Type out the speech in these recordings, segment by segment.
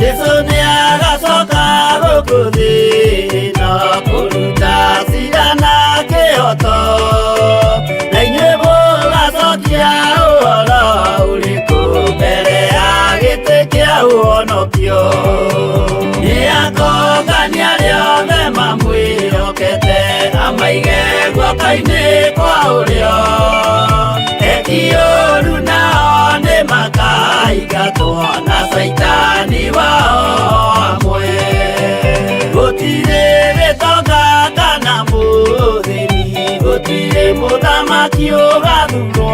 Yesu ni agacoka gũkũ thĩ ĩno kũruta cira na kĩhooto, na inyuĩ mũgacokia ũhoro ũrĩkũ mbere ya gĩtĩ kĩa ũhonokio. Nĩakongania arĩa othe mamwĩhokete, amaige guoko-inĩ kwa ũrĩo. Eki ũũru nao nĩmakaingatwo na Saitani wao hamwe. Gũtirĩ gĩtonga kana mũthĩni, gũtirĩ mũthamaki ũgathurwo,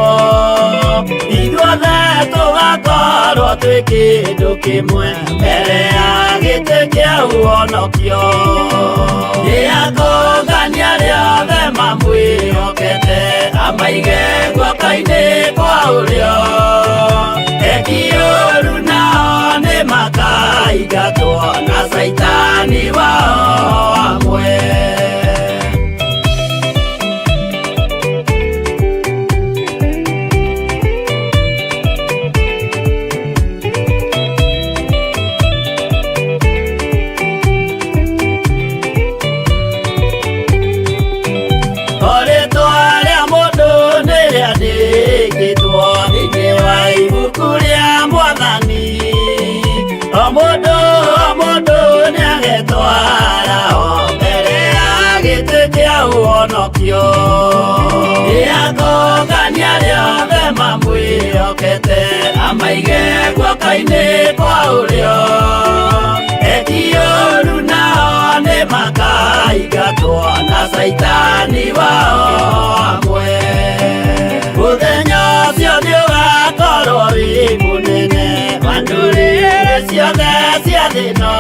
ithuothe tũgakorwo twĩ kĩndũ kĩmwe mbere ya gĩtĩ kĩa ũhonokio. Nĩakongania arĩa othe mamwĩhokete, amaige guoko-inĩ kwa ũrĩo. Eki ũũru nao nĩmakaingatwo na Saitani wao hamwe. Rĩĩtwa rĩa mũndũ nĩrĩandĩkĩtwo thĩinĩ wa ibuku rĩa Mwathani. O mũndũ nĩagetwara o mbere ya gĩtĩ kĩa ũhonokio. Nĩakongania arĩa othe mamwĩhokete, amaige guoko-inĩ kwa ũrĩo. Eki ũũru nao nĩmakaingatwo na Saitani wao hamwe. Mũthenya ũcio nĩũgakorwo wĩ mũnene wa ndũrĩrĩ ciothe cia thĩ ĩno,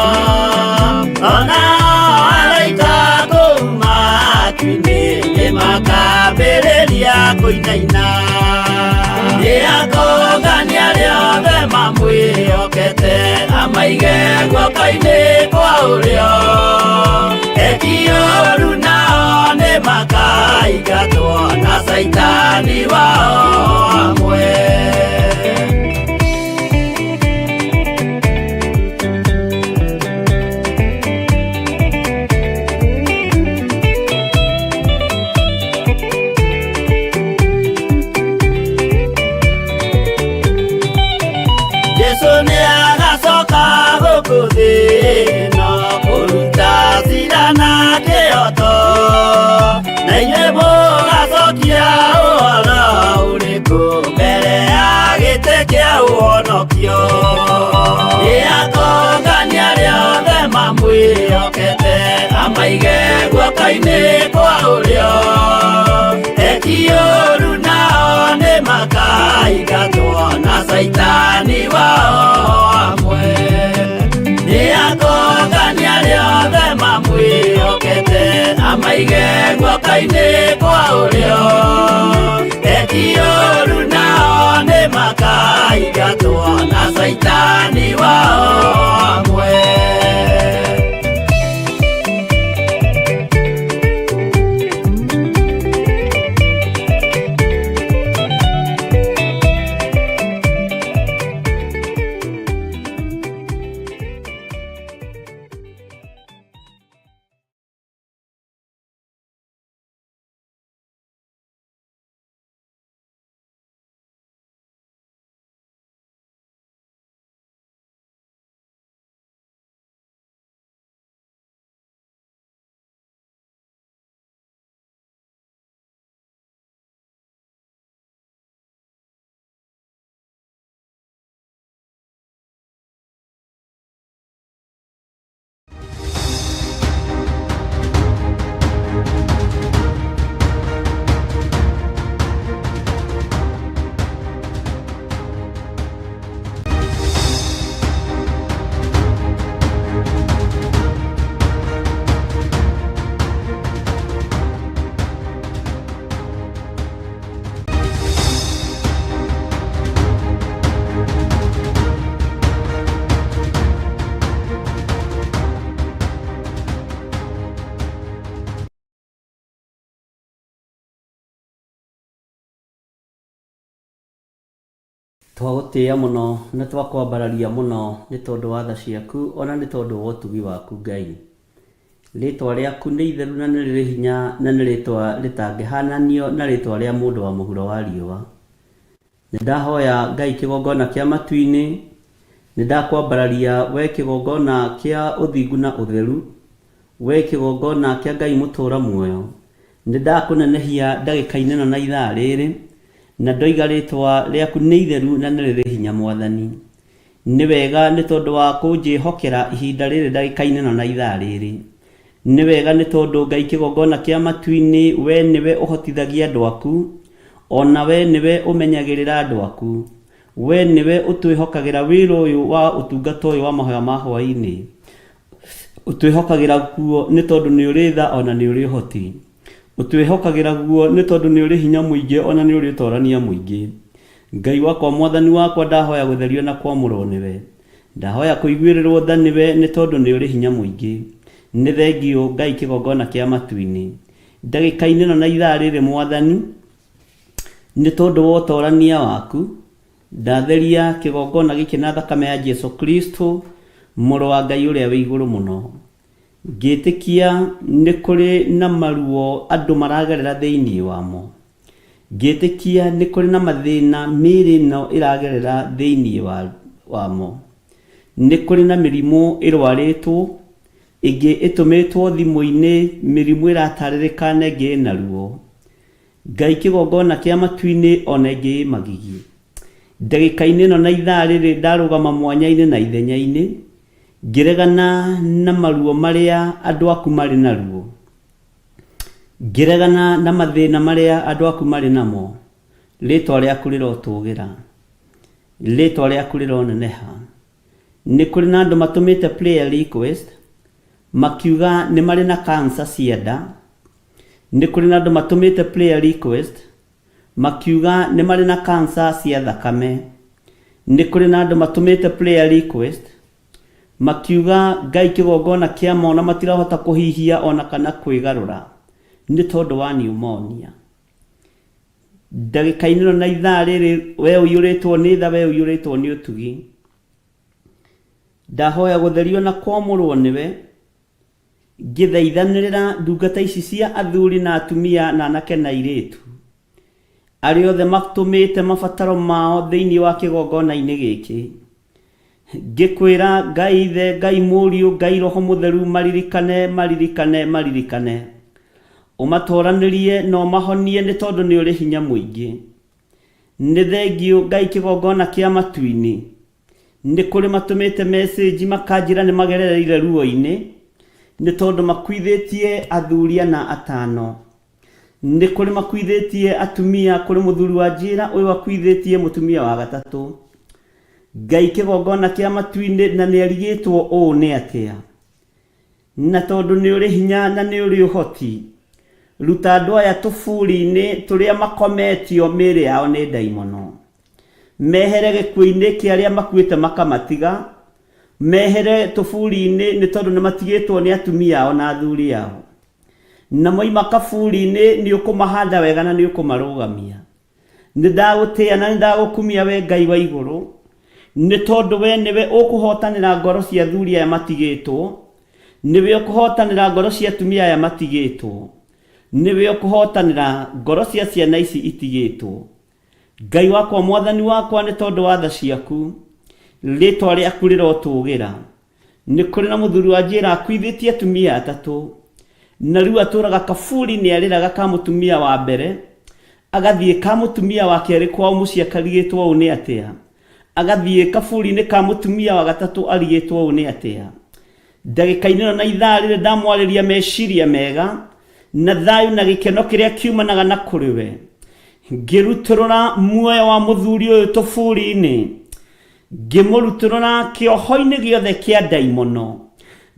onao araika kũu matu-inĩ nĩmakambĩrĩria kũinaina. Nĩakongania arĩa othe mamwĩhokete, amaige guoko-inĩ kwa ũrĩo. Eki ũũru nao nĩmakaingatwo na Saitani wao hamwe. Yesu nĩagacoka gũkũ thĩ ĩno kũruta cira na kĩhooto, na inyuĩ mũgacokia ũhoro ũrĩkũ mbere ya gĩtĩ kĩa ũhonokio. Nĩakongania arĩa othe mamwĩhokete, amaige guoko-inĩ kwa ũrĩo. Eki ũũru nao nĩmakaingatwo na Saitani wao hamwe. Nĩakongania arĩa othe mamwĩhokete, amaige guoko-inĩ kwa ũrĩo. Eki ũũru nao nĩmakaingatwo na Saitani wao Twagũtĩĩa mũno na twakwambararia mũno nĩ tondũ wa tha ciaku ona nĩ tondũ wa ũtugi waku Ngai. Rĩtwa rĩaku nĩ itheru na nĩ rĩrĩ hinya na nĩ rĩtwa rĩtangĩhananio na rĩtwa rĩa mũndũ wa mũhuro wa riũa. Nĩ ndahoya Ngai kĩgongona kĩa matu-inĩ, nĩ ndakwambararia we kĩgongona kĩa ũthingu na ũtheru, we kĩgongona kĩa Ngai mũtũra muoyo. Nĩ ndakũnenehia ndagĩka-inĩ ĩno na ithaa rĩrĩ, na ndoiga rĩtwa rĩaku nĩ itheru na nĩ rĩrĩ hinya Mwathani. Nĩ wega nĩ tondũ wa kũnjĩhokera ihinda rĩrĩ ndagĩka-inĩ ĩno na ithaa rĩrĩ. Nĩ wega nĩ tondũ Ngai kĩgongona kĩa matu-inĩ we nĩwe ũhotithagia andũ aku, ona we nĩwe ũmenyagĩrĩra andũ aku, we nĩwe ũtwĩhokagĩra wĩra ũyũ wa ũtungata ũyũ wa mahoya ma hwaĩ-inĩ. Ũtwĩhokagĩra guo nĩ tondũ nĩ ũrĩ tha ona nĩ ũrĩ ũhoti. Ũtwĩhokagĩra guo nĩ tondũ nĩ ũrĩ hinya mũingĩ ona nĩ ũrĩ ũtorania mũingĩ. Ngai wakwa Mwathani wakwa ndahoya gũtherio na kwamũrwo nĩwe. Ndahoya kũiguĩrĩrwo tha nĩwe nĩ tondũ nĩ ũrĩ hinya mũingĩ. Nĩ thengio Ngai kĩgongona kĩa matu-inĩ. Ndagĩka-inĩ ĩno na ithaa rĩrĩ Mwathani, nĩ tondũ wa ũtorania waku, ndatheria kĩgongona gĩkĩ na thakame ya Jesu Kristo, mũrũ wa Ngai ũrĩa wĩ igũrũ mũno. Ngĩtĩkia nĩ kũrĩ na maruo andũ maragerera thĩinĩ wamo. Ngĩtĩkia nĩ kũrĩ na mathĩna mĩĩrĩ ĩno ĩragerera thĩinĩ wamo. Nĩ kũrĩ na mĩrimũ ĩrwarĩtwo, ĩngĩ ĩtũmĩtwo thimũ-inĩ, mĩrimũ ĩratarĩrĩka na ĩngĩ ĩna ruo. Ngai kĩgongona kĩa matu-inĩ ona ĩngĩ ĩ magigi. Ndagĩka-inĩ ĩno na ithaa rĩrĩ ndarũgama mwanya-inĩ na ithenya-inĩ, ngĩregana na maruo marĩa andũ aku marĩ naruo. Ngĩregana na mathĩna marĩa andũ aku marĩ namo. Rĩtwa rĩaku rĩrotũgĩra, rĩtwa rĩaku rĩroneneha. Nĩ kũrĩ na andũ matũmĩte prayer request makiuga nĩ marĩ na cancer cia nda. Nĩ kũrĩ na andũ matũmĩte prayer request makiuga nĩ marĩ na cancer cia thakame. Nĩ kũrĩ na andũ matũmĩte prayer request makiuga Ngai kĩgongona kĩa mona matirahota kũhihia ona kana kwĩgarũra nĩ tondũ wa pneumonia. Ndagĩka-inĩ ĩno na ithaa rĩrĩ we ũiyũrĩtwo nĩ tha, we ũiyũrĩtwo nĩ ũtugi. Ndahoya gũtherio na kwamũrwo nĩwe, ngĩthaithanĩrĩra ndungata ici cia athuri na atumia na anake na airĩtu arĩa othe matũmĩte mabataro mao thĩinĩ wa kĩgongona-inĩ gĩkĩ. Ngĩkwĩra Ngai Ithe, Ngai Mũriũ, Ngai Roho Mũtheru maririkane, maririkane, maririkane. Ũmatoranĩrie na ũmahonie nĩ tondũ nĩ ũrĩ hinya mũingĩ. Nĩ thengio Ngai kĩgongona kĩa matu-inĩ. Nĩ kũrĩ matũmĩte message makanjĩra nĩ magerereire ruo-inĩ nĩ tondũ makuithĩtie athuri ana atano. Nĩ kũrĩ makuithĩtie atumia, kũrĩ mũthuri wa njĩra ũyũ akuithĩtie mũtumia wa gatatũ. Ngai kĩgongona kĩa matu-inĩ na nĩ arigĩtwo ũũ nĩ atĩa. Na tondũ nĩ ũrĩ hinya na nĩ ũrĩ ũhoti, ruta andũ aya tũburi-inĩ tũrĩa makometio mĩĩrĩ yao nĩ ndaimono. Mehere gĩkuũ-inĩ kĩa arĩa makuĩte makamatiga. Mehere tũburi-inĩ nĩ tondũ nĩ matigĩtwo nĩ atumia ao na athuri ao. Na moima kaburi-inĩ nĩ ũkũmahanda wega na nĩ ũkũmarũgamia. Nĩ ndagũtĩĩa na nĩ ndagũkumia we Ngai wa igũrũ, nĩ tondũ we nĩwe ũkũhotanĩra ngoro cia athuri aya matigĩtwo, nĩwe ũkũhotanĩra ngoro cia atumia aya matigĩtwo, nĩwe ũkũhotanĩra ngoro cia ciana ici itigĩtwo. Ngai wakwa Mwathani wakwa nĩ tondũ wa tha ciaku, rĩtwa rĩaku rĩrotũgĩra. Nĩ kũrĩ na mũthuri wa njĩra akuithĩtie atumia atatũ, na rĩu atũraga kaburi nĩ arĩraga ka mũtumia wa mbere, agathiĩ ka mũtumia wa kerĩ kwao mũciĩ akarigĩtwo ũũ nĩ atĩa. Agathiĩ kaburi-inĩ ka mũtumia wa gatatũ arigĩtwo ũũ nĩ atĩa. Ndagĩka-inĩ ĩno na ithaa rĩrĩ ndamwarĩria meciria mega na thayũ na gĩkeno kĩrĩa kiumanaga na kũrĩ we. Ngĩrutũrũra muoyo wa mũthuri ũyũ tũburi-inĩ, ngĩmũrutũrũra kĩoho-inĩ gĩothe kĩa ndaimono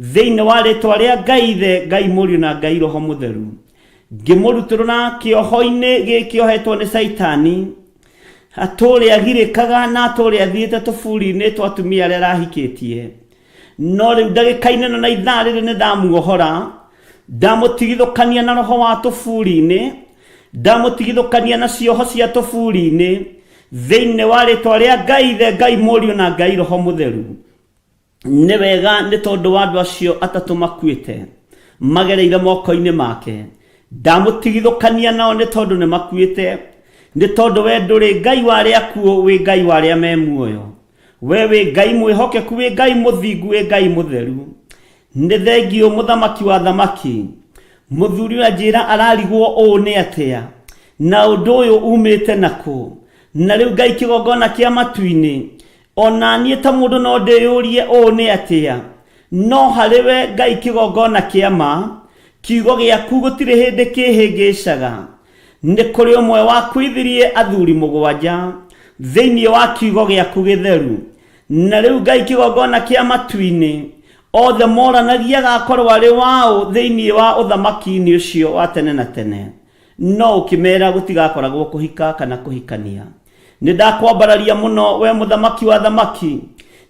thĩinĩ wa rĩtwa rĩa Ngai Ithe, Ngai Mũriũ na Ngai Roho Mũtheru. Ngĩmũrutũrũra kĩoho-inĩ gĩkĩohetwo nĩ Saitani, atũrĩa agirĩkaga na atũrĩa athiĩte tũburi-inĩ twa atumia arĩa arahikĩtie. No rĩu ndagĩka-inĩ ĩno na ithaa rĩrĩ nĩ ndamuohora, ndamũtigithũkania na roho wa tũburi-inĩ, ndamũtigithũkania na cioho cia tũburi-inĩ, thĩinĩ wa rĩtwa rĩa Ngai Ithe, Ngai Mũriũ na Ngai Roho Mũtheru. Nĩ wega nĩ tondũ wa andũ acio atatũ makuĩte magereire moko-inĩ make, ndamũtigithũkania nao nĩ tondũ nĩ makuĩte, nĩ tondũ we ndũrĩ Ngai wa arĩa akuũ, wĩ Ngai wa arĩa me muoyo. We wĩ Ngai mwĩhokeku, wĩ Ngai mũthingu, wĩ Ngai mũtheru. Nĩ thengio mũthamaki wa thamaki. Mũthuri wa njĩra ararigwo ũũ nĩ atĩa, na ũndũ ũyũ umĩte nakũ? Na rĩu Ngai kĩgongona kĩa matu-inĩ, ona niĩ ta mũndũ no ndĩyũrie ũũ nĩ atĩa. No harĩ we Ngai kĩgongona kĩa ma, kiugo gĩaku gũtirĩ hĩndĩ kĩhĩngĩcaga. Nĩ kũrĩ ũmwe wakuithirie athuri mũgwanja thĩinĩ wa kiugo gĩaku gĩtheru. Na rĩu Ngai kĩgongona kĩa matu-inĩ, othe moranagia gakorwo arĩ wao thĩinĩ wa ũthamaki-inĩ ũcio wa tene na tene. No ũkĩmera gũtigakoragwo kũhika kana kũhikania. Nĩ ndakwambararia mũno we mũthamaki wa thamaki.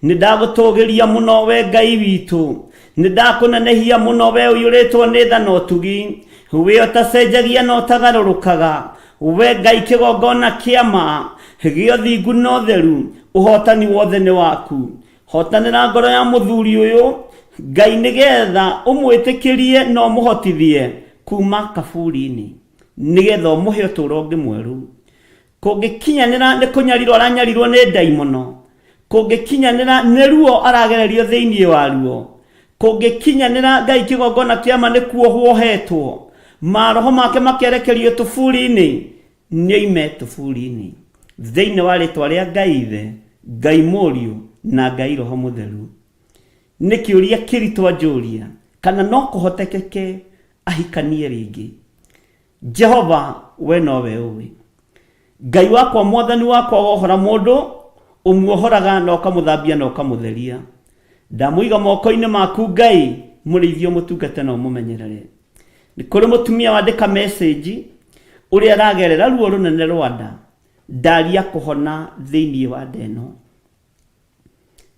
Nĩ ndagũtũgĩria mũno we Ngai witũ. Nĩ ndakũnenehia mũno we ũiyũrĩtwo nĩ tha na ũtugi. We ũtacenjagia na ũtagarũrũkaga. We Ngai kĩgongona kĩa ma, gĩa ũthingu na ũtheru. Ũhotani wothe nĩ waku. Hotanĩra ngoro ya mũthuri ũyũ Ngai, nĩgetha ũmwĩtĩkĩrie na ũmũhotithie kuma kaburi-inĩ, nĩgetha ũmũhe ũtũũro ũngĩ mwerũ. Kũngĩkinyanĩra nĩ kũnyarirwo aranyarirwo nĩ ndaimono, kũngĩkinyanĩra nĩ ruo aragererio thĩinĩ wa ruo, kũngĩkinyanĩra Ngai kĩgongona kĩa ma nĩ kuohwo hetwo, maroho make makerekerio tũburi-inĩ, nĩoime tũburi-inĩ thĩinĩ wa rĩtwa rĩa Ngai Ithe, Ngai Mũriũ na Ngai Roho Mũtheru. Nĩ kĩũria kĩritũ anjũria, kana no kũhotekeke ahikanie rĩngĩ? Jehova, we nowe ũĩ. Ngai wakwa, mwathani wakwa, wohora mũndũ ũmuohoraga na ũkamũthambia na ũkamũtheria. Ndamũiga moko-inĩ maku Ngai, mũrĩithio mũtungate na ũmũmenyerere. Nĩ kũrĩ mũtumia wandĩka message ũrĩa aragerera ruo rũnene rwa nda, ndaria kũhona thĩinĩ wa nda ĩno.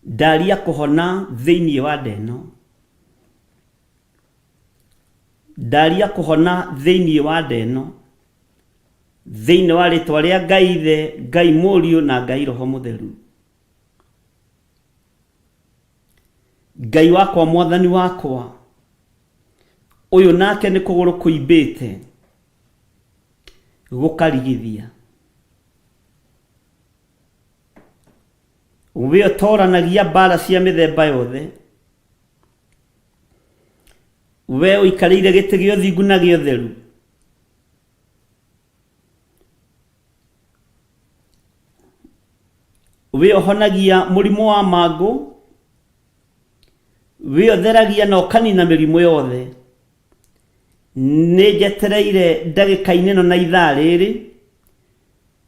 Ndaria kũhona thĩinĩ wa nda ĩno. Ndaria kũhona thĩinĩ wa nda ĩno, thĩinĩ wa rĩtwa rĩa Ngai Ithe, Ngai Mũriũ na Ngai Roho Mũtheru. Ngai wakwa, mwathani wakwa, ũyũ nake nĩ kũgũrũ kũimbĩte gũkarigithia. We ũtoranagia mbara cia mĩthemba yothe. We ũikarĩire gĩtĩ gĩa ũthingu na gĩa ũtheru. We ũhonagia mũrimũ wa mangũ. We ũtheragia na ũkanina mĩrimũ yothe. Nĩ njetereire ndagĩka-inĩ ĩno na ithaa rĩrĩ,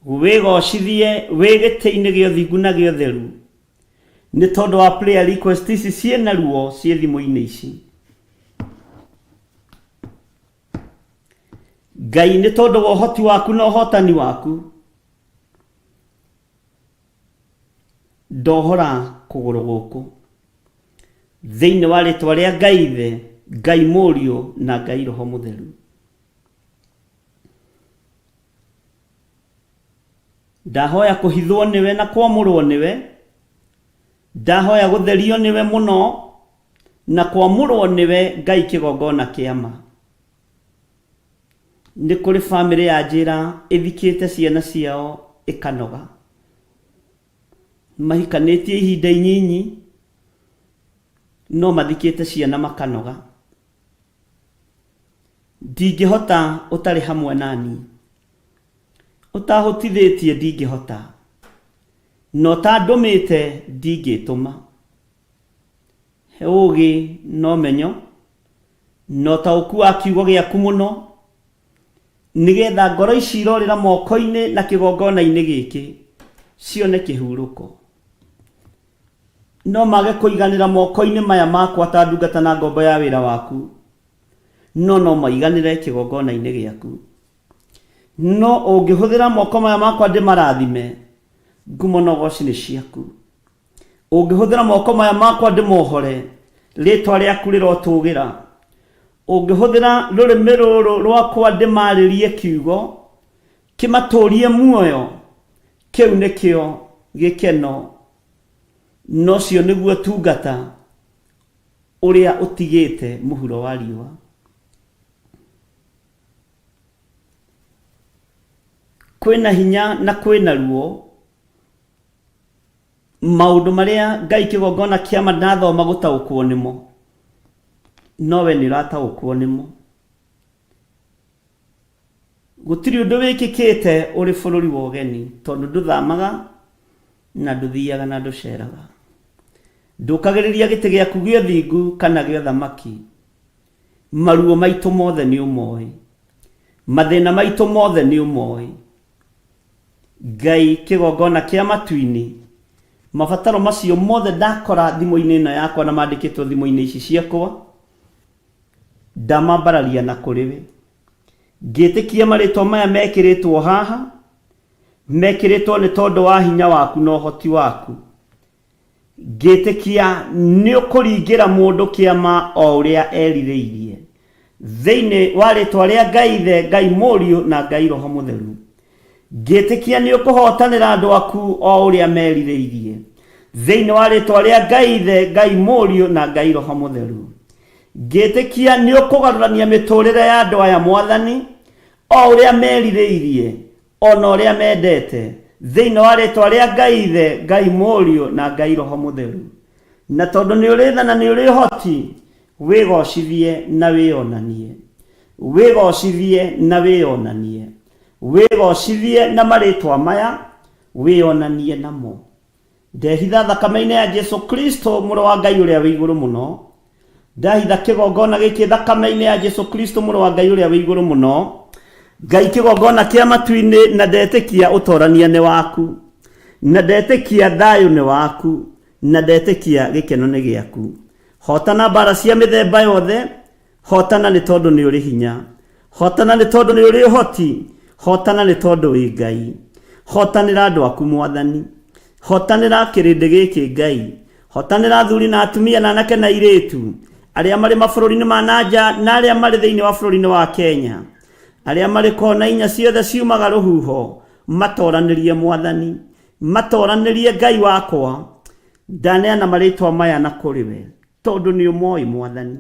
wĩgocithie wĩ gĩtĩ-inĩ gĩa ũthingu na gĩa ũtheru, nĩ tondũ wa prayer request ici ciĩna ruo ciĩ thimũ-inĩ ici. Ngai, nĩ tondũ wa ũhoti waku na ũhotani waku, ndohora kũgũrũ gũkũ thĩinĩ wa rĩtwa rĩa Ngai Ithe, Ngai Mũriũ na Ngai Roho Mũtheru. Ndahoya kũhithwo nĩwe na kwamũrwo nĩwe. Ndahoya gũtherio nĩwe mũno na kwamũrwo nĩwe, Ngai kĩgongona kĩa ma. Nĩ kũrĩ bamĩrĩ ya njĩra ĩthikĩte ciana ciao ĩkanoga. Mahikanĩtie ihinda inyinyi, no mathikĩte ciana makanoga. Ndingĩhota ũtarĩ hamwe nani. Ũtahotithĩtie ndingĩhota. No ta ndũmĩte ndingĩtũma. He ũũgĩ no menyo, no taũku wa kiugo gĩaku mũno, nĩgetha ngoro ici irorĩra moko-inĩ na kĩgongona-inĩ gĩkĩ cione kĩhurũko. No mage kũiganĩra moko-inĩ maya makwa ta ndungata na ngombo ya wĩra waku, no maiganĩre kĩgongona-inĩ gĩaku. No ũngĩhũthĩra moko maya makwa ndĩmarathime, ngumo na ũgooci nĩ ciaku. Ũngĩhũthĩra moko maya makwa ndĩmohore, rĩtwa rĩaku rĩrotũgĩra. Ũngĩhũthĩra rũrĩmĩ rũrũ rwakwa ndĩmarĩrie kiugo, kĩmatũrie muoyo, Kiu nikio gikeno nocio niguo tungata uria utigite muhuro wa riua. Kwina hinya na kwina ruo maundu maria Ngai kigongona kia manathoma gutaukwo nimo nowe ni rataukwo nimo. Gutiri undu wikikite uri bururi wa ugeni tondu nduthamaga na nduthiaga na nduceraga. Ndukagiriria giti giaku gio thingu kana gio thamaki. Maruo maitu mothe ni umoi, mathina maitu mothe ni umoi. Ngai kigongona kia matuini mabataro macio mothe ndakora thimu-ini ino yakwa na mandikitwo thimu-ini ici ciakwa ndamambararia na kuriwe. Ngitikia maritwa maya mekiritwo haha mekiritwo ni tondu wa hinya waku na uhoti waku. Ngitikia ni ukuringira mundu kiama o uria eririirie thiini wa ritwa ria Ngai Ithe, Ngai Muriu na Ngai Roho Mutheru. Ngitikia ni ukuhotanira andu aku o uria meririirie thiini wa ritwa ria Ngai Ithe, Ngai Muriu na Ngai Roho Mutheru. Ngitikia ni ukugarurania miturire ya andu aya Mwathani o uria meririirie ona uria mendete thiini wa ritwa ria Ngai Ithe, Ngai Muriu na Ngai Roho Mutheru. Na tondu ni uri tha na ni uri hoti wigocithie na wionanie, wigocithie na wionanie, wigocithie na maritwa maya wionanie namo. Ndehitha thakame-ini ya Jesu Kristo muru wa Ngai uria wi iguru muno. Ndahitha kigongona giki thakame-ini ya Jesu Kristo muru wa Ngai uria wi iguru muno. Ngai kigongona kia matuini na ndetikia utorania ni waku, na ndetikia thayu ni waku, na ndetikia gikeno ni giaku. Hotana bara cia mithemba yothe, hotana ni tondu ni uri hinya, hotana ni tondu ni uri hoti, hotana ni tondu wi Ngai. Hotanira andu aku Mwathani, hotanira kirindi giki Ngai, hotanira athuri na atumia na anake na iritu aria mari mabũrũri-inĩ ma nanja na aria mari thiini wa bũrũri-inĩ wa Kenya, aria mari kona inya ciothe ciumaga ruhuho, matoranirie Mwathani, matoranirie Ngai wakwa. Ndaneana maritwa maya na kuriwe tondu ni umoi Mwathani.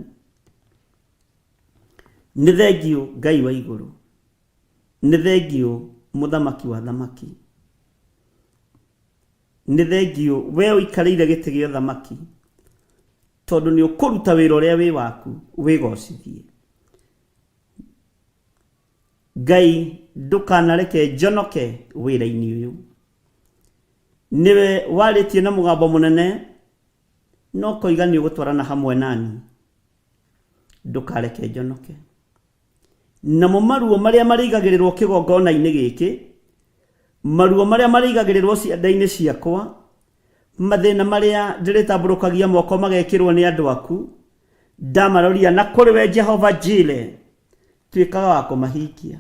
Ni thengio Ngai wa iguru, ni thengio muthamaki wa thamaki, ni thengio we uikarire giti gio thamaki tondu ni ukuruta wira uria wi waku wigocithie. Ngai ndukanareke njonoke wira-ini uyu. Niwe waritie na mugambo munene no koiga ni ugutwarana hamwe nani. Ndukareke njonoke. Na maruo maria marigagirirwo kigongona-ini giki, maruo maria marigagirirwo cianda-ini ciakwa, mathina maria ndiritamburukagia moko magekirwo ni andu aku, ndamaroria na kuri we Jehova Jireh twikaga wa kumahikia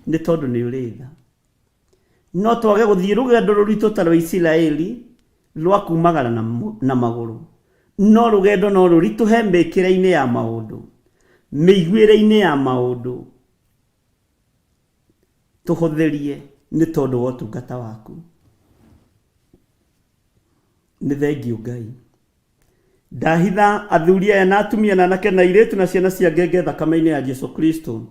ni tondu ni uri tha. No twage guthii rugendo ruritu ta rwa Isiraeli rwa kumagara na maguru, no rugendo no rurituhe mbikire-ini ya maundu, miiguire-ini ya maundu tuhuthirie ni tondu wa utungata waku. Ni thengio Ngai. Ndahitha athuri aya na atumia na anake na iritu na ciana cia ngenge thakame-ini ya Jesu Kristo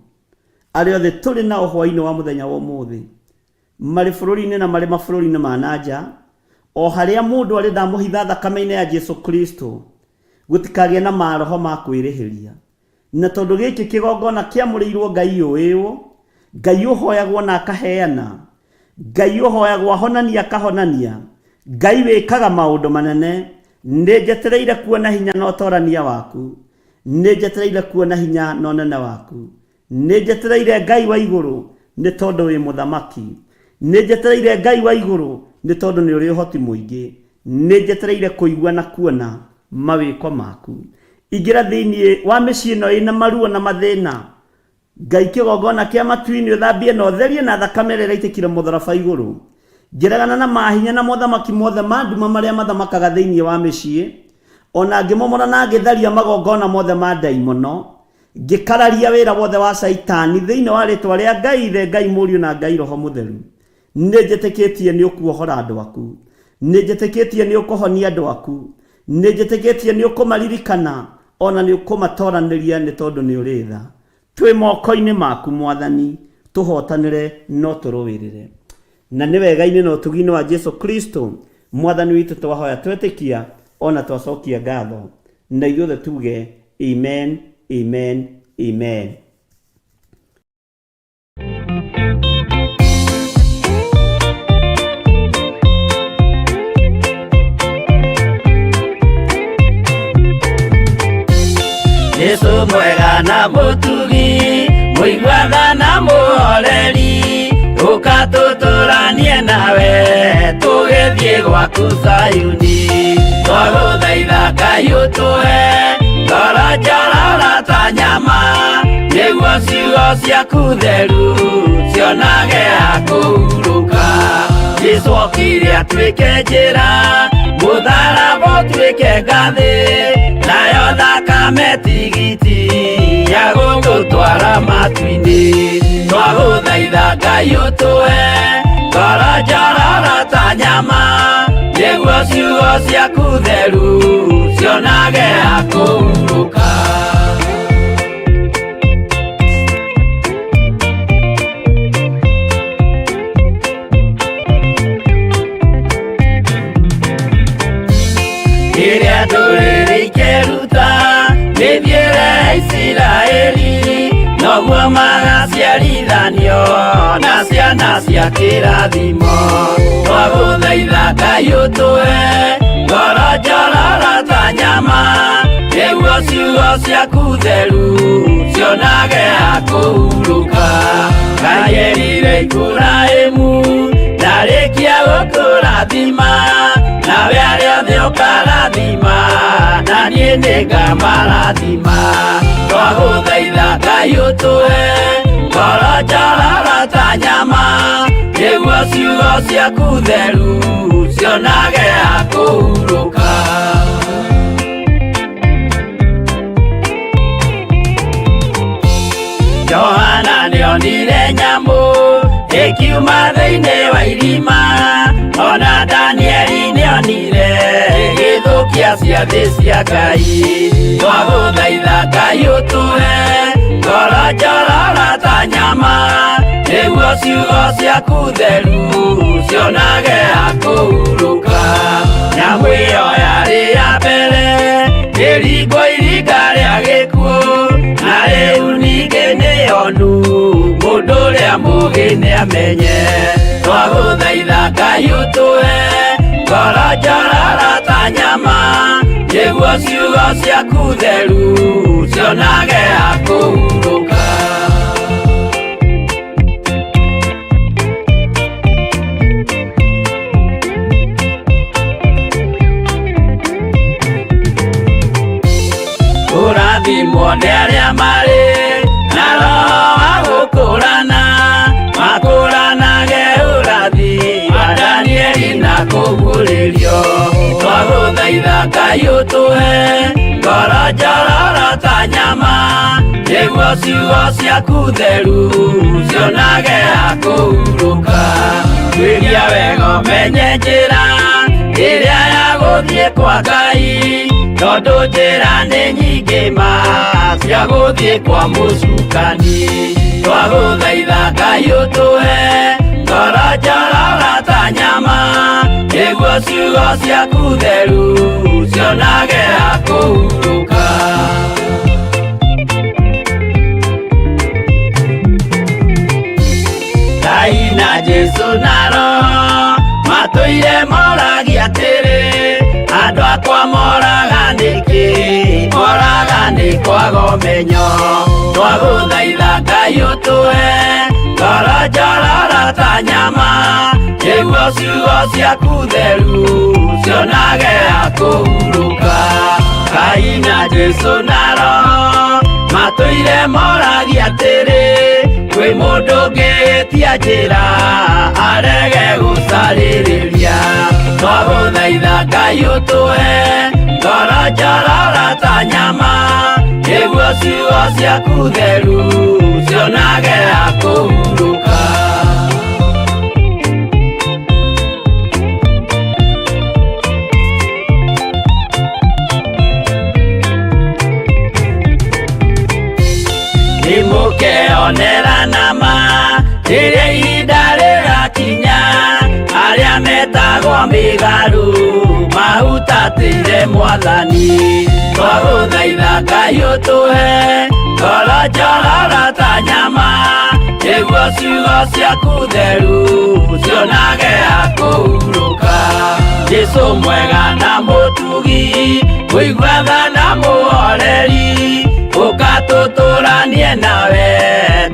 aria othe turi na hwaini wa muthenya wa umuthi mari bururi-ini na mari mabũrũri-inĩ ma nanja, o haria mundu ari ndamuhitha thakame-ini ya Jesu Kristo gutikagie na maroho ma kwirihiria. Na tondu giki kigongona kiamuriirwo Ngai uyu, Ngai uhoyagwo na akaheana, Ngai uhoyagwo ahonania akahonania, Ngai wikaga maundu manene. Ni njetereire kuona hinya na utorania waku, ni njetereire kuona hinya na unene waku, ni njetereire Ngai wa iguru ni tondu wi muthamaki, ni njetereire Ngai wa iguru ni tondu ni uri uhoti muingi, ni njetereire kuigua na kuona mawiko maku. Ingira thiini wa micii ino ina maruo na mathina, Ngai kigongona kia matuini uthambie na utherie na thakame ria itikire mutharaba iguru. Njiragana na mahinya na mothamaki mothe manduma maria mathamakaga thiini wa micii, ona ngimomora na ngitharia magongona mothe ma ndaimono, ngikararia wira wothe wa Saitani thiini wa ritwa ria Ngai Ithe, Ngai Muriu na Ngai Roho Mutheru. nĩnjĩtĩkĩtie nĩ ũkuohora andũ aku, nĩnjĩtĩkĩtie nĩ ũkũhonia andũ aku, nĩnjĩtĩkĩtie nĩ ũkũmaririkana ona nĩ ũkũmatoranĩria nĩ tondũ nĩ ũrĩ tha. Twĩ moko-inĩ maku Mwathani, tũhotanĩre no tũrũĩrĩre. Na nĩ wega-inĩ na ũtugi-inĩ wa Jesu Kristo Mwathani witũ twahoya twetĩkia ona twacokia ngatho, na ithuothe tuge amen, amen, amen. Yesu mwega na mũtugi, mũiguaga na mũhoreri, ũkatũtũranie nawe tũgĩthiĩ gwaku Zayuni. Twagũthaitha Ngai ũtũhe ngoro njororo ta nyama, nĩguo ciugo ciaku theru cionage ha kũhurũka. Jesũ okire atuĩke njĩra, mũtharaba ũtuĩke ngathĩ, nayo thakame tigiti ya gũgũtwara matu-inĩ. Twagũthaitha Ngai ũtũhe ngoro njororo ta nyama, nĩguo ciugo ciaku theru cionage ha kũhurũka. Rĩrĩa ndũrĩrĩ ikeruta mĩthiĩre Isiraeli, noguo magaciarithanio na ciana cia kĩrathimo. Twagũthaitha Ngai ũtũhe ngoro njororo ta nyama, nĩguo ciugo ciaku theru cionage ha kũhurũka. Ngai erire Iburahĩmu ndarĩkia gũkũrathima, nawe arĩa othe ũkarathima na niĩ nĩngamarathima. Twagũthaitha Ngai ũtũhe ngoro njororo ta nyama, nĩguo ciugo ciaku theru cionage ha kũhurũka. Johana nĩonire nyamũ ĩkiuma thĩinĩ wa irima, ona Danieli nĩonire gĩthũkia ciathĩ cia Ngai. Twagũthaitha Ngai ũtũhe ngoro njororo ta nyama, nĩguo ciugo ciaku theru cionage ha kũhurũka. Nyamũ ĩyo yarĩ ya mbere ĩringwo iringa rĩa gĩkuũ, na rĩu ningĩ nĩyonu mũndũ ũrĩa mũũgĩ nĩamenye. Twagũthaitha Ngai ũtũhe ngoro njororo ta nyama, nĩguo ciugo ciaku theru cionage ha kũhurũka. Ũrathimwo nĩ arĩa marĩ na roho wa gũkũrana, makũranage ũrathi wa Danieli na kũguũrĩrio. Twagũthaitha Ngai ũtũhe ngoro njororo ta nyama, nĩguo ciugo ciaku theru cionage ha kũhurũka. Twĩria wega ũmenye njĩra ĩrĩa ya gũthiĩ kwa Ngai, tondũ njĩra nĩ nyingĩ ma cia gũthiĩ kwa mũcukani. Twagũthaitha Ngai ũtũhe ngoro njororo ta nyama, nĩguo ciugo ciaku theru cionage ha kũhurũka. Ngai na Jesũ na Roho matũire moragia atĩrĩ, andũ akwa moraga nĩkĩ, moraga nĩ kwaga ũmenyo. Twagũthaitha Ngai ũtũhe ngoro njororo ta nyama, nĩguo ciugo ciaku theru cionage ha kũhurũka. Ngai na Jesũ na Roho matũire moragia atĩrĩ, kwĩ mũndũ ũngĩtia njĩra arege gũcarĩrĩria. Twagũthaitha Ngai ũtũhe ngoro njororo ta nyama, nĩguo ciugo ciaku theru cionage ha kũhurũka. twahutatĩire Mwathani. Twagũthaitha Ngai ũtũhe ngoro njororo ta nyama, nĩguo ciugo ciaku theru cionage ha kũhurũka. Jesũ mwega na mũtugi, mũigua tha na mũhoreri, ũka tũtũranie nawe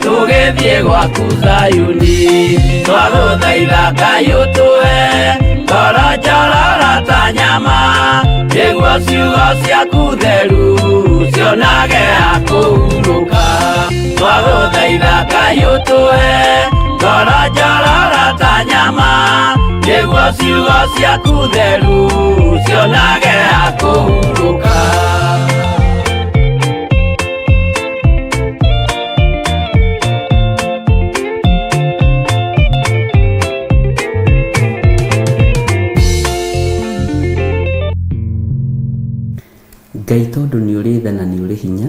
tũgĩthiĩ gwaku Zayuni. Twagũthaitha Ngai ũtũhe ngoro njororo ta nyama, nĩguo ciugo ciaku theru cionage ha kũhurũka. Twagũthaitha Ngai ũtũhe ngoro njororo ta nyama, nĩguo ciugo ciaku theru cionage ha kũhurũka. Ngai tondũ nĩ ũrĩ tha na nĩ ũrĩ hinya,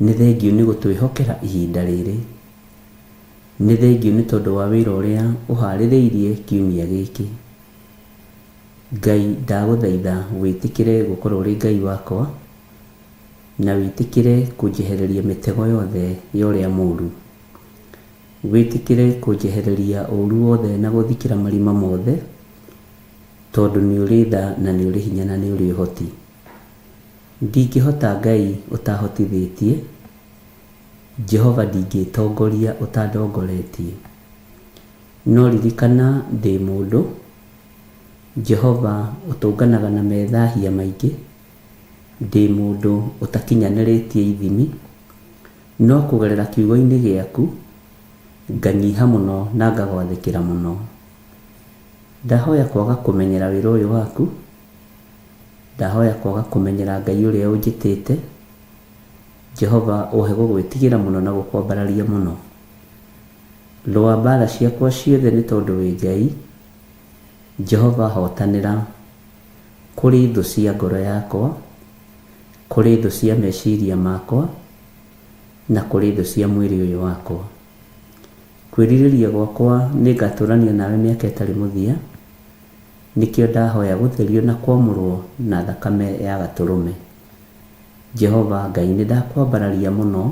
nĩ thengiũ nĩ gũtwĩhokera ihinda rĩrĩ. Nĩ thengiũ nĩ tondũ wa wĩra ũrĩa ũharĩrĩirie kiumia gĩkĩ. Ngai ndagũthaitha wĩtĩkĩre gũkorwo ũrĩ Ngai wakwa, na wĩtĩkĩre kũnjehereria mĩtego yothe ya ũrĩa mũũru. Wĩtĩkĩre kũnjehereria ũũru wothe na gũthikĩra marima mothe, tondũ nĩ ũrĩ tha na nĩ ũrĩ hinya na nĩ ũrĩ ũhoti. Ndingĩhota Ngai ũtahotithĩtie, Jehova ndingĩtongoria ũtandongoretie. No ririkana ndĩ mũndũ, Jehova ũtũnganaga na methahia maingĩ, ndĩ mũndũ ũtakinyanĩrĩtie ithimi, no kũgerera kiugo-inĩ gĩaku nganyiha mũno na ngagwathĩkĩra mũno. Ndahoya kwaga kũmenyera wĩra ũyũ waku, ndahoya kwaga kũmenyera Ngai ũrĩa ũnjĩtĩte. Jehova ũhe gũgwĩtigĩra mũno na gũkwambararia mũno. Rũa mbara ciakwa ciothe nĩ tondũ wĩ Ngai. Jehova hotanĩra kũrĩ thũ cia ngoro yakwa, kũrĩ thũ cia meciria makwa, na kũrĩ thũ cia mwĩrĩ ũyũ wakwa. Kwĩrirĩria gwakwa nĩ ngatũrania nawe mĩaka ĩtarĩ mũthia, nĩkĩo ndahoya gũtherio na kwamũrwo na thakame ya Gatũrũme. Jehova Ngai nĩ ndakwambararia mũno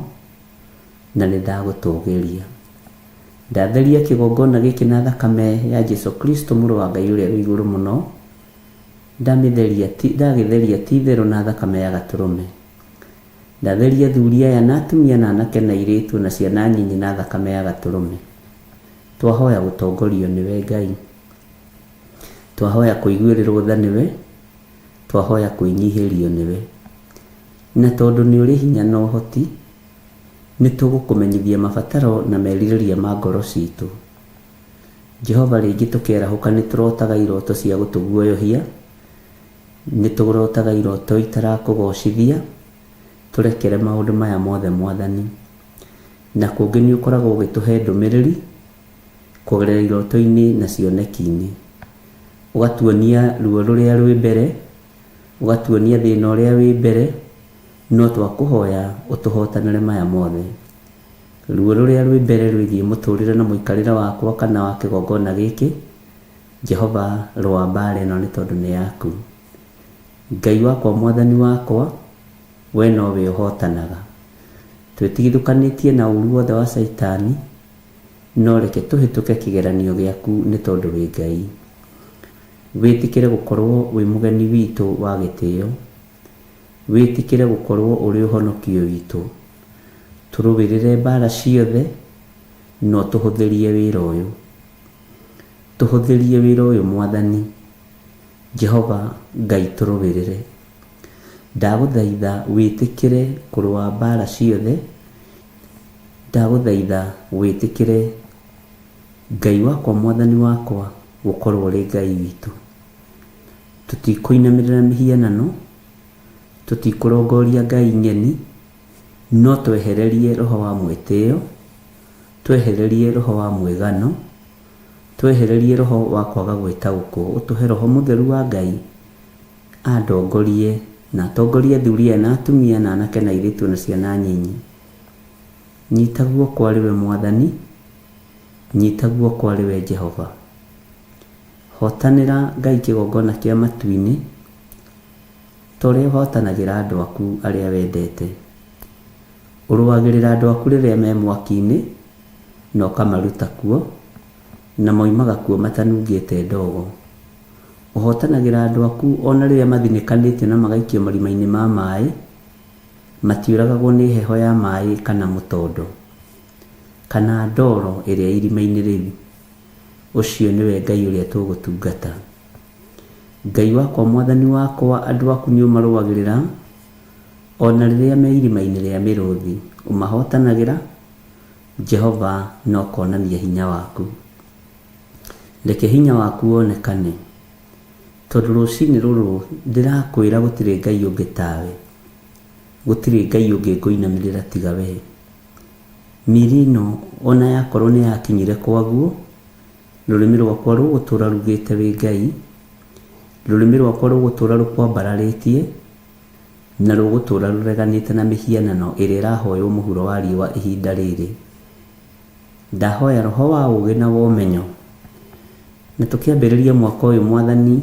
na nĩ ndagũtũgĩria. Ndatheria kĩgongona gĩkĩ na thakame ya Jesũ Kristo mũrũ wa Ngai ũrĩa wĩ igũrũ mũno, ndagĩtheria ti therũ na thakame ya Gatũrũme. Ndatheria athuri aya na atumia na anake na airĩtu na ciana nyinyi na thakame ya Gatũrũme. Twahoya gũtongorio nĩwe Ngai, twahoya kũiguĩrĩrwo tha nĩwe, twahoya kwĩnyihĩrio nĩwe. Na tondũ nĩ ũrĩ hinya na ũhoti, nĩ tũgũkũmenyithia mabataro na merirĩria ma ngoro citũ. Jehova rĩngĩ tũkĩarahũka nĩ tũrotaga iroto cia gũtũguoyohia, nĩ tũrotaga iroto itarakũgocithia, tũrekere maũndũ maya mothe Mwathani. Na kũngĩ nĩ ũkoragwo ũgĩtũhe ndũmĩrĩri kũgerera iroto-inĩ na cioneki-inĩ, ũgatuonia ruo rũrĩa rwĩ mbere, ũgatuonia thĩna ũrĩa wĩ mbere, no twakũhoya ũtũhotanĩre maya mothe. Ruo rũrĩa rwĩ mbere rwĩgiĩ mũtũrĩre na mũikarĩre wakwa kana wa kĩgongona gĩkĩ, Jehova rũa mbara ĩno nĩ tondũ nĩ yaku. Ngai wakwa Mwathani wakwa, we nowe ũhotanaga. Twĩtigithũkanĩtie na ũũru wothe wa Saitani, no reke tũhĩtũke kĩgeranio gĩaku nĩ tondũ wĩ Ngai. Wĩtĩkĩre gũkorwo wĩ mũgeni witũ wa gĩtĩo, wĩtĩkĩre gũkorwo ũrĩ ũhonokio witũ. Tũrũĩrĩre mbara ciothe, no tũhũthĩrie wĩra ũyũ. Tũhũthĩrie wĩra ũyũ Mwathani. Jehova Ngai tũrũĩrĩre. Ndagũthaitha wĩtĩkĩre kũrũa mbara ciothe. Ndagũthaitha wĩtĩkĩre Ngai wakwa Mwathani wakwa gũkorwo ũrĩ Ngai witũ. Tũtikũinamĩrĩra mĩhianano, tũtikũrongoria Ngai nyeni, no twehererie roho wa mwĩtĩo, twehererie roho wa mwĩgano, twehererie roho wa kwaga gwĩtaũkwo. Ũtũhe Roho Mũtheru wa Ngai andongorie na atongorie athuri na atumia na anake na airĩtu na ciana nyinyi. Nyita guoko arĩwe Mwathani, nyita guoko arĩwe Jehova. hotanĩra Ngai kĩgongona kĩa matu-inĩ torĩa ũhotanagĩra andũ aku arĩa wendete. Ũrũagĩrĩra andũ aku rĩrĩa me mwaki-inĩ na ũkamaruta kuo na moimaga kuo matanungĩte ndogo. Ũhotanagĩra andũ aku ona rĩrĩa mathinĩkanĩtio na magaikio marima-inĩ ma maĩ, matiũragagwo nĩ heho ya maĩ kana mũtondo kana ndoro ĩrĩa irima-inĩ rĩu. Ũcio nĩwe Ngai ũrĩa tũgũtungata. Ngai wakwa, Mwathani wakwa, andũ aku nĩ ũmarũagĩrĩra ona rĩrĩa me irima-inĩ rĩa mĩrũthi, ũmahotanagĩra Jehova, na ũkonania hinya waku. Reke hinya waku wonekane, tondũ rũcinĩ rũrũ ndĩrakwĩra gũtirĩ Ngai ũngĩ tawe, gũtirĩ Ngai ũngĩ ngũinamĩrĩra tiga we. Mĩri ĩno ona yakorwo nĩ yakinyire kwaguo, rũrĩmĩ rwakwa rũgũtũra rugĩte wĩ Ngai, rũrĩmĩ rwakwa rũgũtũra rũkwambararĩtie, na rũgũtũra rũreganĩte na mĩhianano ĩrĩa ĩrahoywo mũhuro wa riũa ihinda rĩrĩ. Ndahoya roho wa ũũgĩ na womenyo, na tũkĩambĩrĩria mwaka ũyũ Mwathani,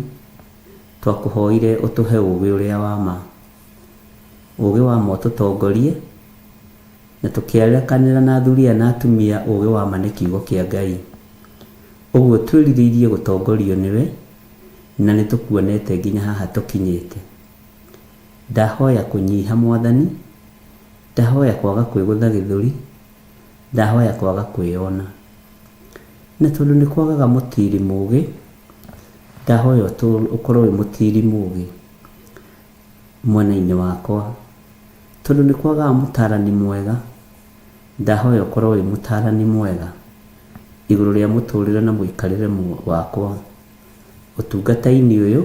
twakũhoire ũtũhe ũũgĩ ũrĩa wa ma. Ũũgĩ wa ma ũtũtongorie, na tũkĩarekanĩra na athuri na atumia ũũgĩ wa ma nĩ kiugo kĩa Ngai. Ũguo twĩrirĩirie gũtongorio nĩwe, na nĩ tũkuonete nginya haha tũkinyĩte. Ndahoya kũnyiha Mwathani, ndahoya kwaga kwĩgũtha gĩthũri, ndahoya kwaga kwĩona. Na tondũ nĩ kwagaga mũtiri mũũgĩ, ndahoya ũkorwo wĩ mũtiri mũũgĩ mwena-inĩ wakwa. Tondũ nĩ kwagaga mũtaarani mwega, ndahoya ũkorwo wĩ mũtaarani mwega igũrũ rĩa mũtũrĩre na mũikarĩre wakwa ũtungata-inĩ ũyũ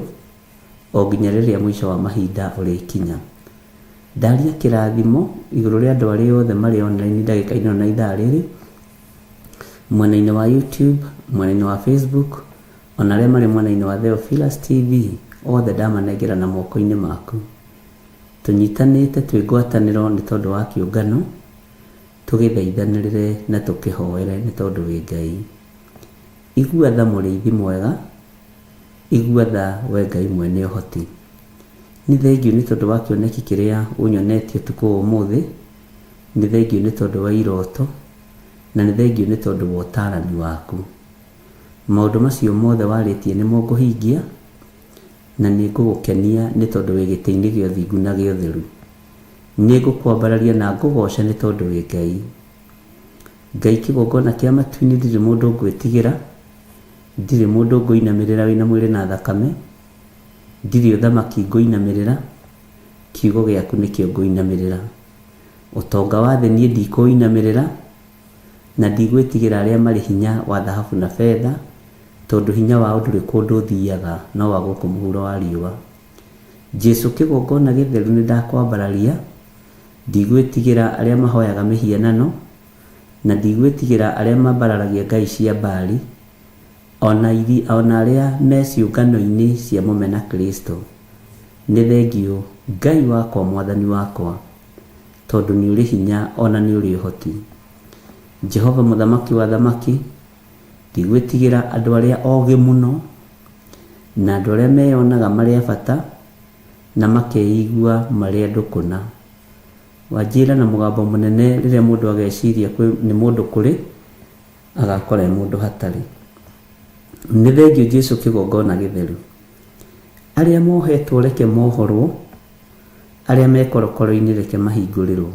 o nginya rĩrĩa mũico wa mahinda ũrĩkinya. Ndaria kĩrathimo igũrũ rĩa andũ arĩa othe marĩ online ndagĩka-inĩ na ithaa rĩrĩ, mwena-inĩ wa YouTube, mwena-inĩ wa Facebook, ona arĩa marĩ mwena-inĩ wa Theophilus TV, othe ndamanengera na moko-inĩ maku. Tũnyitanĩte twĩ ngwatanĩro nĩ tondũ wa kĩũngano, tũgĩthaithanĩrĩre na tũkĩhoere nĩ tondũ wĩ Ngai. Igua tha mũrĩithi mwega, igua tha we Ngai mwene ũhoti. Nĩ thengiũ nĩ tondũ wa kĩoneki kĩrĩa ũnyonetie ũtukũ ũmũthĩ, nĩ thengiũ nĩ tondũ wa iroto, na nĩ thengiũ nĩ tondũ wa ũtaarani waku. Maũndũ macio mothe warĩtie nĩmo ngũhingia, na nĩ ngũgũkenia nĩ tondũ wĩ gĩtĩ-inĩ gĩa ũthingu na gĩa ũtheru. Nĩ ngũkwambararia na ngũgooca nĩ tondũ wĩ Ngai. Ngai kĩgongona kĩa matu-inĩ ndirĩ mũndũ ngwĩtigĩra, ndirĩ mũndũ ngũinamĩrĩra wĩna mwĩrĩ na thakame, ndirĩ ũthamaki ngũinamĩrĩra, kiugo gĩaku nĩkĩo ngũinamĩrĩra. Ũtonga wa thĩ niĩ ndikũinamĩrĩra, na ndigwĩtigĩra arĩa marĩ hinya wa thahabu na betha, tondũ hinya wao ndũrĩ kũndũ ũthiaga no wa gũkũ mũhuro wa riũa. Jesũ kĩgongona gĩtheru nĩ ndakwambararia, ndigwĩtigĩra arĩa mahoyaga mĩhianano, na ndigwĩtigĩra arĩa mambararagia ngai cia Baali, ona arĩa me ciũngano-inĩ cia mũmena Kristo. Nĩ thengiũ Ngai wakwa, Mwathani wakwa, tondũ nĩ ũrĩ hinya ona nĩ ũrĩ ũhoti. Jehova mũthamaki wa thamaki, ndigwĩtigĩra andũ arĩa ogĩ mũno, na andũ arĩa meyonaga marĩ a bata na makeigua marĩ andũ kũna. Wanjĩra na mũgambo mũnene rĩrĩa mũndũ ageciria nĩ mũndũ kũrĩ, agakora mũndũ hatarĩ. Nĩ thengiũ Jesũ kĩgongona gĩtheru. Arĩa mohetwo reke mohorwo, arĩa mekorokoro-inĩ reke mahingũrĩrwo.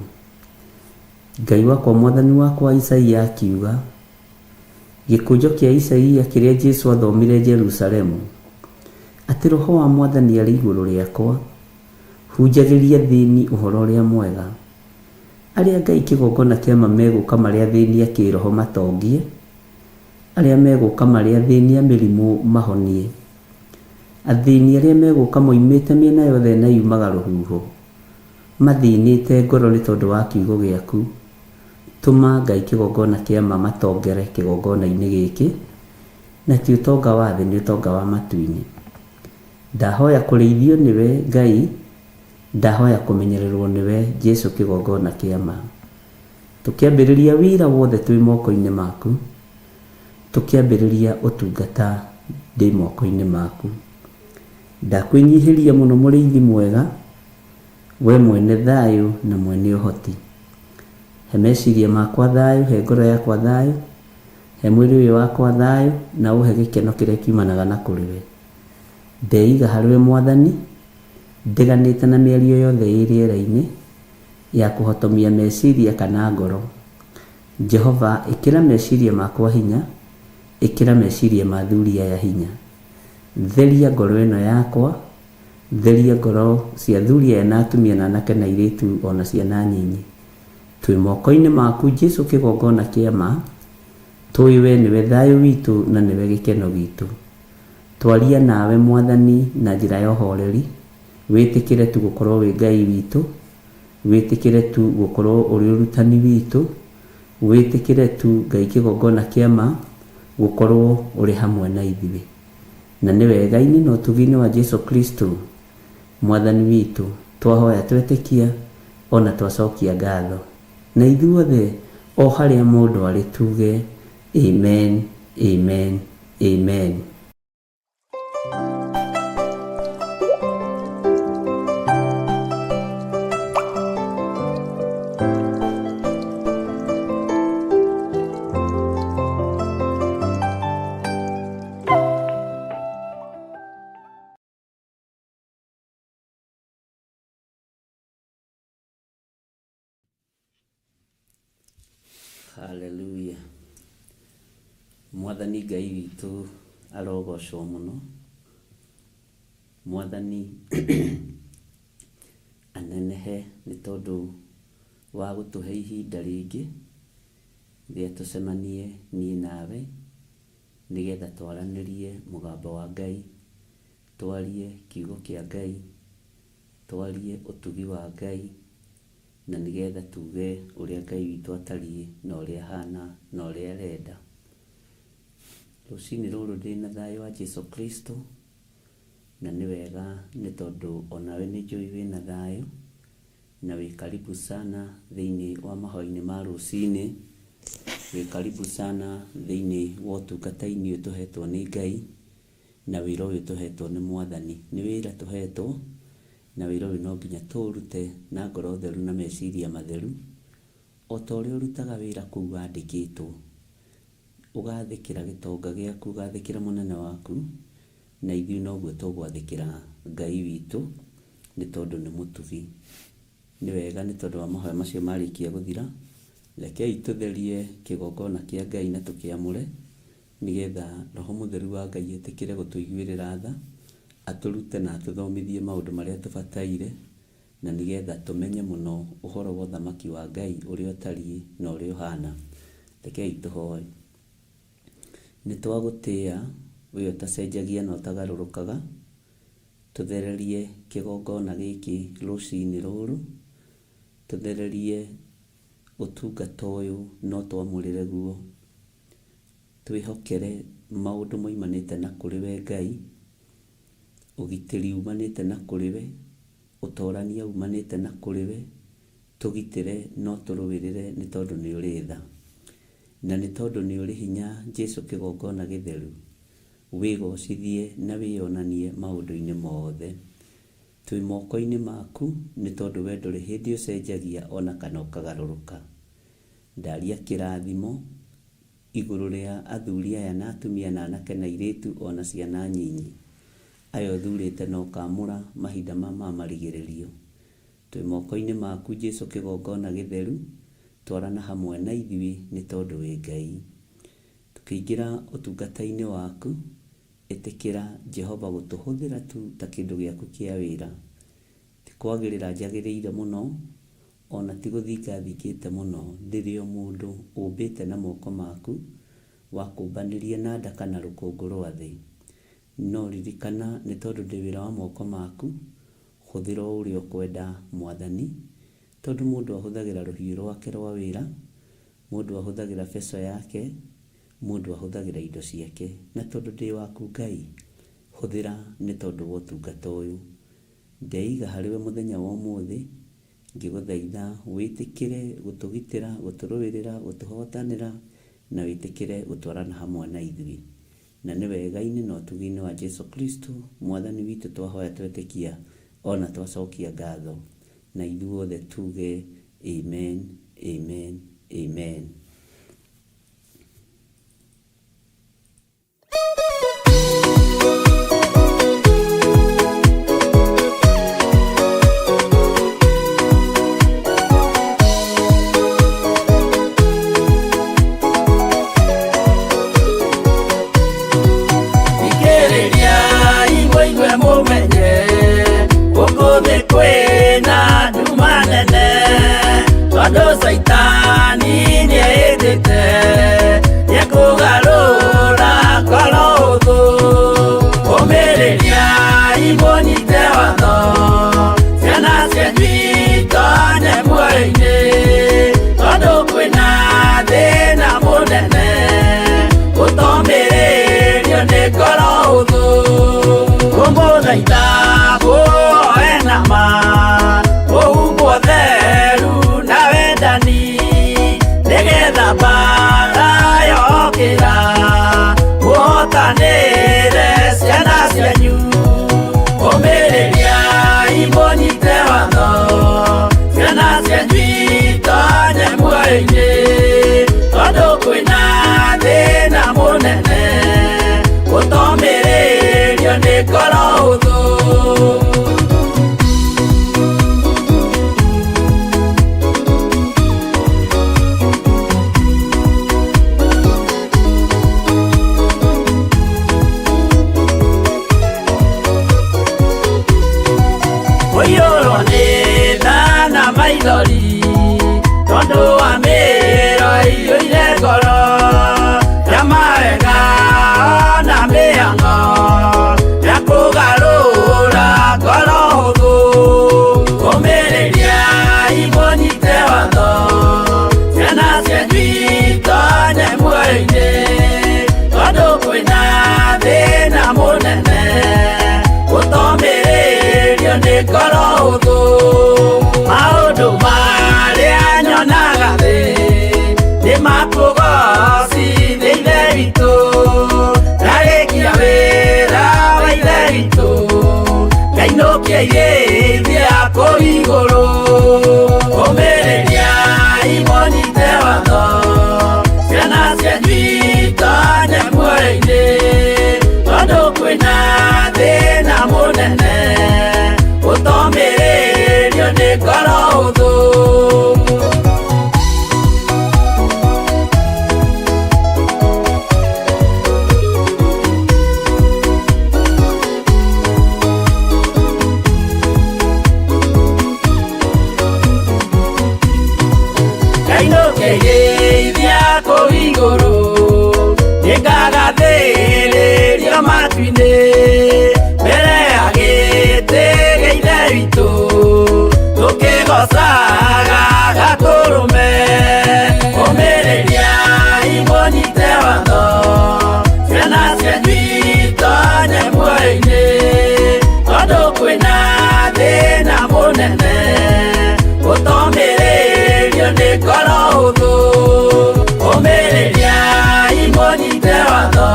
Ngai wakwa, Mwathani wakwa, Isaia akiuga, gĩkũnjo kĩa Isaia kĩrĩa Jesũ athomire Jerusalemu, atĩ Roho wa Mwathani arĩ igũrũ rĩakwa, hunjagĩria thĩĩni ũhoro ũrĩa mwega. Arĩa Ngai kĩgongona kĩama megũka marĩ athĩĩni a kĩroho matongie, arĩa megũka marĩ athĩĩni a mĩrimũ mahonie, athĩĩni arĩa megũka moimĩte mĩena yothe na yumaga rũhuho, mathĩnĩte ngoro nĩ tondũ wa kiugo gĩaku. Tũma Ngai kĩgongona kĩama matongere kĩgongona-inĩ gĩkĩ, na ti ũtonga wa thĩ, nĩ ũtonga wa matu-inĩ. Ndahoya kũrĩithio nĩwe Ngai, ndahoya kũmenyererwo nĩwe Jesũ kĩgongona kĩama. Tũkĩambĩrĩria wĩra wothe twĩ moko-inĩ maku, tũkĩambĩrĩria ũtungata ndĩ moko-inĩ maku. Ndakwĩnyihĩria mũno mũrĩithi mwega, we mwene thayũ na mwene ũhoti. He meciria makwa thayũ, he ngoro yakwa thayũ, he mwĩrĩ ũyũ wakwa thayũ, na ũhe gĩkeno kĩrĩa kiumanaga na kũrĩ we. Ndeiga harĩ we Mwathani, ndiganĩte na mĩario yothe ĩ rĩera-inĩ ya kũhotomia meciria kana ngoro. Jehova, ĩkĩra meciria makwa hinya, ĩkĩra meciria ma athuri aya hinya. Theria ngoro ĩno yakwa, theria ngoro cia athuri aya na atumia na anake na airĩtu ona ciana nyinyi. Twĩ moko-inĩ maku Jesũ kĩgongona kĩa ma, tũĩ we nĩwe thayũ witũ na nĩwe gĩkeno gitũ. Twaria nawe Mwathani na njĩra ya ũhoreri, wĩtĩkĩre tu gũkorwo wĩ Ngai witũ, wĩtĩkĩre tu gũkorwo ũrĩ ũrutani witũ, wĩtĩkĩre tu Ngai kĩgongona kĩa ma, gũkorwo ũrĩ hamwe na ithuĩ. Na nĩ wega-inĩ na ũtugi-inĩ wa Jesũ Kristo Mwathani witũ, twahoya twetĩkia ona twacokia ngatho. Na ithuothe o harĩa mũndũ arĩ tuge amen, amen, amen. Haleluya. Mwathani Ngai witũ arogocwo mũno. Mwathani anenehe nĩ tondũ wa gũtũhe ihinda rĩngĩ rĩa tũcemanie niĩ nawe, nĩgetha twaranĩrie mũgambo wa Ngai, twarie kiugo kĩa Ngai, twarie ũtugi wa Ngai, na nĩgetha tuge ũrĩa Ngai witũ atariĩ na ũrĩa ahana na ũrĩa arenda. Rũcinĩ rũrũ ndĩna thayũ wa Jesũ Kristo, na nĩ wega nĩ tondũ onawe nĩ njũĩ wĩna thayũ, na wĩ karibu sana thĩinĩ wa mahoya-inĩ ma rũcinĩ, wĩ karibu sana thĩinĩ wa ũtungata-inĩ ũyũ tũhetwo nĩ Ngai, na wĩra ũyũ tũhetwo nĩ Mwathani. Nĩ wĩra tũhetwo, na wĩra ũyũ no nginya tũũrute na ngoro theru na meciria matheru, o ta ũrĩa ũrutaga wĩra kũu wandĩkĩtwo, ũgathĩkĩra gĩtonga gĩaku, ũgathĩkĩra mũnene waku, na ithuĩ noguo tũgwathĩkĩra Ngai witũ, nĩ tondũ nĩ mũtugi. Nĩ wega nĩ tondũ wa mahoya macio marĩkia gũthira, rekei tũtherie kĩgongona kĩa Ngai na tũkĩamũre, nĩgetha Roho Mũtheru wa Ngai etĩkĩre gũtũiguĩrĩra tha, atũrute na atũthomithie maũndũ marĩa tũbataire, na nĩgetha tũmenye mũno ũhoro wa ũthamaki wa Ngai ũrĩa ũtariĩ na ũrĩa ũhana. Rekei tũhoe. Nĩ twagũtĩĩa we ũtacenjagia na ũtagarũrũkaga, tũthererie kĩgongona gĩkĩ rũcinĩ rũrũ, tũthererie ũtungata ũyũ no twamũrĩre guo, twĩhokere maũndũ moimanĩte na kũrĩ we Ngai, ũgitĩri umanĩte na kũrĩ we, ũtorania umanĩte na kũrĩ we, tũgitĩre no tũrũĩrĩre nĩ tondũ nĩ ũrĩ tha, na nĩ tondũ nĩ ũrĩ hinya Jesũ kĩgongona gĩtheru, wĩgocithie na wĩonanie maũndũ-inĩ mothe. Twĩ moko-inĩ maku nĩ tondũ we ndũrĩ hĩndĩ ũcenjagia ona kana ũkagarũrũka. Ndaria kĩrathimo igũrũ rĩa athuri aya na atumia na anake na airĩtu ona ciana nyinyi, aya ũthurĩte na ũkamũra mahinda ma marigĩrĩrio. Twĩ moko-inĩ maku Jesũ kĩgongona gĩtheru, twarana hamwe na ithuĩ nĩ tondũ wĩ Ngai. Tũkĩingĩra ũtungata-inĩ waku, ĩtĩkĩra Jehova gũtũhũthĩra tu ta kĩndũ gĩaku kĩa wĩra. Ti kwagĩrĩra njagĩrĩire mũno, ona ti gũthingathingĩte mũno, ndĩrĩ o mũndũ ũmbĩte na moko maku, wakũmbanĩrie na nda kana rũkũngũ rwa thĩ. No ririkana nĩ tondũ ndĩ wĩra wa moko maku, hũthĩra o ũrĩa ũkwenda Mwathani, tondũ mũndũ ahũthagĩra rũhiũ rwake rwa wĩra, mũndũ ahũthagĩra beca yake, mũndũ ahũthagĩra indo ciake, na tondũ ndĩ waku Ngai, hũthĩra nĩ tondũ wa ũtungata ũyũ. Ndeiga harĩ we mũthenya wa ũmũthĩ, ngĩgũthaitha wĩtĩkĩre gũtũgitĩra, gũtũrũĩrĩra, gũtũhotanĩra, na wĩtĩkĩre gũtwarana hamwe na ithuĩ. na nĩ wega-inĩ na ũtugi-inĩ wa Jesu Kristo mwathani witũ twahoya twetĩkia ona twacokia ngatho, na ithuothe tuge amen, amen, amen. Tondũ Saitani nĩendete nĩekũgarũra ngoro hũthũ, ũmĩrĩriai mũnyite watho, ciana cianyu itonye muoyo-inĩ, tondũ kwĩna thĩna mũnene ũtomĩrĩrio nĩ ngoro hũthũ. Ngũmũthaitha mũoe na ma mũhumbwo theru na wendani, nĩgetha mbara yokĩra mũhotanĩre ciana cianyu. Ũmĩrĩriai mũnyite watho, ciana cianyu itonye muoyo-inĩ, tondũ kwĩna thĩna mũnene ũtomĩrĩrio nĩ ngoro hũthũ. Ũiyũrwo nĩ tha na maithori, tondũ wa mĩĩro ĩiyũire ngoro ya mawega ona mĩhang'o ya kũgarũra ngoro hũthũ. Ũmĩrĩriai mũnyite watho, ciana cianyu itonye muoyo-inĩ, tondũ kwĩna thĩna mũnene ũtomĩrĩrio nĩ ngoro hũthũ. Maũndũ marĩa nyonaga thĩ nĩ makũgocithia Ithe witũ, ndarĩkia wĩra wa Ithe witũ, ngainũkia irĩithia kũu igũrũ. Ũmĩrĩriai mũnyite watho, ciana cianyu itonye muoyo-inĩ, tondũ kwĩna thĩna mũnene ũtomĩrĩrio nĩ ngoro hũthũ. Ngainũkia irĩithia kũu igũrũ, nĩngagathĩrĩrio matu-inĩ, mbere ya gĩtĩ gĩa Ithe witũ, tũkĩgocaga Gatũrũme. Ũmĩrĩriai mũnyite watho, ciana cianyu itonye muoyo-inĩ, tondũ kwĩna thĩna mũnene ũtomĩrĩrio nĩ ngoro hũthũ. Ũmĩrĩriai mũnyite watho,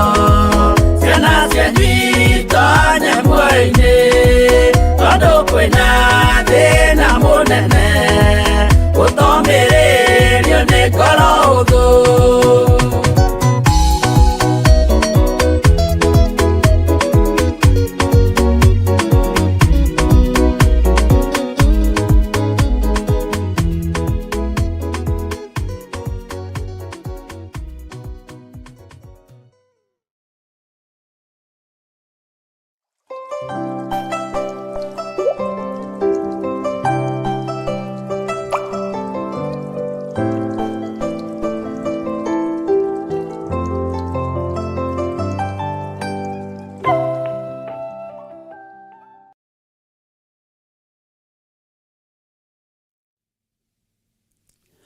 ciana cianyu itonye muoyo-inĩ, tondũ kwĩna thĩna mũnene ũtomĩrĩrio nĩ ngoro hũthũ.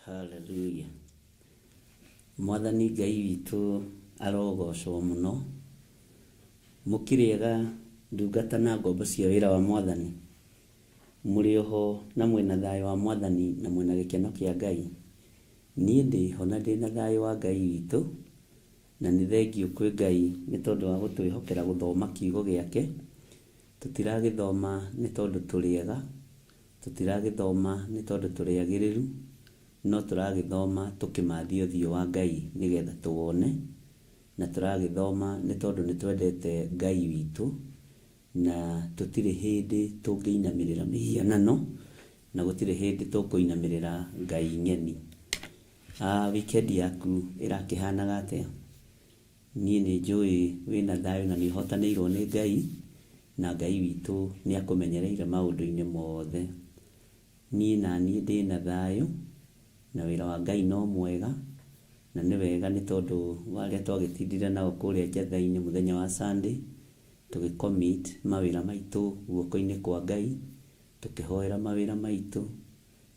Hallelujah. Mwathani Ngai witũ arogocwo mũno, mũkĩrĩega ndungata na ngombo cia wĩra wa Mwathani, mũrĩ oho na mwĩna thayũ wa Mwathani na mwĩna gĩkeno kĩa Ngai. Niĩ ndĩ ho na ndĩ na thayũ wa Ngai witũ, na nĩ thengio kwĩ Ngai nĩ tondũ wa gũtwĩhokera gũthoma kiugo gĩake. Tũtiragĩthoma nĩ tondũ tũrĩega, tũtiragĩthoma nĩ tondũ tũrĩagĩrĩru, no tũragĩthoma tũkĩmathia ũthiũ wa Ngai nĩgetha tũwone, na tũragĩthoma nĩ tondũ nĩ twendete Ngai witũ, na tũtirĩ hĩndĩ tũngĩinamĩrĩra mĩhianano, na gũtirĩ hĩndĩ tũkũinamĩrĩra Ngai ng'eni. Weekend yaku ĩrakĩhanaga atĩa? Niĩ nĩ njũĩ wĩna thayũ na nĩ ũhotanĩirwo nĩ Ngai, na Ngai witũ nĩ akũmenyereire maũndũ-inĩ mothe. Niĩ na niĩ ndĩna thayũ, na wĩra wa Ngai no mwega, na nĩ wega nĩ tondũ warĩa twagĩtindire nao kũrĩa njatha-inĩ mũthenya wa Sunday, tũgĩcommit mawĩra maitũ guoko-inĩ kwa Ngai, tũkĩhoera mawĩra maitũ,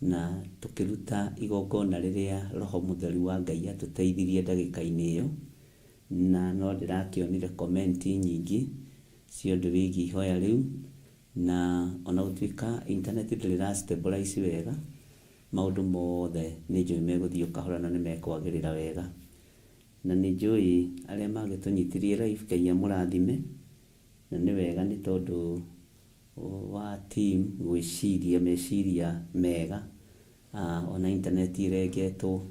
na tũkĩruta igongona rĩrĩa Roho Mũtheru wa Ngai atũteithirie ndagĩka-inĩ ĩyo. Na no ndĩrakĩonire comment nyingĩ cia ũndũ wĩgiĩ ihoya rĩu, na ona gũtuĩka internet ndĩrĩ stabilize wega, maũndũ mothe nĩ njũĩ megũthiĩ kahora na nĩ mekwagĩrĩra wega. Na nĩ njũĩ arĩa magĩtũnyitirie live, Ngai amũrathime, na nĩ wega nĩ tondũ wa team gwĩciria meciria mega. Ona internet ĩrengetwo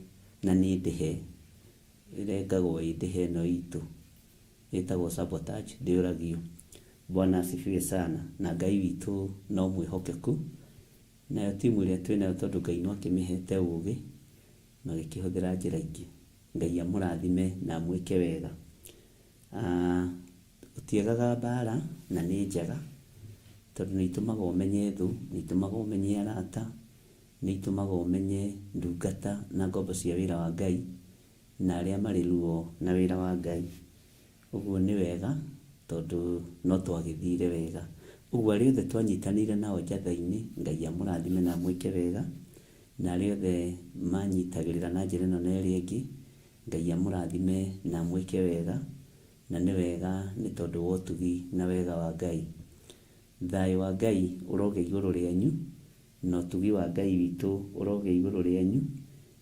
na nĩ ndĩhe, ĩrengagwo ĩ ndĩhe ĩno itũ, ĩtagwo sabotage, ndĩũragio. Bwana asifiwe sana. Na Ngai witũ no mwĩhokeku, nayo timu ĩrĩa twĩnayo tondũ Ngai no akĩmĩhete ũgĩ, na gĩkĩhũthĩra njĩra ingĩ. Ngai amũrathime na amwĩke wega. Gũtiagaga mbara na nĩ njega, tondũ nĩ itũmaga ũmenye thũ, nĩ itũmaga ũmenye arata, nĩ itũmaga ũmenye ndungata na ngombo cia wĩra wa Ngai, na arĩa marĩ ruo na wĩra wa Ngai. Ũguo nĩ wega tondũ no twagĩthire wega. Ũguo arĩa othe twanyitanĩire nao njatha-inĩ, Ngai amũrathime na amwĩke wega, na arĩa othe manyitagĩrĩra na njĩra ĩno na ĩrĩa ĩngĩ, Ngai amũrathime na amwĩke wega, na nĩ wega nĩ tondũ wa ũtugi na wega wa Ngai. Thayũ wa Ngai ũroge igũrũ rĩanyu, na ũtugi wa Ngai witũ ũroge igũrũ rĩanyu,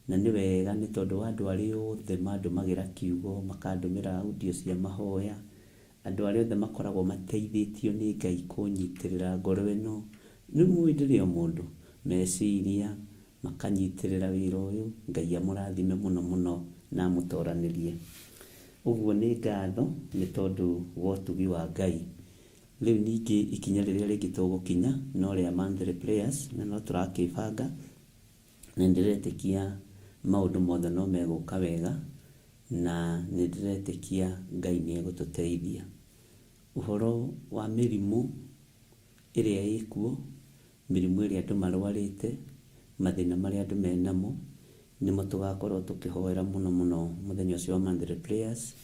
na nĩ wega nĩ tondũ wa andũ arĩa othe mandũmagĩra kiugo, makandũmĩra audio cia mahoya, andũ arĩa othe makoragwo mateithĩtio nĩ Ngai kũnyitĩrĩra ngoro ĩno. Rĩu mũĩ ndĩrĩ o mũndũ meciria makanyitĩrĩra wĩra ũyũ. Ngai amũrathime mũno mũno na amũtoranĩrie. Ũguo nĩ ngatho nĩ tondũ wa ũtugi wa Ngai. Rĩu ningĩ ikinya rĩrĩa rĩngĩ tũgũkinya no rĩa monthly prayers, na no tũrakĩbanga, na ndĩretĩkia maũndũ mothe no megũka wega, na nĩ ndĩretĩkia Ngai nĩ egũtũteithia. Ũhoro wa mĩrimũ ĩrĩa ĩkuo, mĩrimũ ĩrĩa andũ marwarĩte, mathĩna marĩa andũ menamo, nĩmo tũgakorwo tũkĩhoera mũno mũno mũthenya ũcio wa monthly prayers,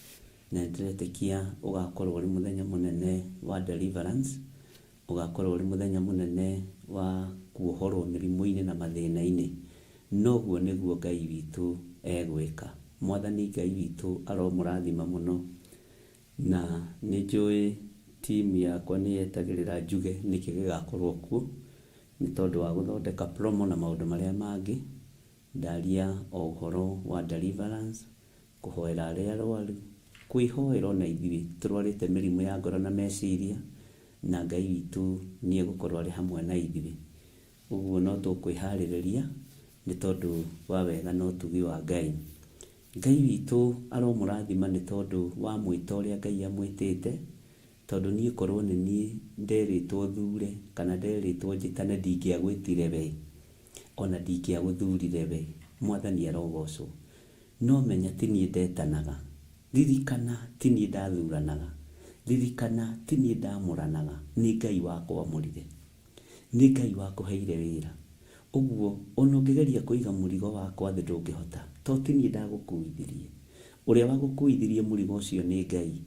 na ndĩretĩkia ũgakorwo ũrĩ mũthenya mũnene wa deliverance, ũgakorwo ũrĩ mũthenya mũnene wa kuohorwo mĩrimũ-inĩ na mathĩna-inĩ. Noguo nĩguo Ngai witũ egwĩka. Mwathani Ngai witũ aromũrathima mũno, na nĩ njũĩ timu yakwa nĩ yetagĩrĩra njuge nĩkĩ gĩgakorwo kuo, nĩ tondũ wa gũthondeka promo na maũndũ marĩa mangĩ. Ndaria o ũhoro wa deliverance, kũhoera arĩa arwaru, kwĩhoera ona ithuĩ tũrwarĩte mĩrimũ ya ngoro na meciria, na Ngai witũ nĩ egũkorwo arĩ hamwe na ithuĩ. Ũguo no tũkwĩharĩrĩria nĩ tondũ wa wega na ũtugi wa Ngai. Ngai witũ aromũrathima nĩ tondũ wa mwĩta ũrĩa Ngai amwĩtĩte, tondũ niĩ korwo nĩ niĩ nderĩtwo thure kana nderĩtwo njĩtane ndingĩagwĩtire we, ona ndingĩagũthurire we. Mwathani arogocwo. No menya ti niĩ ndetanaga, ririkana ti niĩ ndathuranaga, ririkana ti niĩ ndamũranaga, nĩ Ngai wakwamũrire, nĩ Ngai wakũheire wĩra. Ũguo ona ũngĩgeria kũiga mũrigo wakwa thĩ ndũngĩhota, to ti niĩ ndagũkuithirie. Ũrĩa wagũkuithirie mũrigo ũcio nĩ Ngai.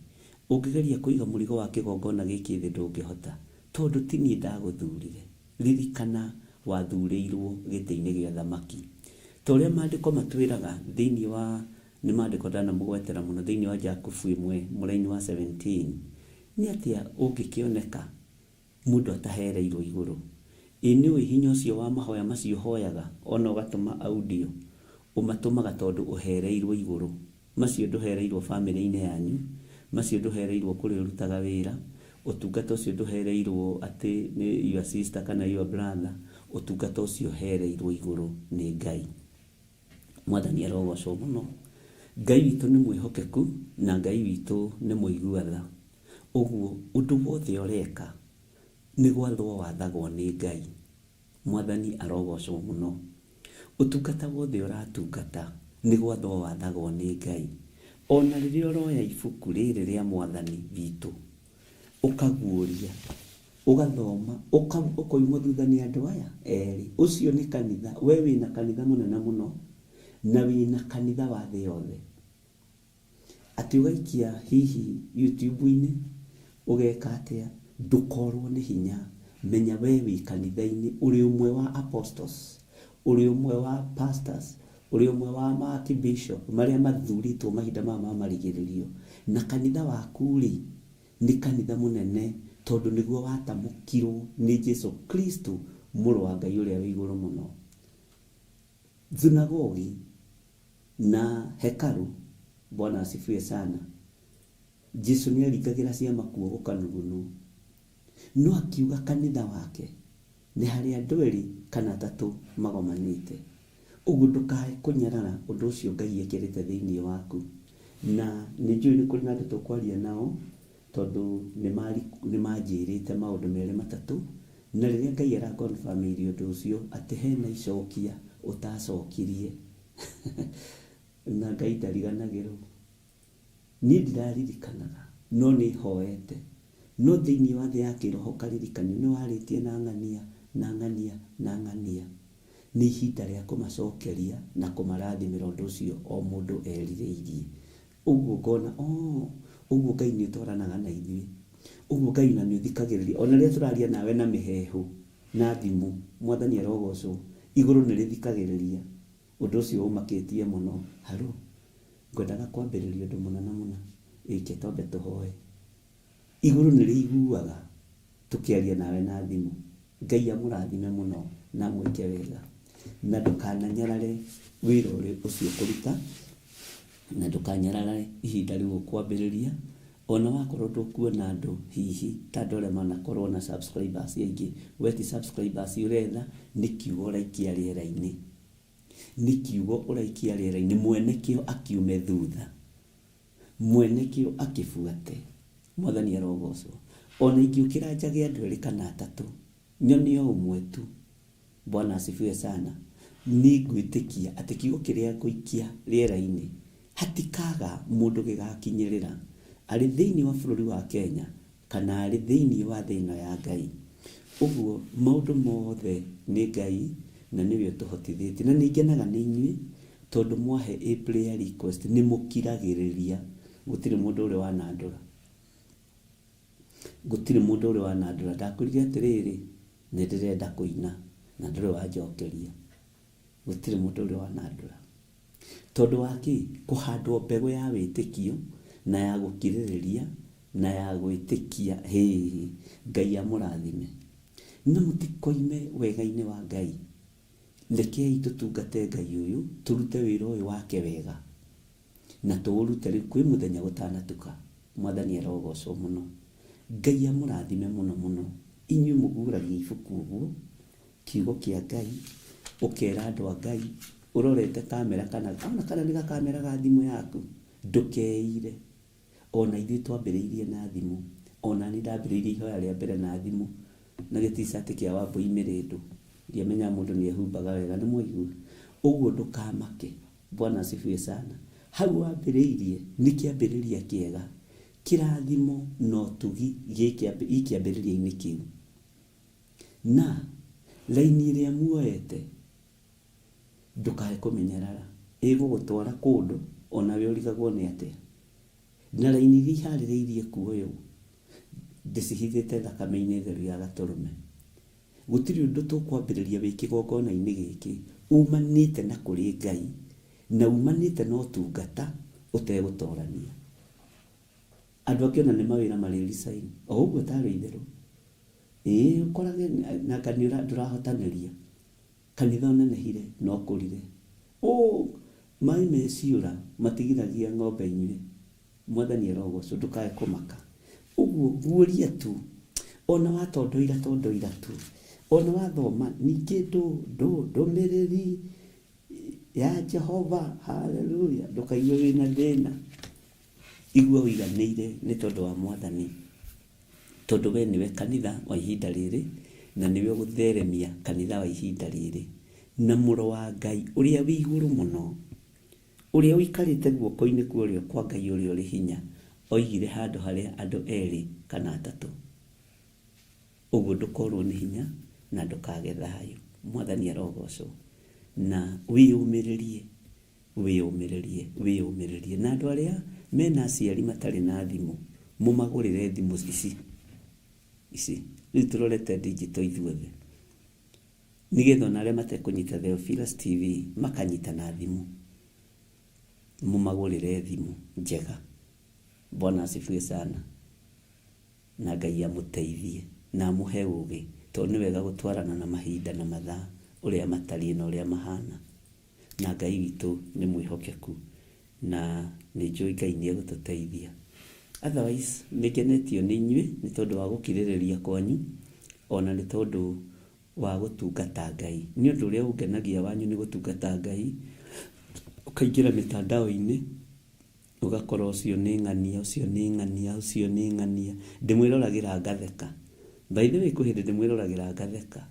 Ũngĩgeria kũiga mũrigo wa kĩgongona gĩkĩ thĩ ndũngĩhota, tondũ ti niĩ ndagũthurire. Ririkana wathurĩirwo gĩtĩ-inĩ gĩa thamaki. Ta ũrĩa maandĩko matwĩraga thĩinĩ wa, nĩ maandĩko ndanamũgwetera mũno thĩinĩ wa Jakubu 1 mũraini wa 17, nĩ atĩa ũngĩkĩoneka mũndũ atahereirwo igũrũ. Nĩ ũĩ hinya ũcio wa mahoya macio hoyaga, ona ũgatũma audio, ũmatũmaga tondũ ũhereirwo igũrũ. macio ndũhereirwo bamĩrĩ-inĩ yanyu, macio ndũhereirwo kũrĩa ũrutaga wĩra, ũtungata ũcio ndũhereirwo atĩ nĩ your sister kana your brother, ũtungata ũcio ũhereirwo igũrũ nĩ Ngai. Mwathani arogocwo mũno. Ngai witũ nĩ mwĩhokeku na Ngai witũ nĩ mũigua-tha. Ũguo ũndũ wothe ũreka nĩ gwathwo wathagwo nĩ Ngai. Mwathani arogocwo mũno. Ũtungata wothe ũratungata nĩ gwathwo wathagwo nĩ Ngai. Ona rĩrĩa ũroya ibuku rĩrĩ rĩa Mwathani witũ ũkaguũria, ũgathoma, ũkoimwo thutha nĩ andũ aya erĩ. Ũcio nĩ kanitha, we wĩna kanitha mũnene mũno na wĩna kanitha wa thĩ yothe. Atĩ ũgaikia hihi YouTube-inĩ ũgeka atĩa, ndũkorwo nĩ hinya. Menya we wĩ kanitha-inĩ, ũrĩ ũmwe wa apostles, ũrĩ ũmwe wa pastors, ũrĩ ũmwe wa archbishop marĩa mathurĩtwo mahinda mama marigĩrĩrio. Na kanitha waku-rĩ nĩ kanitha mũnene, tondũ nĩguo watamũkirwo nĩ Jesu Kristo mũrũ wa Ngai ũrĩa wĩ igũrũ mũno. Thunagogi na hekalu, Bwana asifiwe sana. Jesu nĩ aringagĩra ciama kuo gũkanugunwo. No akiuga kanitha wake nĩ harĩ andũ erĩ kana atatũ magomanĩte. Ũguo ndũkae kũnyarara ũndũ ũcio Ngai ekĩrĩte thĩinĩ waku. Na nĩ njũĩ nĩ kũrĩ na andũ tũkwaria nao, tondũ nĩ manjĩrĩte maũndũ merĩ matatũ. Na rĩrĩa Ngai arakonfirmĩire ũndũ ũcio atĩ hena icokia ũtacokirie na Ngai ndariganagĩrwo. Niĩ ndiraririkanaga, no nĩ hoete. No thĩinĩ wa thĩ ya kĩroho karirikanio nĩ warĩtie na ng'ania na ng'ania na ng'ania. Nĩ ihinda rĩa kũmacokeria na kũmarathimĩra ũndũ ũcio o mũndũ erirĩirie. Ũguo ngona ũguo Ngai nĩ ũtwaranaga na ithuĩ. Ũguo Ngai na nĩ ũthikagĩrĩria. Ona rĩrĩa tũraria nawe na mĩhehu na thimũ, Mwathani arogocwo, igũrũ nĩ rĩthikagĩrĩria. Ũndũ ũcio ũmakĩtie mũno. Haro, ngwendaga kwambĩrĩria ũndũ mũnene mũno. Ĩke twambe tũhoe. Igũrũ nĩ rĩiguaga tũkĩaria nawe na thimũ. Ngai amũrathime mũno na mwĩke wega. Na ndũkananyarare wĩra ũcio kũruta, na ndũkanyarare ihinda rĩu ũkwambĩrĩria. Ona wakorwo ndũkuona andũ hihi ta andũ arĩa manakorwo na subscribers aingĩ, we ti subscribers ũretha, nĩ kiugo ũraikia rĩera-inĩ. Nĩ kiugo ũraikia rĩera-inĩ, mwene kĩo akiume thutha, mwene kĩo akĩbuate. Mwathani arogocwo. Ona ingĩũkĩra njage andũ erĩ kana atatũ, nyone o ũmwe tu, Bwana asifiwe sana, nĩ ngwĩtĩkia atĩ kiugo kĩrĩa ngũikia rĩera-inĩ hatikaga mũndũ gĩgakinyĩrĩra, arĩ thĩinĩ wa bũrũri wa Kenya kana arĩ thĩinĩ wa thĩ ĩno ya Ngai. Ũguo maũndũ mothe nĩ Ngai na nĩwe ũtũhotithĩtie. Na nĩ ngenaga nĩ inyuĩ tondũ mwahe a prayer request, nĩ mũkiragĩrĩria. Gũtirĩ mũndũ ũrĩa wanandũra, gũtirĩ mũndũ ũrĩa wanandũra. Ndakwĩrire atĩrĩrĩ, nĩ ndĩrenda kũina na ndũrĩ wanjokeria. Gũtirĩ mũndũ ũrĩa wanandũra. Tondũ waki kũhandwo mbegũ ya wĩtĩkio na ya gũkirĩrĩria na ya gwĩtĩkia, Ngai amũrathime. Na mũtikoime wega-inĩ wa Ngai. Rekei tũtungate Ngai ũyũ, tũrute wĩra ũyũ wake wega na tũũrute rĩu kwĩ mũthenya gũtanatuka. Mwathani arogocwo mũno. Ngai amũrathime mũno mũno. Inyuĩ mũguragia ibuku ũguo, kiugo kĩa Ngai, ũkera andũ a Ngai, ũrorete kamera kana nĩ gakamera ga thimũ yaku, ndũkeire. Ona ithuĩ twambĩrĩirie na thimũ, ona nĩ ndambĩrĩirie ihoya rĩa mbere na thimũ, na gĩti-shirt kĩa Wambũi Mĩrĩndũ. Ndiamenya mũndũ nĩ ehumbaga wega, nĩ mũigua. Ũguo ndũkamake. Bwana asifiwe sana. Hau wambĩrĩirie nĩ kĩambĩrĩria kĩega. Kĩrathimo na ũtugi ikĩambĩrĩria-inĩ kĩu. Na raini ĩrĩa muoete ndũkae kũmenyerara, ĩgũgũtwara kũndũ onawe ũrigagwo nĩ atĩa. Na raini iria iharĩrĩirie kuoywo ndĩcihithĩte thakame-inĩ theru ya Gatũrũme. Gũtirĩ ũndũ tũkwambĩrĩria wĩ kĩgongona-inĩ gĩkĩ umanĩte na kũrĩ Ngai na umanĩte na ũtungata ũtegũtorania. Andũ angĩ ona nĩ mawĩra marĩ resign, o ũguo tarĩ itherũ. Ũkorage na kanitha ndũrahotanĩria, kanitha ũnenehire no kũrire. mai meciũra matigiragia ng'ombe inyue. Mwathani arogocwo, ndũkae kũmaka. Ũguo guoria tu, ona watondoira tu, ona wathoma ningĩ ndũmĩrĩri ya Jehova, haleluya, ndũkaigue wĩna thĩna. Igua ũiganĩire nĩ tondũ wa Mwathani, tondũ we nĩwe kanitha wa ihinda rĩrĩ, na nĩwe gũtheremia kanitha wa ihinda rĩrĩ, na Mũrũ wa Ngai ũrĩa wĩ igũrũ mũno, ũrĩa ũikarĩte guoko-inĩ kwa ũrĩo kwa Ngai ũrĩa ũrĩ hinya, oigire handũ harĩa andũ erĩ kana atatũ. Ũguo ndũkorwo nĩ hinya na ndũkage thayũ. Mwathani arogocwo. Na wĩyũmĩrĩrie. Na andũ arĩa mena aciari matarĩ na thimũ, mũmagũrĩre thimũ ici. Rĩu tũrorete digital ithuothe, nĩgetha ona arĩa matekũnyita Theophilus TV makanyita na thimũ. Mũmagũrĩre thimũ njega. Bwana asifiwe sana. Na Ngai amũteithie na amũhe ũũgĩ, tondũ nĩ wega gũtwarana na mahinda na mathaa ũrĩa matariĩ na ũrĩa mahana. Na Ngai witũ nĩ mwĩhokeku na nĩ njũĩ Ngai nĩ egũtũteithia. Otherwise nĩ ngenetio nĩ inyuĩ nĩ tondũ wa gũkirĩrĩria kwanyu, ona nĩ tondũ wa gũtungata Ngai. Nĩ ũndũ ũrĩa ũngenagia wanyu nĩ gũtungata Ngai, ũkaingĩra mĩtandao-inĩ ũgakora ũcio nĩ ng'ania, ndĩmwĩroragĩra ngatheka. By the way, kwĩ hĩndĩ ndĩmwĩroragĩra ngatheka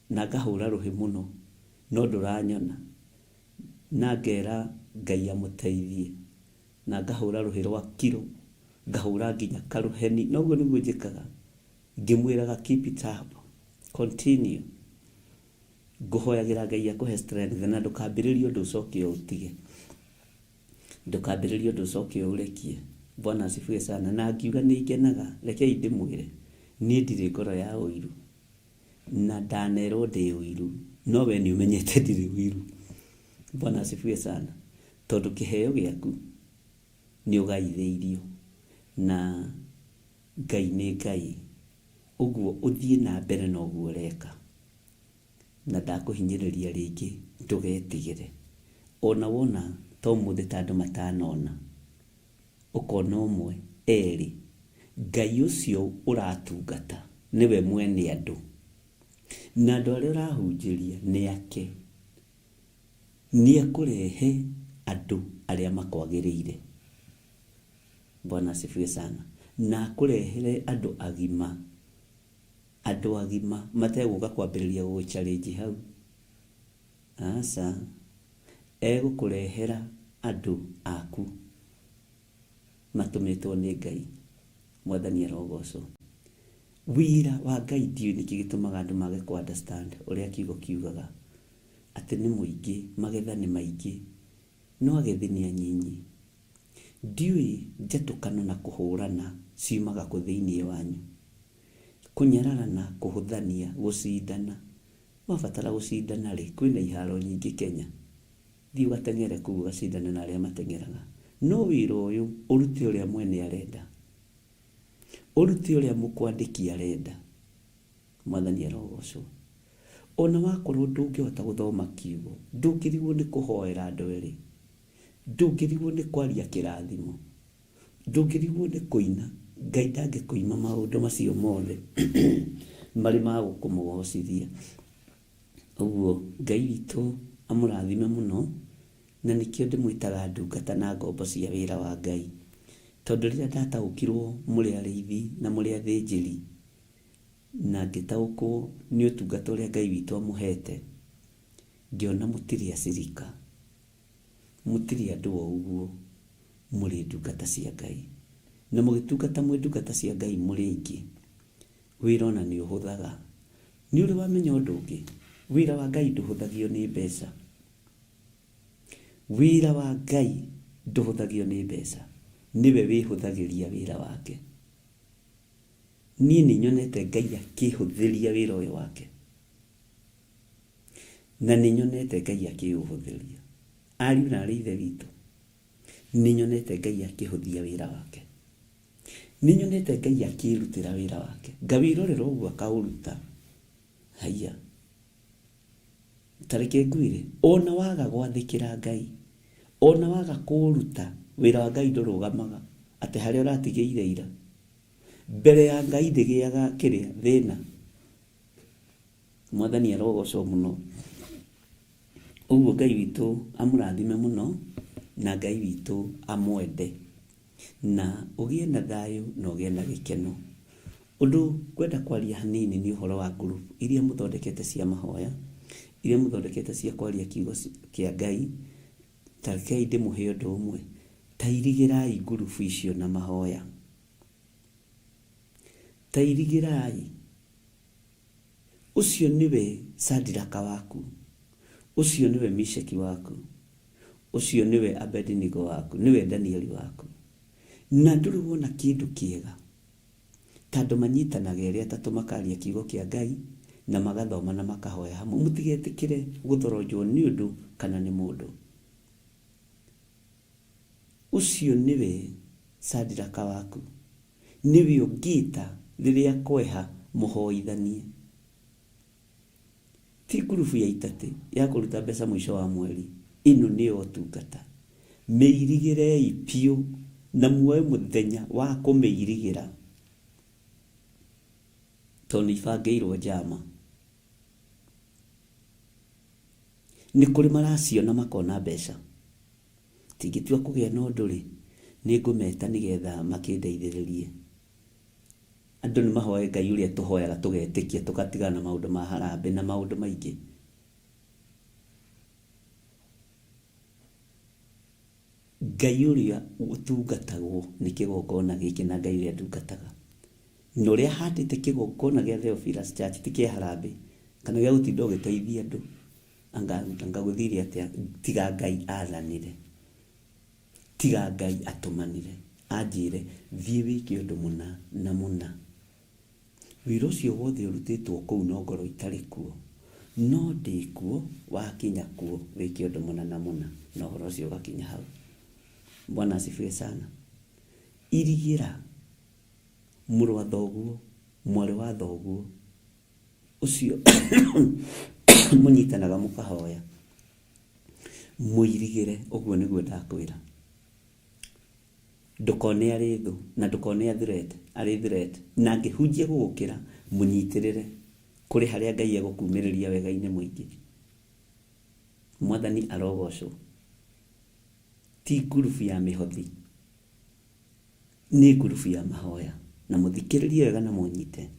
na ngahũra rũhĩ mũno, no ndũranyona, na ngera Ngai amũteithie, na ngahũra rũhĩ rwa kiro, ngahũra nginya karũheni. Noguo nĩguo njĩkaga, ngĩmwĩraga keep it up, continue. Ngũhoyagĩra Ngai akũhe strength, na ndũkambĩrĩrie ũndũ ũcoke ũtige, ndũkambĩrĩrie ũndũ ũcoke ũrekie. Bwana asifiwe sana. Na ngiuga nĩ ngenaga, rekei ndĩmwĩre, niĩ ndirĩ ngoro ya ũiru, na ndanerwo ndĩ ũiru, no we nĩ ũmenyete ndirĩ ũiru. Bwana asifiwe sana. Tondũ kĩheo gĩaku nĩ ũgaithĩirio, na Ngai nĩ Ngai. Ũguo ũthiĩ na mbere na ũguo ũreka, na ndakũhinyĩrĩria rĩngĩ, ndũgetigĩre. Ona wona to mũthĩ ta andũ matanona, ũkona ũmwe erĩ, Ngai ũcio ũratungata nĩwe mwene andũ, na andũ arĩa ũrahunjĩria nĩ ake. Nĩ ekũrehe andũ arĩa makwagĩrĩire. Bwana asifiwe sana. Na akũrehere andũ agima, mategũka kwambĩrĩria gũgũ-challenge hau. Aca, egũkũrehera andũ aku matũmĩtwo nĩ Ngai. Mwathani arogocwo. Wĩra wa Ngai ndiũĩ nĩkĩ gĩtũmaga andũ mage kũ understand ũrĩa kiugo kiugaga atĩ nĩ mũingĩ, magetha nĩ maingĩ, no agethi nĩ anyinyi. Ndiũĩ njatũkano na kũhũrana ciumaga kũ thĩinĩ wanyu, kũnyararana, kũhũthania, gũcindana. Wabatara gũcindana rĩ, kwĩna iharo nyingĩ Kenya. Thiĩ ũgateng'ere kũu ũgacindane na arĩa mateng'eraga. No wĩra ũyũ ũrute ũrĩa mwene arenda, ũrute ũrĩa mũkwandĩki arenda. Mwathani arogocwo. Ona wakorwo ndũngĩhota gũthoma kiugo, ndũngĩrigwo nĩ kũhoera andũ erĩ, ndũngĩrigwo nĩ kwaria kĩrathimo, ndũngĩrigwo nĩ kũina. Ngai ndangĩkũima maũndũ macio mothe marĩ ma gũkũmũgocithia. Ũguo Ngai witũ amũrathime mũno, na nĩkĩo ndĩmwĩtaga ndungata na ngombo cia wĩra wa Ngai. Tondũ rĩrĩa ndataũkirwo mũrĩ arĩithi na mũrĩ athĩnjĩri, na ngĩtaũkwo nĩ ũtungata ũrĩa Ngai witũ amũhete, ngĩona mũtirĩ acirika, mũtirĩ andũ o ũguo, mũrĩ ndungata cia Ngai. Na mũgĩtungata mwĩ ndungata cia Ngai mũrĩ aingĩ, wĩra ona nĩ ũhũthaga. Nĩ ũrĩ wamenya ũndũ ũngĩ, wĩra wa Ngai ndũhũthagio nĩ mbeca. Wĩra wa Ngai ndũhũthagio nĩ mbeca, niwe wĩhũthagĩria wĩra wake. Niĩ nĩ nyonete Ngai akĩhũthĩria wĩra ũyũ wake, na nĩ nyonete Ngai akĩũhũthĩria. Ariũ na arĩ ithe witũ, nĩ nyonete Ngai akĩhũthia wĩra wake, nĩ nyonete Ngai akĩrutĩra wĩra wake. Ngawĩrorera ũguo akaũruta. Haiya, tareke ngwire ona waga gwathikira Ngai ona waga kuruta wira wa Ngai ndurugamaga ate haria uratigeire ira mbere ya Ngai ndigiaga kiria thina mwathani arogocwo muno uguo Ngai witu amurathime muno na Ngai witu amwende na ugie na thayu na ugie na gikeno undu kwenda kwaria hanini ni uhoro wa group iria muthondekete cia mahoya iria muthondekete cia kwaria kiugo kia Ngai tareke ndimuhe undu umwe tairigirai group icio na mahoya tairigirai ucio niwe Sadiraka waku ucio niwe Misheki waku ucio niwe Abednego waku niwe Danieli waku na nduru wona kindu kiega tando manyitanaga iria tatu makaria kiugo kia Ngai na magathoma na makahoya hamwe mutigetikire guthorojwo ni undu kana ni mundu ucio niwe Sadiraka waku niwe ungita riria kweha muhoithanie ti gurufu ya itate ya kuruta mbeca mwisho wa mweri ino ni otungata meirigirei piu na muoe muthenya wa kumeirigira toni ibangeirwo jama ni kuri maracio na makona mbeca tigitua kugia no nduri ni ngumeta nigetha makindeithiririe andu ni mahoye Ngai uria tuhoyaga tugetikia tugatigana maundu ma harambe na maundu maingi Ngai uria utungatagwo ni kigongona giki na Ngai uria ndungataga no ria handite kigongona gia Theophilus Church tike harambe kana gia gutinda ugiteithia andu anga guthiria atia tiga Ngai athanire tiga Ngai atumanire anjire thie wiki undu muna na muna wira ucio wothe urutitwo kuu no ngoro itari kuo no ndi kuo wakinya kuo wiki undu muna na muna no ngoro ucio gakinya hau Bwana asifiwe sana irigira muru wa thoguo mwari wa thoguo ucio munyitanaga mukahoya muirigire uguo niguo ndakwira ndukone ari thu na ndukone ari threat na ngihunjie gukira munyitirire kuri haria Ngai egukumiriria wega-ine muingi mwathani arogocwo ti gurufu ya mihothi ni gurufu ya mahoya na muthikiririe wega na munyite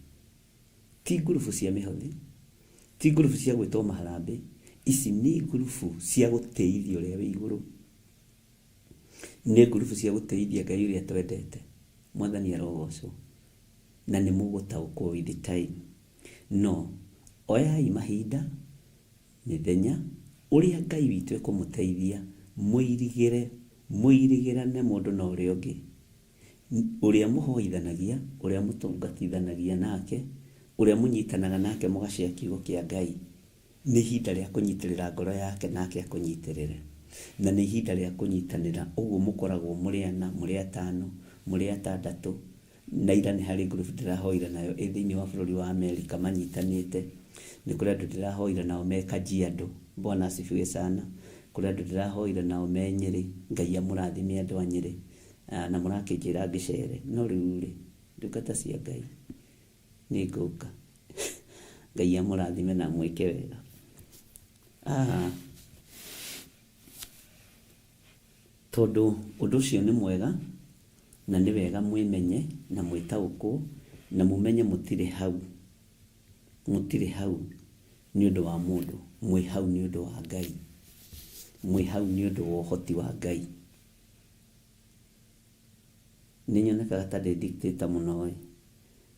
ti gurufu cia mihothi ti gurufu cia gwitwo maharambe ici ni gurufu cia guteithio ria wi iguru ni gurufu cia guteithia Ngai uria twendete mwathani arogocwo na ni mugutaukwo with the time no oyai mahinda mithenya uria Ngai witu ekumuteithia muirigirane mundu na uria ungi uria muhoithanagia uria mutungatithanagia nake uria munyitanaga nake mugacia kiugo kia Ngai ni hinda ria kunyitirira ngoro yake nake akunyitirire na ni hinda ria kunyitanira uguo mukoragwo muri ana muri atano muri atandatu na ira ni hari group ndirahoira nayo thiini wa bururi wa America manyitanite ni kuri andu ndirahoira nao me Kajiado Bwana asifiwe sana kuri andu ndirahoira nao me Nyeri Ngai amurathime andu a Nyeri na murakijira ngicere no riu ri ndungata cia Ngai ni nguka Ngai amurathime na mwike wega tondu undu ucio ni mwega na ni wega mwimenye na mwitauko na mumenye mutire hau ni undu wa mundu mwi hau ni undu wa Ngai mwi hau ni undu wa uhoti wa Ngai ni nyonekaga ta ndi dictator muno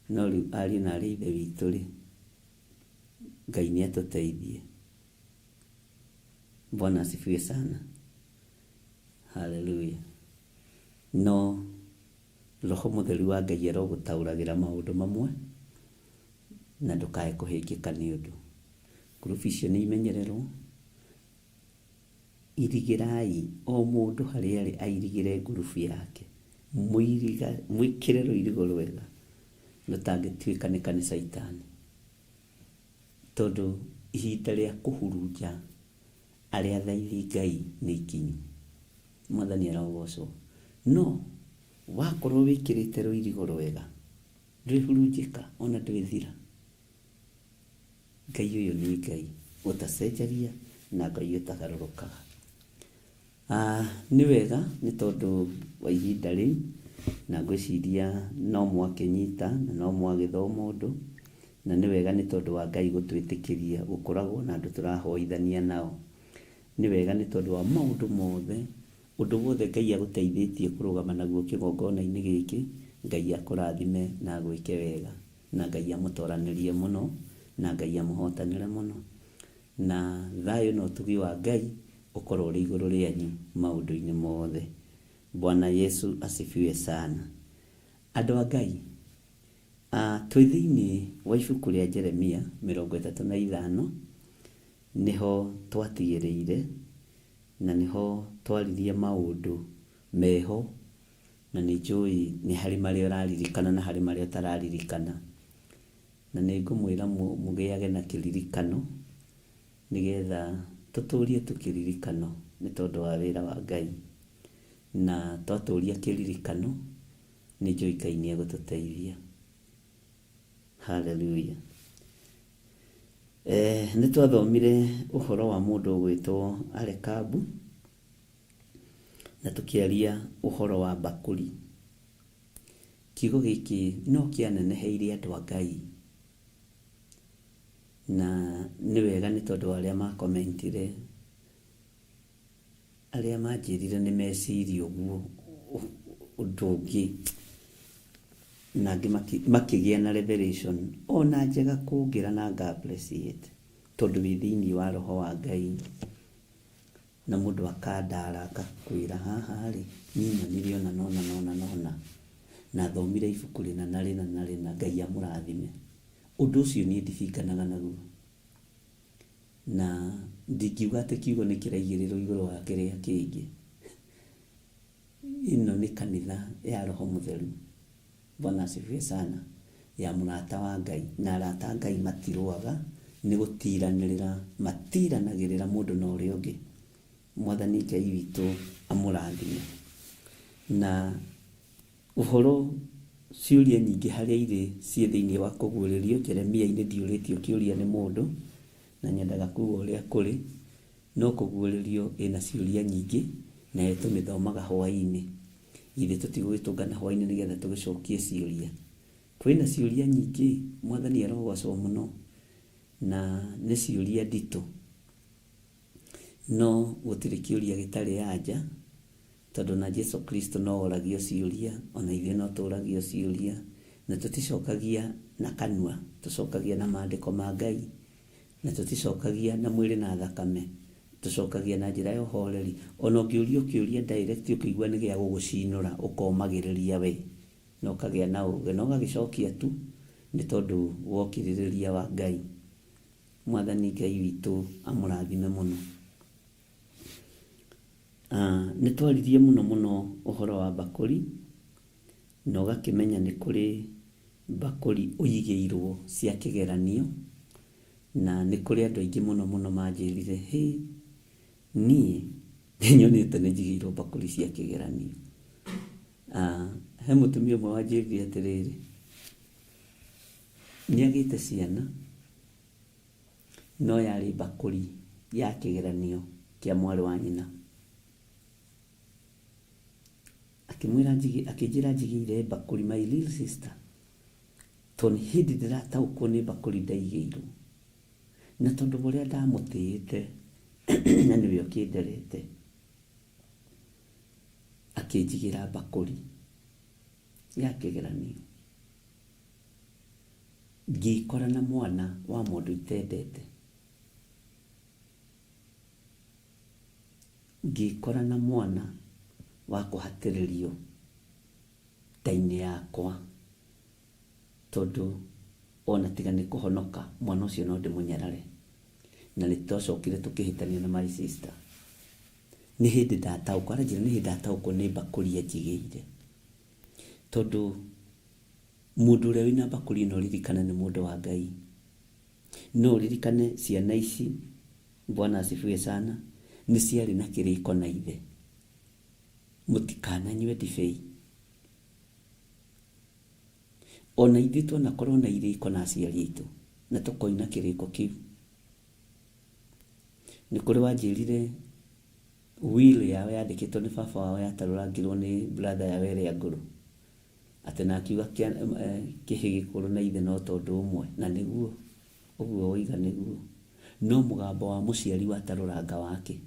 no riu ari na ri ithe witu ri Ngai ni atuteithie Bwana asifiwe sana haleluya no roho mutheru wa Ngai arogutauragira maundu mamwe na ndukae kuhingika ni undu group icio ni imenyererwo irigirai o mundu haria ari airigire group yake mwikire ruirigo rwega rutangituika ni kanisa itani tondu ihinda rĩa kũhurunja arĩa thaithi Ngai nĩ ikinyu. Mwathani arogocwo. No wakorwo wĩkĩrĩte rũirigo rwega, ndwĩhurunjĩka ona ndwĩthira, Ngai ũyũ nĩ Ngai ũtacenjagia na Ngai ũtagarũrũkaga. Nĩ wega nĩ tondũ wa ihinda rĩu, na ngwĩciria no mwakĩnyita na no mwagĩthoma ũndũ, na nĩ wega nĩ tondũ wa Ngai gũtwĩtĩkĩria gũkoragwo na andũ tũrahoithania nao. Nĩ wega nĩ tondũ wa maũndũ mothe, ũndũ wothe Ngai agũteithĩtie kũrũgama naguo kĩgongona-inĩ gĩkĩ, Ngai akũrathime na agwĩke wega, na Ngai amũtoranĩrie mũno, na Ngai amũhotanĩre mũno, na thayũ na ũtugi wa Ngai ũkorwo ũrĩ igũrũ rĩanyu maũndũ-inĩ mothe. Bwana Yesu asifiwe sana. Andũ a Ngai, twĩ thĩinĩ wa ibuku rĩa Jeremia 35 nĩho twatigĩrĩire, na nĩho twaririe maũndũ meho, na nĩ njũĩ nĩ harĩ marĩa ũraririkana na harĩ marĩa ũtararirikana, na nĩ ngũmwĩra mũgĩage na kĩririkano nĩgetha tũtũrie tũkĩririkano nĩ tondũ wa wĩra wa Ngai, na twatũria kĩririkano nĩ njũĩ Ngai nĩ egũtũteithia. Hallelujah. Nĩ twathomire ũhoro wa mũndũ ũgwĩtwo Arekabu, na tũkĩaria ũhoro wa mbakũri. Kiugo gĩkĩ no kĩaneneheire andũ a Ngai, na nĩ wega nĩ tondũ arĩa makomentire, arĩa manjĩrire nĩ meciria ũguo ũndũ ũngĩ, na angĩ makĩgĩa na revelation ona njega kũngĩra, na ngappreciate tondũ wĩ thĩinĩ wa roho wa Ngai, na mũndũ akandara akakwĩra haha rĩ niĩ nona na thomire ibuku rĩna na Ngai amũrathime. Ũndũ ũcio niĩ ndibinganaga naguo, na ndingiuga atĩ kiugo nĩ kĩraigĩrĩrwo igũrũ wa kĩrĩa kĩngĩ. Ĩno nĩ kanitha ya Roho Mũtheru, Bwana asifiwe sana, ya mũrata wa Ngai, na arata a Ngai matirũaga nĩ gũtiranĩrĩra, matiranagĩrĩra mũndũ na ũrĩa ũngĩ. Mwathani Ngai witũ amũrathime. Na ũhoro ciũria nyingĩ harĩa irĩ ciĩ thĩinĩ wa kũguũrĩrio Jeremia-inĩ ndiũrĩtio kĩũria nĩ mũndũ, na nyendaga kuuga ũrĩa kũrĩ, no kũguũrĩrio ĩna ciũria nyingĩ, na tũmĩthomaga hwaĩ-inĩ. Ithe tũtigũgĩtũngana hwaĩ-inĩ nĩgetha tũgĩcokie ciũria. Kwĩna ciũria nyingĩ, Mwathani arogocwo mũno, na nĩ ciũria nditũ, no gũtirĩ kĩũria gĩtarĩ anja, tondũ na Jesu Kristo no oragio ciũria, ona ithuĩ no tũragio ciũria, na tũticokagia na kanua, tũcokagia na maandĩko ma Ngai, na tũticokagia na mwĩrĩ na thakame, tũcokagia na njĩra ya ũhoreri. Ona ũngĩũrio kĩũria direct ũkĩigua nĩ gĩa gũgũcinũra, ũkomagĩrĩria we, na ũkagĩa na ũũgĩ, na ũgagĩcokia tu nĩ tondũ wa ũkirĩrĩria wa Ngai. Mwathani Ngai witũ amũrathime mũno. Nĩ twaririe mũno ũhoro wa mbakũri, na ũgakĩmenya nĩ kũrĩ mbakũri ũigĩirwo cia kĩgeranio, na nĩ kũrĩ andũ aingĩ mũno manjĩrire niĩ nyonete nĩ njigĩirwo mbakũri cia kĩgeranio. He mũtumia ũmwe wanjĩrire atĩrĩrĩ, nĩagĩte ciana no yarĩ mbakũri ya kĩgeranio kĩa mwarĩ wa nyina. Akĩnjĩra njigĩire mbakũri my little sister, tondũ hĩndĩ ndĩrataũkwo nĩ mbakũri ndaigĩirwo, na tondũ ũrĩa ndamũtĩĩte na nĩwe ũkĩnderete, akĩnjigĩra mbakũri ya kĩgeranio. Ngĩkora na mwana wa mũndũ itendete, ngĩkora na mwana wa kũhatĩrĩrio nda-inĩ yakwa, tondũ ona tiga nĩ kũhonoka, mwana ũcio no ndĩmũnyarare, na nĩ twacokire tũkĩhĩtania na my sister. Nĩ hĩndĩ ndataũkwo, aranjĩra nĩ hĩndĩ ndataũkwo nĩ mbakũri anjigĩire, tondũ mũndũ ũrĩa wĩna mbakũri ĩno ririkana nĩ mũndũ wa Ngai, no ririkane ciana ici, Bwana asifiwe sana, nĩ ciarĩ na kĩrĩko na ithe. Mũtikananyue ndibei. Ona ithuĩ twanakorwo na irĩko na aciari aitũ, na tũkoina kĩrĩko kĩu. Nĩ kũrĩ wanjĩrire will yao yandĩkĩtwo nĩ baba wao yatarũrangirwo nĩ brother ya ĩrĩa ngũrũ. Atĩ na akiuga kĩhĩ gĩkũrũ na ithe no tondũ ũmwe, na nĩguo, ũguo woiga nĩguo. No mũgambo wa mũciari watarũranga wake,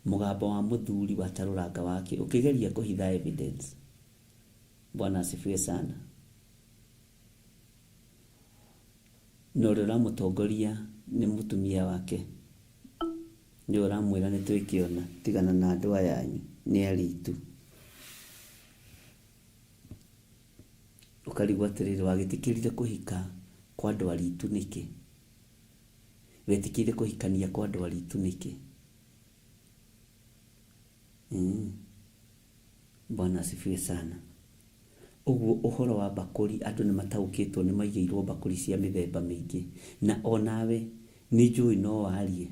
mũgambo wa mũthuri watarũranga wake, ũkĩgeria kũhitha evidence. Bwana asifiwe sana. No ũrĩa ũramũtongoria nĩ mũtumia wake, nĩ ũramwĩra nĩ twĩkĩona, tigana na andũ aya anyu, nĩ aritũ. Ũkarigwo atĩrĩrĩ, wagĩtĩkĩrire kũhika kwa andũ aritũ nĩkĩ? Wetĩkĩrire kũhikania kwa andũ aritũ nĩkĩ? Bwana asifiwe sana. Ũguo ũhoro wa bakũri, andũ nĩ mataũkĩtwo, nĩ maigĩirwo bakũri cia mĩthemba mĩingĩ. Na onawe nĩ njũĩ no warie,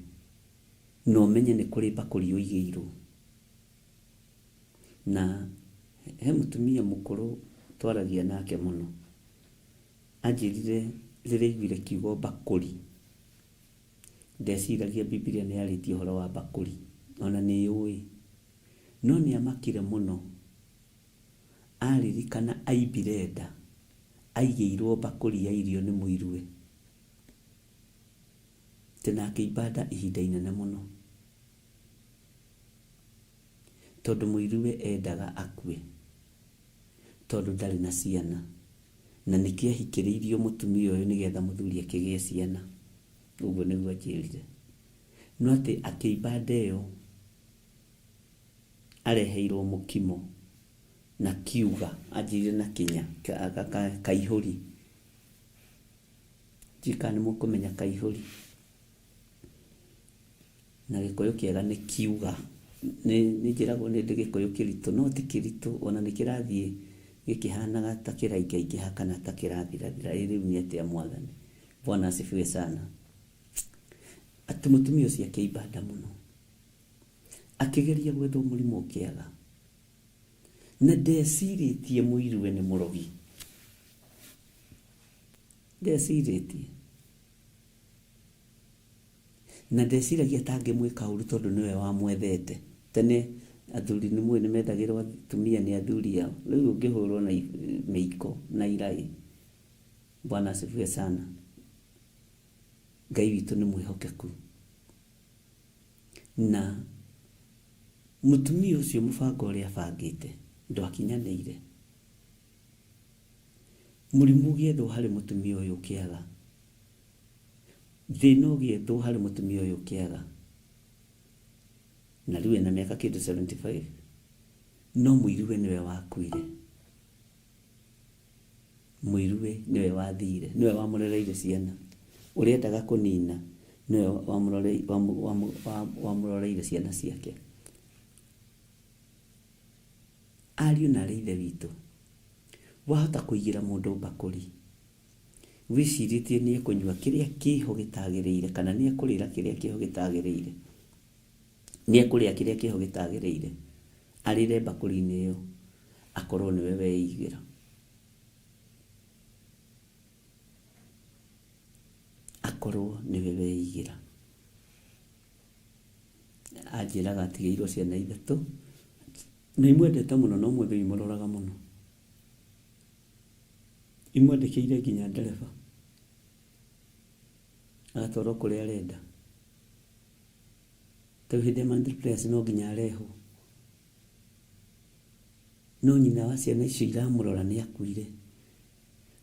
no ũmenye nĩ kũrĩ bakũri ũigĩirwo. Na he mũtumia mũkũrũ twaragia nake mũno, anjĩrire rĩrĩa aiguire kiugo bakũri, ndeciragia Biblia nĩ yarĩtie ũhoro wa bakũri, ona nĩ yũĩ, no nĩ amakire mũno aririkana aimbire nda, aigĩirwo bakũri ya irio nĩ mũirue, tena akĩimba nda ihinda inene mũno, tondũ mũirue endaga akue, tondũ ndarĩ na ciana, na nĩkĩo ahikĩrĩirio mũtumia ũyũ nĩgetha mũthuri akĩgĩe ciana. Ũguo nĩguo anjĩrire. No atĩ akĩimba nda ĩyo, areheirwo mũkimo na kiuga, anjĩrire na kinya kaihũri. Njika nĩ mũkũmenya kaihũri, na gĩkũyũ kĩega nĩ kiuga. Nĩ njĩragwo nĩ ndĩ gĩkũyũ kĩritũ, no ti kĩritũ, ona nĩ kĩrathiĩ gĩkĩhanaga ta kĩraingaingĩha kana ta kĩrathirathira. Rĩu nĩ atĩa Mwathani? Bwana asifiwe sana. Atĩ mũtumia ũcio akĩimba nda mũno, akĩgeria gwethwo mũrimũ ũkĩaga, na ndecirĩtie mũirue nĩ mũrogi. Ndecirĩtie, na ndeciragia atangĩmwĩka ũru tondũ nĩwe wamwethete. Tene athuri nĩ mũĩ nĩ mendagĩrwo atumia nĩ athuri ao, rĩu ũngĩhũrwo na mĩiko na iraĩ. Bwana asifiwe sana. Ngai witũ nĩ mwĩhokeku. Na mũtumia ũcio mũbango ũrĩa abangĩte ndwakinyanĩire. Mũrimũ ũgĩethwo harĩ mũtumia ũyũ ũkĩaga, thĩna ũgĩethwo harĩ mũtumia ũyũ ũkĩaga, na rĩu ena mĩaka kĩndũ 75, no mũirue nĩwe wakuire. Mũirue nĩwe wathire, nĩwe wamũrereire ciana. Ũrĩa endaga kũnina nĩwe wamũroreire ciana ciake. Ariũ na arĩ ithe witũ, wahota kũigĩra mũndũ bakũri, wĩcirĩtie nĩ ekũnyua kĩrĩa kĩho gĩtagĩrĩire, kana nĩ ekũrĩra kĩrĩa kĩho gĩtagĩrĩire, nĩ ekũrĩa kĩrĩa kĩho gĩtagĩrĩire, arĩre bakũri-inĩ ĩyo, akorwo nĩwe weigĩra. Akorwo nĩwe weigĩra. Anjĩraga atigĩirwo ciana 3, na imwendete mũno, no mwendei mũroraga mũno. Imwandĩkĩire nginya ndereba, agatwarwo kũrĩa arenda. Tau hĩndĩ ya monthly prayers no nginya arehwo. No nyina wa ciana icio iramũrora nĩ akuire,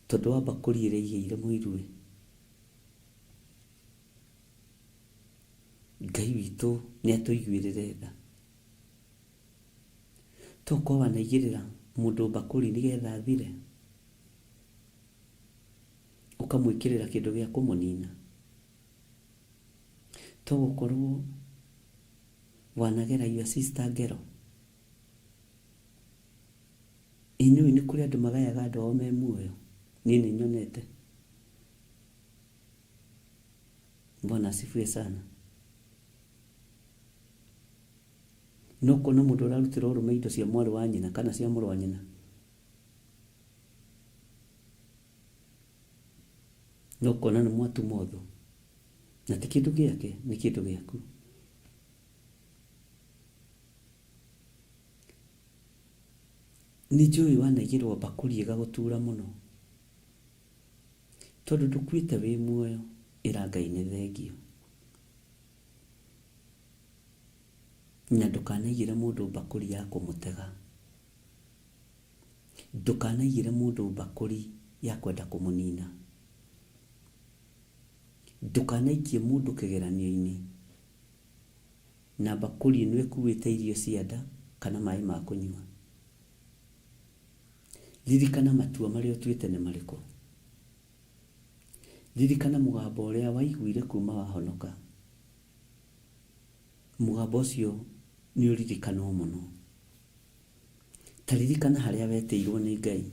tondũ wa bakũri ĩrĩa aigĩire mũirue. Ngai witũ nĩ atũiguĩrĩre tha. Tokorwo wanaigĩrĩra mũndũ bakũri nĩgetha athire, ũkamwĩkĩrĩra kĩndũ gĩa kũmũnina. Togũkorwo wanagera your sister ngero. Inyuĩ nĩ kũrĩ andũ magayaga andũ ao me muoyo. Niĩ nĩ nyonete. Bwana asifiwe sana. No kuona mũndũ ũrarutĩra ũrũme indo cia mwarĩ wa nyina kana cia mũrũ wa nyina. No kuona nĩ mwatuma ũthũ. Na ti kĩndũ gĩake, nĩ kĩndũ gĩaku. Nĩ njũĩ wanaigĩrwo bakũri ĩgagũtura mũno. Tondũ ndũkuĩte wĩ muoyo, ĩra Ngai nĩ thengio. Na ndũkanaigĩre mũndũ bakũri ya kũmũtega. Ndũkanaigĩre mũndũ bakũri ya kwenda kũmũnina. Ndũkanaikie mũndũ kĩgeranio-inĩ na bakũri ĩno ĩkuĩte irio cia nda kana maĩ ma kũnyua. Ririkana matua marĩa ũtuĩte nĩ marĩkũ. Ririkana mũgambo ũrĩa waiguire kuma wahonoka. Mũgambo ũcio nĩ ũririkanwo mũno. Ta ririkana harĩa wetĩirwo nĩ Ngai.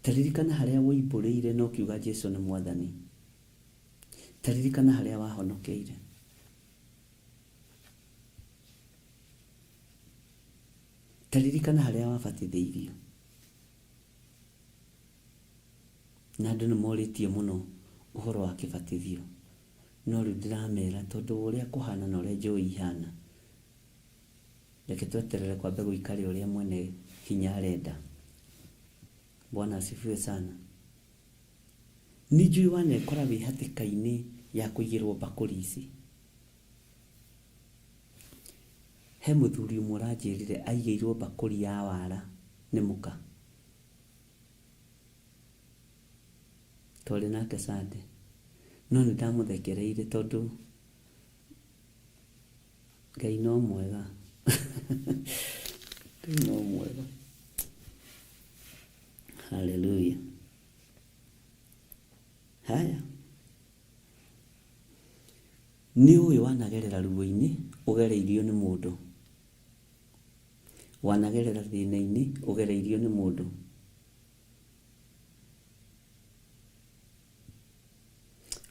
Ta ririkana harĩa woimbũrĩire na ũkiuga Jesũ nĩ Mwathani. Ta ririkana harĩa wahonokeire. Ta ririkana harĩa wabatithĩirio. Na andũ nĩ morĩtie mũno ũhoro wa kĩbatithio. No rĩu ndĩramera tondũ ũrĩa kũhana na ũrĩa njũĩ ihana. Reke tweterere kwambe gũikare ũrĩa mwene hinya arenda. Bwana asifiwe sana. Nĩ njũĩ wanekora wĩ hatĩka-inĩ ya kũigĩrwo bakũri ici. He mũthuri ũmwe ũranjĩrire aigĩirwo bakũri ya wara nĩ mũka. Twarĩ nake Sunday. No nĩ ndamũthekereire tondũ Ngai no mwega. Ngai no mwega. Hallelujah. Haya. Nĩ ũyũ wanagerera ruo-inĩ ũgereirio nĩ mũndũ. Wanagerera thĩna-inĩ ũgereirio nĩ mũndũ.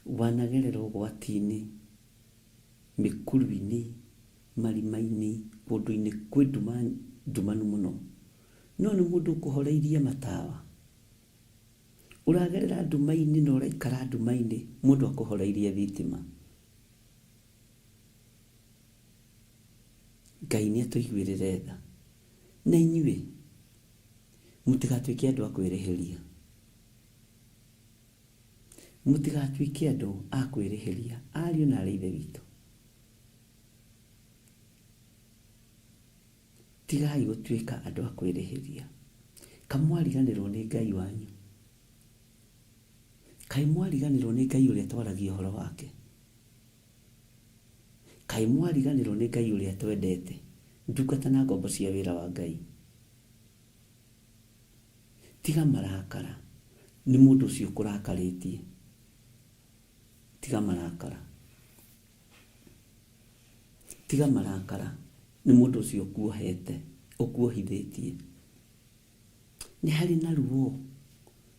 Wanagerera ũgwati-inĩ, mĩkuru-inĩ, marima-inĩ, kũndũ-inĩ kwĩ ndumanu mũno. No nĩ mũndũ ũkũhoreirie matawa. Ũragerera nduma-inĩ na ũraikara nduma-inĩ, mũndũ akũhoreirie thitima. Ngai nĩ atũiguĩrĩre tha. Na inyuĩ, mũtigatuĩke andũ a kwĩrĩhĩria. Mũtigatuĩke andũ a kwĩrĩhĩria. Ariũ na aarĩ a Ithe witũ. Tigai gũtuĩka andũ a kwĩrĩhĩria. Kamwariganĩrwo nĩ Ngai wanyu. Kaĩ mwariganĩrwo nĩ Ngai ũrĩa twaragia ũhoro wake. Kaĩ mwariganĩrwo nĩ Ngai ũrĩa twendete. Ndungata na ngombo cia wĩra wa Ngai. Tiga marakara. Nĩ mũndũ ũcio ũkũrakarĩtie. Tiga marakara. Tiga marakara. Nĩ mũndũ ũcio ũkuohete, ũkuohithĩtie. Nĩ harĩ na ruo.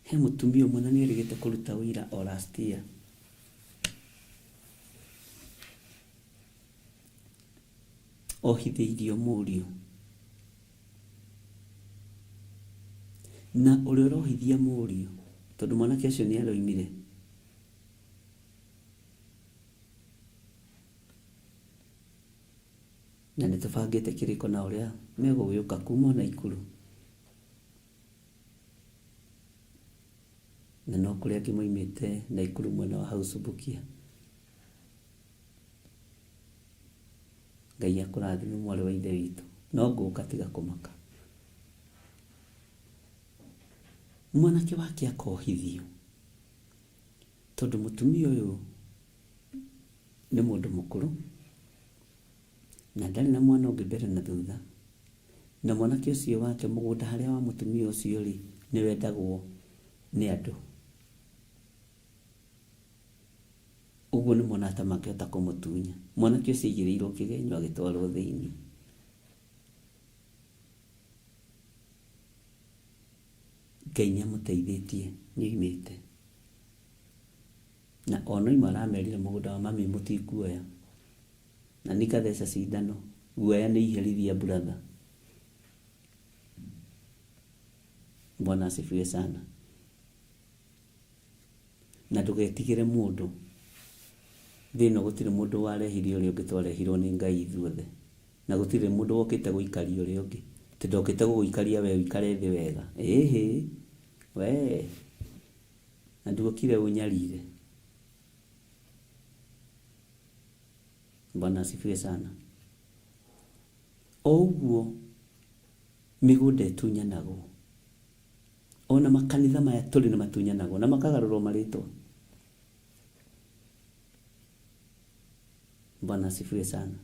He mũtumia ũmwe na nĩ erĩgĩte kũruta wĩra o last year. Ohithĩirio mũriũ. Na ũrĩa ũrohithia mũriũ, tondũ mwanake ũcio nĩ aroimire. Na nĩ tũbangĩte kĩrĩko na ũrĩa megũgĩũka kuma na ikuru. Na no kũrĩa angĩ moimĩte na ikuru mwena wa hau Subukia. Ngai akũrathime mwarĩ wa Ithe witũ. No ngũka tiga kũmaka. Mwanake wake akohithio. Tondũ mũtumia ũyũ nĩ mũndũ mũkũrũ. Na ndarĩ na mwana ũngĩ mbere na thutha. Na mwanake ũcio wake mũgũnda harĩa wa mũtumia ũcio rĩ nĩ wendagwo nĩ andũ. Ũguo nĩ mwana ta makĩhota kũmũtunya. Mwanake ũcio aigĩrĩirwo kĩgenyo agĩtwarwo thĩinĩ. Ngai nĩ amũteithĩtie nĩ oimĩte. na ono imwe aramerire mũgũnda wa mami mũtikuoya, na nikatheca cindano, guoya nĩ iherithia brother. Bwana asifiwe sana. Na ndũgetigĩre mũndũ. Thĩno gũtirĩ mũndũ warehire ũrĩa ũngĩ, twarehirwo nĩ Ngai ithuothe. Na gũtirĩ mũndũ wokĩte gũikaria ũrĩa ũngĩ. Ndokĩte gũgũikaria we ũikare thĩ wega. Ĩhĩ. We. Na nduokire ũnyarire. Bwana asifiwe sana. O ũguo mĩgũnda ĩtunyanagwo. Ona makanitha maya tũrĩ na matunyanagwo na makagarũrwo marĩtwa. Bwana asifiwe sana.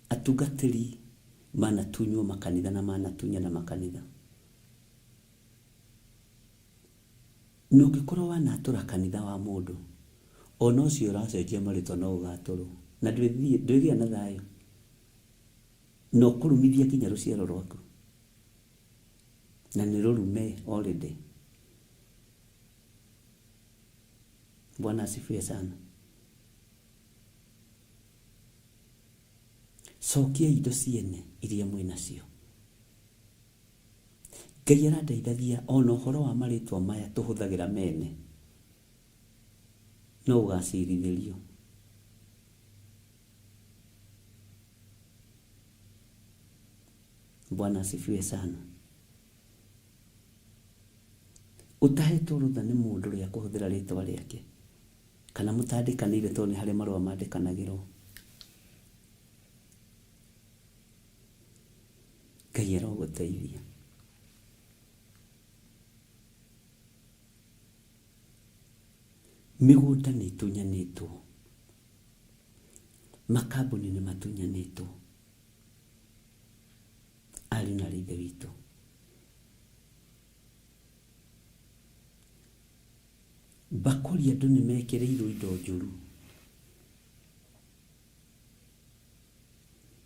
Atungatĩri manatunywo makanitha na manatunyana makanitha. Nũngĩkorwo wanatũra kanitha wa mũndũ, ona ũcio ũracenjia marĩtwa no ũgatũrwo. Na ndwĩgĩa na thayũ. No kũrumithia nginya rũciaro rwaku. Na nĩ rũrume already. Bwana asifiwe sana. Cokia indo ciene iria mwĩ nacio. Ngai arandeithagia ona ũhoro wa marĩtwa maya tũhũthagĩra mene. No ũgacirithĩrio. Bwana asifiwe sana. Utahetwo rũtha nĩ mũndũ ũrĩa kũhũthĩra rĩtwa rĩake. Kana mũtandĩkanĩire tondũ nĩ harĩ marũa mandĩkanagĩrwo. Ngai arogũteithia. Mĩgũnda nĩ itunyanĩtwo. Makambuni nĩ matunyanĩtwo. Ariũ na ithe witũ. Bakũri andũ nĩ mekĩrĩirwo indo njũru.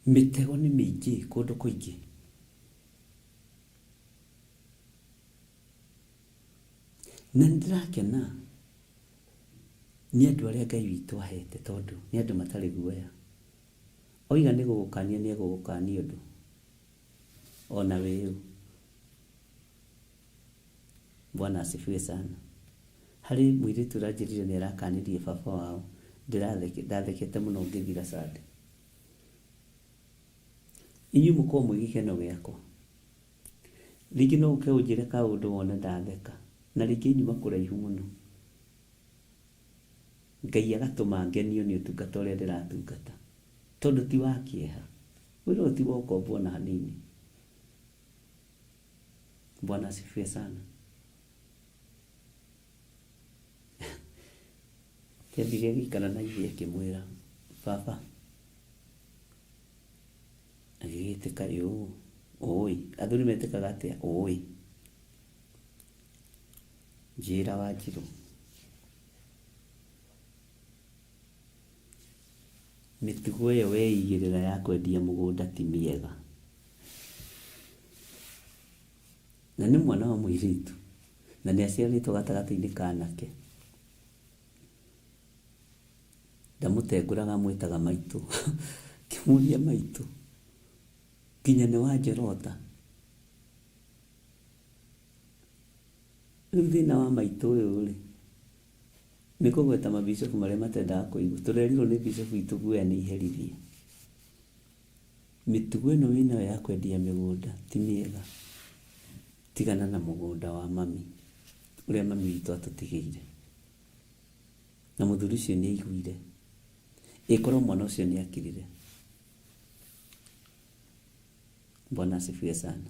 Mĩtego nĩ mĩingĩ kũndũ kũingĩ. Na nĩndĩrakena nĩ andũ arĩa Ngai witũ ahete, tondũ nĩ andũ matarĩ guoya. Oiga nĩ gũgũkania nĩ egũgũkania ũndũ. Ona wĩũ. Bwana asifiwe sana. Harĩ mũirĩtu ũranjĩrire nĩ arakanirie baba wao. Ndathekete mũno ngĩthira Sunday. Inyuĩ mũkorwo mwĩ gĩkeno gĩakwa. Rĩngĩ no ũke ũnjĩre kaũndũ wone ndatheka. Na rĩngĩ inyuma kũraihu mũno. Ngai agatũma ngenio nĩ ũtungata ũrĩa ndĩratungata. Tondũ ti wa kĩeha. Wĩra ti wa ũkombo ona hanini. Bwana asifiwe sana. Kĩambire gĩikara na ithe akĩmwĩra, baba, agĩgĩtĩka ũĩ. Athuri metĩkaga atĩa? Ũĩ. Njĩra Wanjirũ. Mĩtugo ĩyo weigĩrĩra ya kwendia mũgũnda ti mĩega. Na nĩ mwana wa mũirĩtu. Na nĩ aciarĩtwo gatagatĩ-inĩ ka anake. Ndamũtengũraga mwĩtaga maitũ. Kĩmũria maitũ. Nginya nĩ wanjorota. Rĩu thĩna wa maitũ ũyũ rĩ, nĩ kũgweta mabicobu marĩa matendaga kũigua. Tũrerirwo nĩ bicobu itũ guoya nĩ iherithia. Mĩtugo ĩno wĩnayo ya kwendia mĩgũnda ti mĩega. Tigana na mũgũnda wa mami ũrĩa mami witũ atũtigĩire. Na mũthuri ũcio nĩ aiguire. Ĩkorwo mwana ũcio nĩ akirire. Bwana asifiwe sana.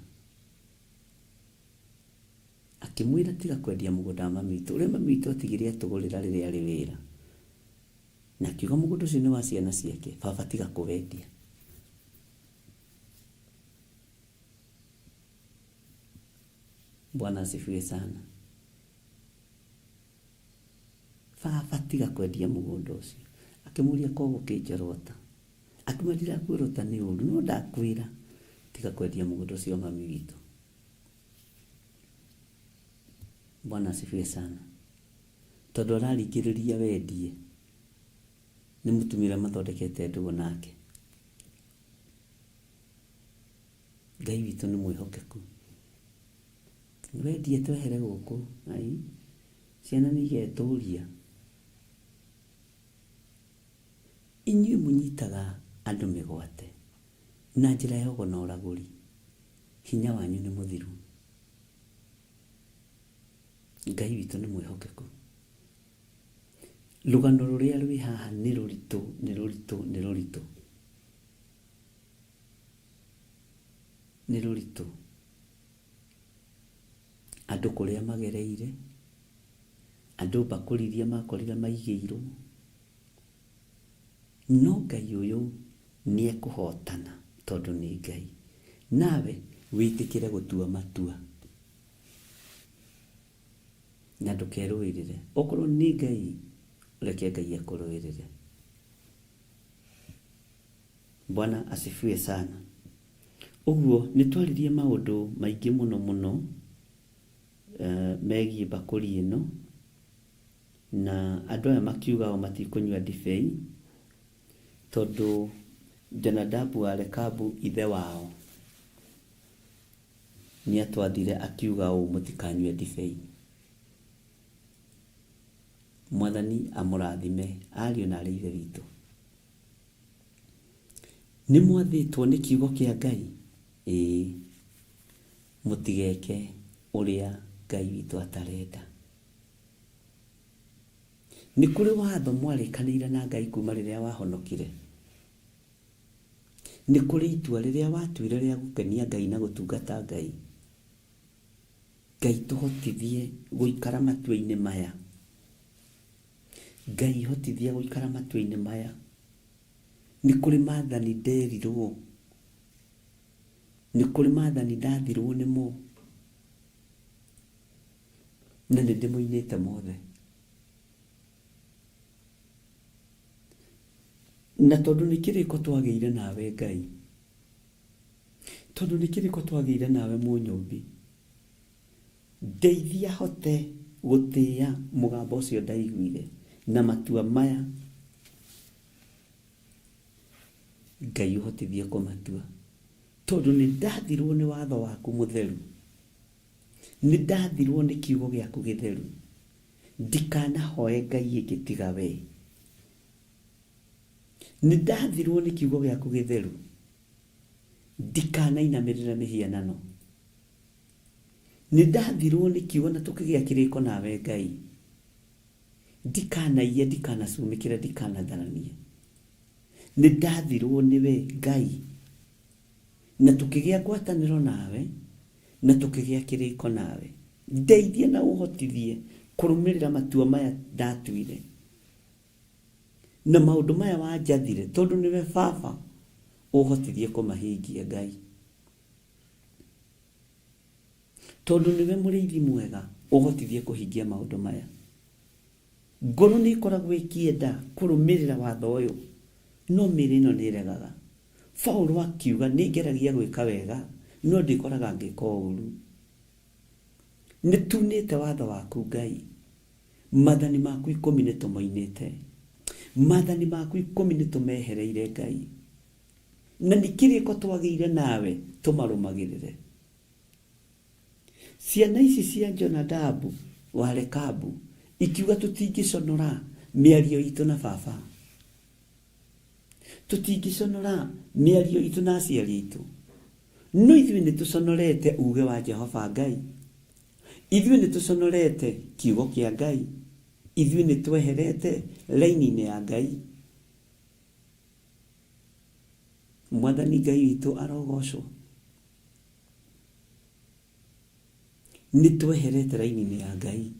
Akĩmwĩra tiga kwendia mũgũnda wa mami witũ ũrĩa mami witũ atigire atũgũrĩra rĩrĩa arĩ wĩra. Na akiuga mũgũnda ũcio nĩ wa ciana ciake, baba tiga kũwendia. Bwana asifiwe sana. Baba tiga kwendia mũgũnda ũcio. Akĩmũria koguo kĩnjorota. Akĩmwĩra kwĩrota nĩ ũru, no ndakwĩra tiga kwendia mũgũnda ũcio mami witũ. Bwana asifiwe sana. Tondu araringiriria wendie ni mutumira mathondekete ndugu nake. Ngai witu ni mwihokeku. Wendie twehere guku ai ciana ni igeturia. Inyuĩ munyitaga andu migwate na njira ya ũgo na ũragũri. Hinya wanyu ni muthiru. Ngai witu ni mwihokeku. Rugano ruria rwi haha ni ruritu, ni ruritu, ni ruritu. Ni ruritu. Andu kuria magereire, andu bakuriria makorire maigiirwo. No Ngai uyu ni ekuhotana tondu ni Ngai. Nawe witikire gutua matua. Na ndukeruirire. Okorwo ni Ngai, reke Ngai akuruirire. Bwana asifiwe sana. Uguo nitwaririe maundu maingi muno megie bakuri ino, na andu aya makiuga matikunywa ndibei tondu Jonadabu wa Rekabu ithe wao ni atwathire akiuga mutikanywe ndibei. Mwathani amurathime ariũ na ithe witũ. Ni mwathĩtwo nĩ kiugo kĩa Ngai. Mutigeke uria Ngai witũ atarenda. Ni kuri watho mwarĩkanĩire na Ngai kuma rĩrĩa wahonokire. Ni kuri itua rĩrĩa watuire rĩa gũkenia Ngai na gũtungata Ngai. Ngai tũhotithie gũikara matua-inĩ maya. Ngai hotithia gũikara matua-inĩ maya. Ni kuri maathani nderirwo. Ni kuri maathani ndathirwo nĩmo. Na nĩ ndĩmoinĩte mothe. Na tondu nĩ kĩrĩko twagĩire nawe Ngai. Tondu nĩ kĩrĩko twagĩire nawe Mũnyũmbi. Ndeithia hote gũtĩa mũgambo ũcio ndaiguire. Na matua maya Ngai uhotithie kũmatua. Tondu nĩ ndathirwo nĩ watho waku mutheru. Nĩ ndathirwo nĩ kiugo gĩaku gĩtheru. Ndikanahoe Ngai ĩngĩ tiga we. Nĩ ndathirwo nĩ kiugo gĩaku gĩtheru. Ndikanainamĩrĩra mĩhianano. Nĩ ndathirwo nĩ kiugo na tũkĩgĩa kĩrĩko nawe Ngai. Ndikanaiye, ndikanacumĩkĩre, ndikanatharanie. Nĩ ndathirwo nĩwe Ngai. Na tũkĩgĩa ngwatanĩro nawe, na tũkĩgĩa kĩrĩko nawe. Ndeithie na ũhotithie kũrũmĩrĩra matua maya ndatuire. Na maũndũ maya wanjathire tondu nĩwe Baba, ũhotithie kũmahingia Ngai. Tondu nĩwe mũrĩithi mwega, ũhotithie kũhingia maũndũ maya. Ngoro nĩ ikoragwo ikĩenda kũrũmĩrĩra watho ũyũ, no mĩĩrĩ ĩno nĩ ĩregaga. Paulo akiuga nĩ ngeragia gwĩka wega, no ndĩkoraga ngĩka ũũru. Nĩ tunĩte watho waku Ngai. Maathani maku 10 nĩ tũmoinĩte. Maathani maku 10 nĩ tũmehereire Ngai. Na nĩ kĩrĩko twagĩire nawe tũmarũmagĩrĩre. Ciana ici cia Jonadabu wa Rekabu ikiuga tũtingĩconora mĩario itũ na Baba. Tũtingĩconora mĩario itũ na aciari itũ. No ithuĩ nĩ tũconorete uge wa Jehova Ngai. Ithuĩ nĩ tũconorete kiugo kĩa Ngai. Ithuĩ nĩ tweherete raini-inĩ ya Ngai. Mwathani Ngai witũ arogocwo. Nĩ tweherete raini-inĩ ya Ngai.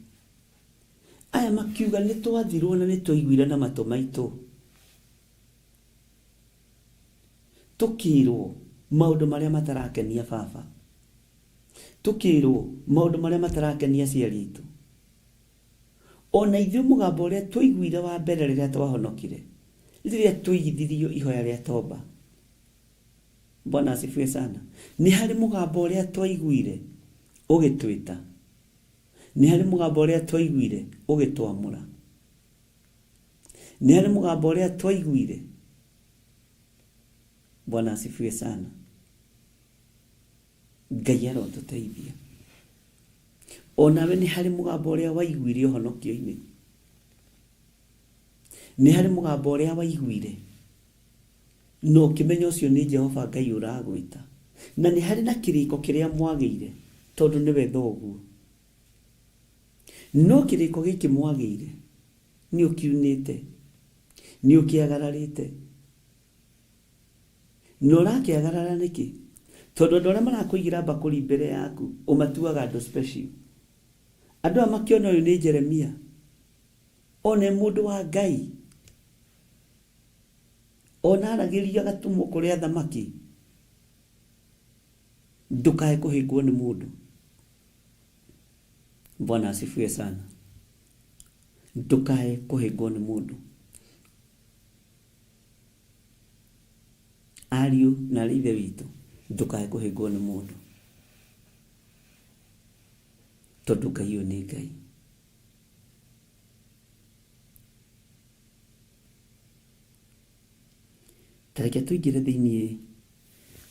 Aya makiuga nĩ twathirwo na nĩ twaiguire na matũ maitũ. Tukĩrwo maũndũ marĩa matarakenia Baba. Tukĩrwo maũndũ marĩa matarakenia aciari itũ. Ona ithuĩ mũgambo ũrĩa twaiguire wa mbere rĩrĩa twahonokire, rĩrĩa twaigithirio ihoya rĩa toba. Bwana asifiwe sana. Nĩ harĩ mũgambo ũrĩa twaiguire ũgĩtwĩta. nĩ harĩ mũgambo ũrĩa twaiguire ũgĩtwamũra, nĩ harĩ mũgambo ũrĩa twaiguire. Bwana asifiwe sana. Ngai arotũteithia. Onawe nĩ harĩ mũgambo ũrĩa waiguire ũhonokio-inĩ, nĩ harĩ mũgambo ũrĩa waiguire no ũkĩmenya ũcio nĩ Jehova Ngai ũragwĩta, na nĩ harĩ na kĩrĩko kĩrĩa mwagĩire tondũ nĩwe thoguo. No kĩrĩko gĩkĩ mwagĩire nĩ ũkiunĩte, nĩ ũkĩagararĩte. No ũrakĩagarara nĩkĩ? Tondũ andũ arĩa marakũigĩra mbakũri mbere yaku ũmatuaga andũ special. Andũ a makĩona ũyũ nĩ Jeremia, ona mũndũ wa Ngai, ona aragĩria gatumo kũrĩ athamaki, ndũkae kũhĩngwo nĩ mũndũ. Bwana asifiwe sana. Ndũkae kũhĩngwo nĩ mũndũ. Ariũ na ithe witũ, ndũkae kũhĩngwo nĩ mũndũ, tondũ Ngai ũyũ nĩ Ngai. Tareke tũingĩre thĩinĩ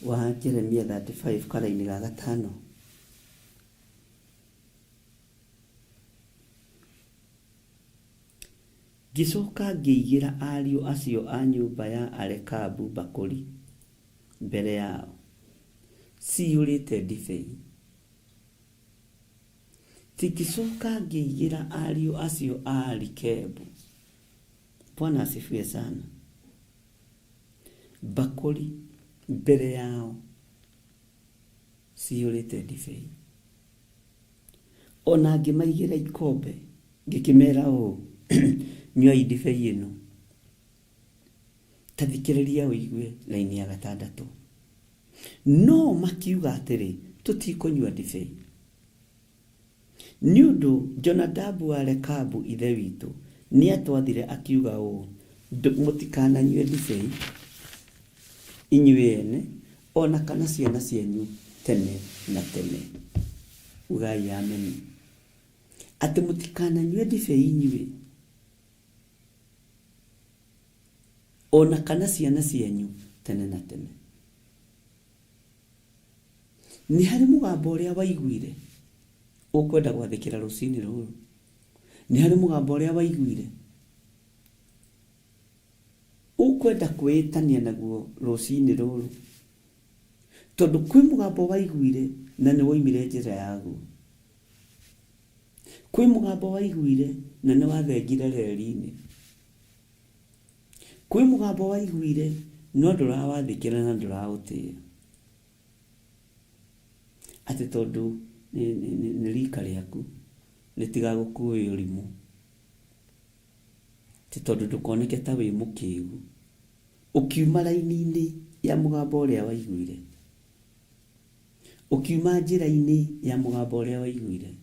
wa Jeremia 35 karaini ga 5. Ngĩcoka ngĩigĩra ariũ acio a nyũmba ya Arekabu mbakũri mbere yao ciyũrĩte ndibei. Ngĩcoka ngĩigĩra ariũ acio a Arikebu, Bwana asifiwe sana, mbakũri mbere yao ciyũrĩte ndibei. Ona ngĩmaigĩra ikombe ngĩkĩmera ũũ, nyuai ndibei ĩno. Ta thikĩrĩria ũigue raini ya 6. No makiuga atĩrĩ, tũtikũnyua ndibei. Nĩ ũndũ Jonadabu wa Rekabu ithe witũ nĩ atwathire akiuga ũũ, mũtikananyue ndibei inyuĩ ene, ona kana ciana cianyu tene na tene. Ugai amen. Atĩ mũtikananyue ndibei inyuĩ, ona kana ciana cianyu tene na tene. Nĩ harĩ mũgambo ũrĩa waiguire ũkwenda gwathĩkĩra rũcinĩ rũrũ. Nĩ harĩ mũgambo ũrĩa waiguire ũkwenda kwĩtania naguo rũcinĩ rũrũ, tondũ kwĩ mũgambo waiguire na nĩ woimire njĩra yaguo. Kwĩ mũgambo waiguire na nĩ wathengire reri-inĩ. Kwĩ mũgambo waiguire no ndũrawathĩkĩra na ndũraũtĩĩa, atĩ tondũ nĩ rika rĩaku rĩtigagũkuĩ ũrimũ, ti tondũ ndũkoneke ta wĩ mũkĩgu ũkiuma raini-inĩ ya mũgambo ũrĩa waiguire, ũkiuma njĩra-inĩ ya mũgambo ũrĩa waiguire,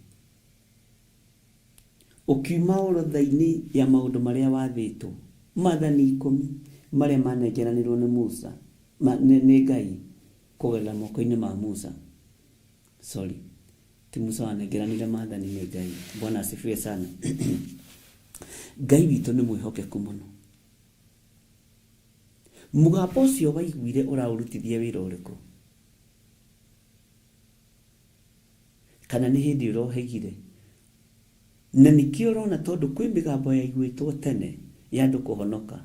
ũkiuma orodha-inĩ ya maũndũ marĩa wathĩtwo, maathani 10 marĩa manengeranĩrwo nĩ Musa, nĩ Ngai kũgerera moko-inĩ ma Musa. Sorry, ti Musa wanengeranire maathani, nĩ Ngai. Bwana asifiwe sana. Ngai witũ nĩ mwĩhokeku mũno. Mũgambo ũcio waiguire ũraũrutithia wĩra ũrĩkũ? Kana nĩ hĩndĩ ũrohegire? Na nĩkĩo ũrona tondũ kwĩ mĩgambo yaiguĩtwo tene ya andũ kũhonoka,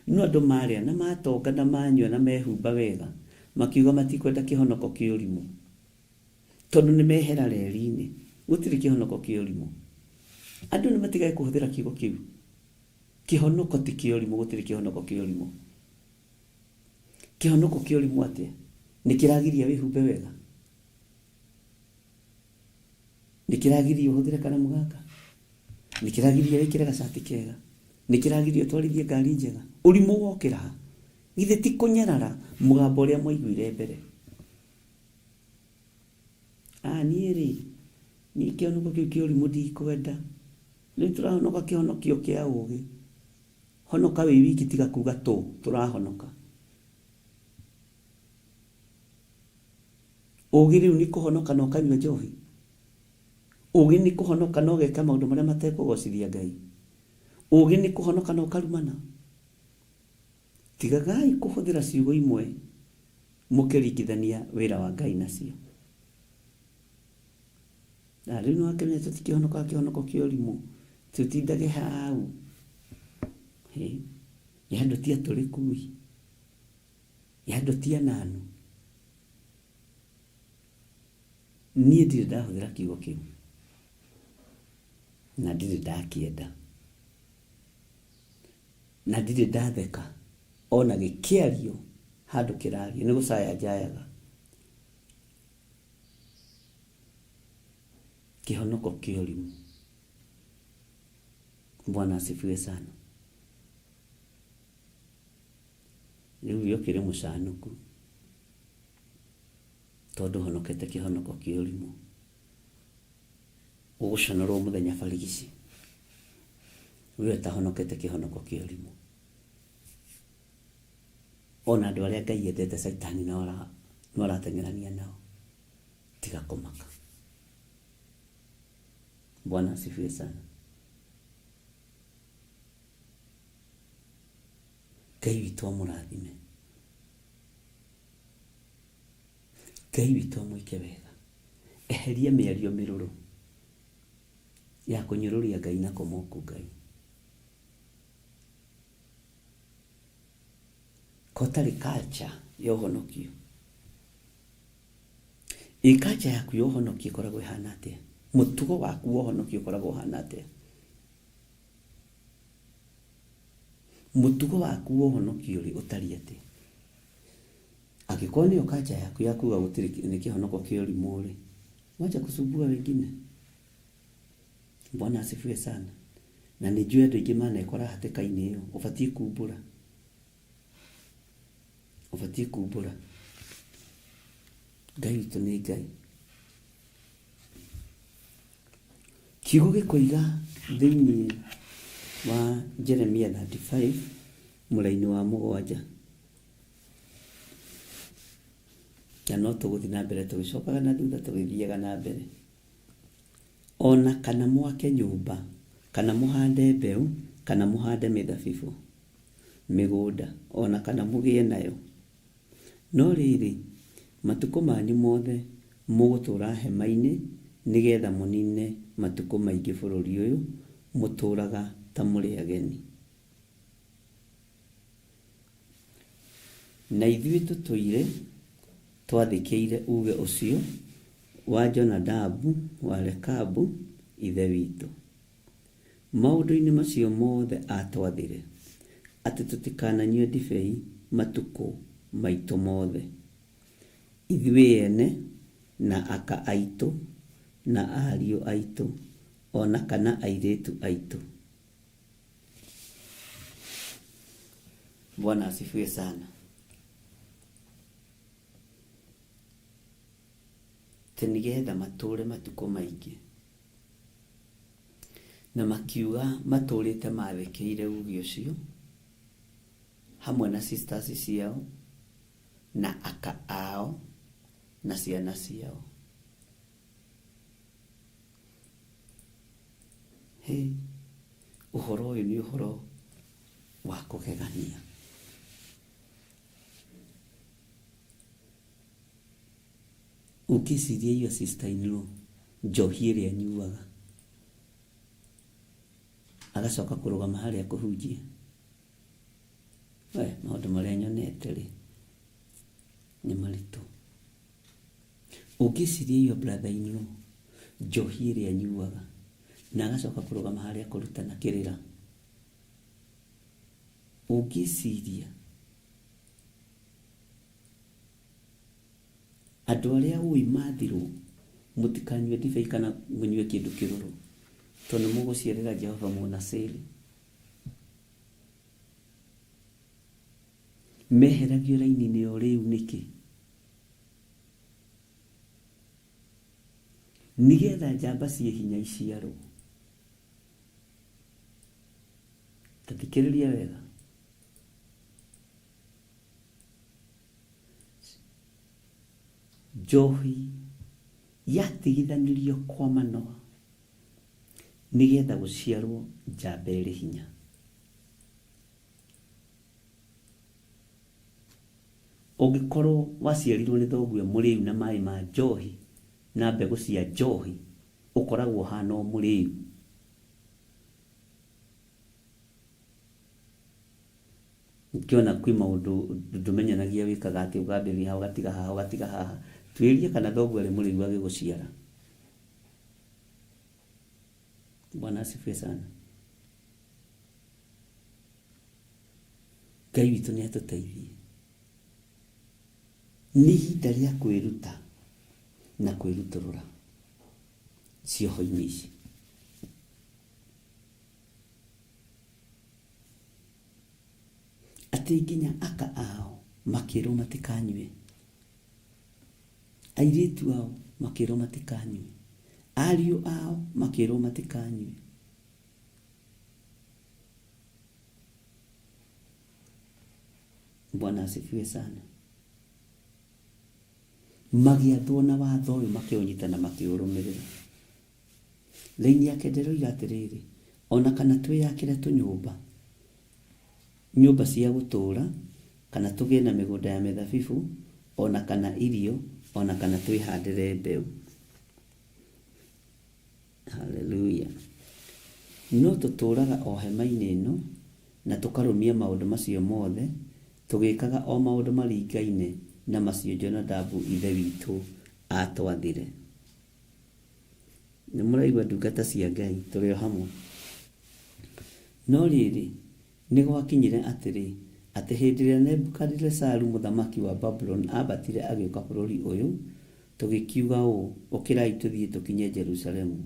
no andũ marĩa na matonga na manyua na mehumba wega makiuga matikwenda kĩhonoko kĩa ũrimũ, tondũ nĩ mehera reri-inĩ, gũtirĩ kĩhonoko kĩa ũrimũ. Andũ nĩ matigae kũhũthĩra kiugo kĩu. Kĩhonoko ti kĩa ũrimũ, gũtirĩ kĩhonoko kĩa ũrimũ. Kĩhonoko kĩa ũrimũ atĩa? Nĩ kĩragiria wĩhumbe wega? Nĩ kĩragiria ũhũthĩre karamu gaka? Nĩ kĩragiria wĩkĩre gacati kega? Nĩ kĩragiria ũtwarithie ngari njega? Ũrimũ wokĩra ha? Githĩ ti kũnyarara mũgambo ũrĩa mwaiguire mbere? Niĩ rĩ, niĩ kĩhonoko kĩu kĩa ũrimũ ndikwenda. Rĩu tũrahonoka kĩhonokio kĩa ũũgĩ. Honoka wĩ wiki, tiga kuuga tũrahonoka. Ũũgĩ rĩu nĩ kũhonoka na ũkanyua njohi? Ũgĩ nĩ kũhonoka na ũgeka maũndũ marĩa matekũgocithia Ngai. Ũgĩ nĩ kũhonoka na ũkarumana. Tigagai kũhũthĩra ciugo imwe mũkĩringithania wĩra wa Ngai nacio. Na rĩu nĩwakĩmenya tũtikĩhonoka kĩhonoko kĩa ũrimũ. Tũtindage hau. Yando tia tũrĩkui. Yando tia nanu. Niĩ ndirĩ ndahũthĩra kiugo kĩu. Na ndirĩ ndakĩenda. Na ndirĩ ndatheka. Ona gĩkĩario handũ kĩrario nĩ gũcaya njayaga. Kĩhonoko kĩa ũrimũ. Bwana asifiwe sana. Rĩu yokĩre mũcanũku. Tondũ honokete kĩhonoko kĩa ũrimũ. Ũgũconorwo mũthenya barigici. Wewe tahonokete kĩhonoko kĩa ũrimũ. Ona andũ arĩa Ngai endete Saitani no arateng'erania nao. Tiga kũmaka. Bwana asifiwe sana. Ngai witũ amũrathime. Ngai witũ amwĩke wega. Eheria mĩario mĩrũrũ ya kũnyũrũria Ngai na kũmoku Ngai. Kotari culture ya ũhonokio. Culture yaku ya ũhonokio ĩkoragwo ĩhana atĩa? Mũtugo waku wa ũhonokio ũkoragwo ũhana atĩa? Mũtugo waku wa ũhonokio ũtariĩ atĩa? Angĩkorwo nĩyo culture yaku ya kuuga gũtirĩ nĩ kĩhonoko kĩa ũrimũ rĩ, wacha kusumbua wengine. Bwana asifiwe sana. Na nĩnjũĩ andũ aingĩ manekora hatĩka-inĩ ĩyo. Ũbatiĩ kumbũra. Ũbatiĩ kumbũra. Ngai witũ nĩ Ngai. Kiugo gĩkoiga thĩinĩ wa Jeremia 35 mũraini wa 7. Na no tũgũthiĩ na mbere tũgĩcokaga na thutha tũgĩthiaga na mbere. Ona kana mwake nyũmba, kana mũhande mbeũ, kana mũhande mĩthabibũ, mĩgũnda, ona kana mũgĩe nayo. No rĩrĩ, matukũ manyu mothe mũgũtũra hema-inĩ nĩgetha mũnine matukũ maingĩ bũrũri ũyũ mũtũraga ta mũrĩ ageni. Na ithuĩ tũtũire twathĩkĩire uge ũcio wa Jonadabu wa Rekabu ithe witũ. Maũndũ-inĩ macio mothe atwathire atĩ tũtikananyue ndibei matukũ maitũ mothe. Ithuĩ ene na aka aitũ na ariũ aitũ ona kana airĩtu aitũ. Bwana asifiwe sana. Nĩgetha matũre matukũ maingĩ. Na makiuga matũrĩte mathĩkĩire uge ũcio hamwe na sisters ciao na aka ao na ciana ciao. Ũhoro ũyũ nĩ ũhoro wa kũgegania. Ũkĩciria iyo sister in-law njohi ĩrĩa anyuaga agacoka kũrũgama harĩa kũhunjia. Maũndũ marĩa nyonete rĩ nĩ maritũ. Ũkĩciria iyo brother in-law njohi ĩrĩa anyuaga na agacoka kũrũgama harĩa kũrutana kĩrĩra. Ũkĩciria andũ arĩa ũĩ mathirwo mũtikanyue ndibei kana mũnyue kĩndũ kĩrũrũ tondũ mũgũciarĩra Jehova mũnacĩri. Meheragio raini-inĩ o rĩu nĩkĩ? Nĩgetha njamba ciĩ hinya iciarwo. Tathikĩrĩria wega. Njohi yatigithanirio kwa Manoa nigetha guciarwo njamba ĩrĩ hinya. Ũngĩkorwo waciarirwo nĩ thoguo mũrĩu na maĩ ma njohi na mbegũ cia njohi, ũkoragwo hana o mũrĩu. Ngiona kwĩ maũndũ ndũmenyanagia wĩkaga atĩ, ũkambĩrĩria haha ũgatiga haha ũgatiga haha. Twĩrie kana thoguo arĩ mũrĩu agĩgũciara. Bwana asifiwe sana. Ngai witũ nĩ atũteithie. Nĩ ihinda rĩa kwĩruta na kwĩrutũrũra cioho-inĩ ici. Atĩ nginya aka ao makĩrwo matikanyue, airĩtu ao makĩrwo matikanyue, ariũ ao makĩrwo matikanyue. Bwana asifiwe sana. Magĩathwo na watho ũyũ makĩũnyita na makĩũrũmĩrĩra. Raini ya Kendero ira atĩrĩrĩ, ona kana twĩyakĩre tũnyũmba, nyũmba cia gũtũũra, kana tũgĩe na mĩgũnda ya mĩthabibũ, ona kana irio, ona kana twĩhandĩre mbeũ. Haleluya. No tũtũũraga o hema-inĩ ĩno na tũkarũmia maũndũ macio mothe, tũgĩkaga o maũndũ maringaine na macio Jonadabu ithe witũ atwathire. Nĩ mũraigua ndungata cia Ngai tũrĩ o hamwe. No rĩrĩ nĩ gwakinyire atĩrĩ, atĩ hĩndĩ ĩrĩa Nebukadinezaru mũthamaki wa Babylon ambatire agĩũka bũrũri ũyũ, tũgĩkiuga ũũ, ũkĩrai tũthiĩ tũkinye Jerusalemu,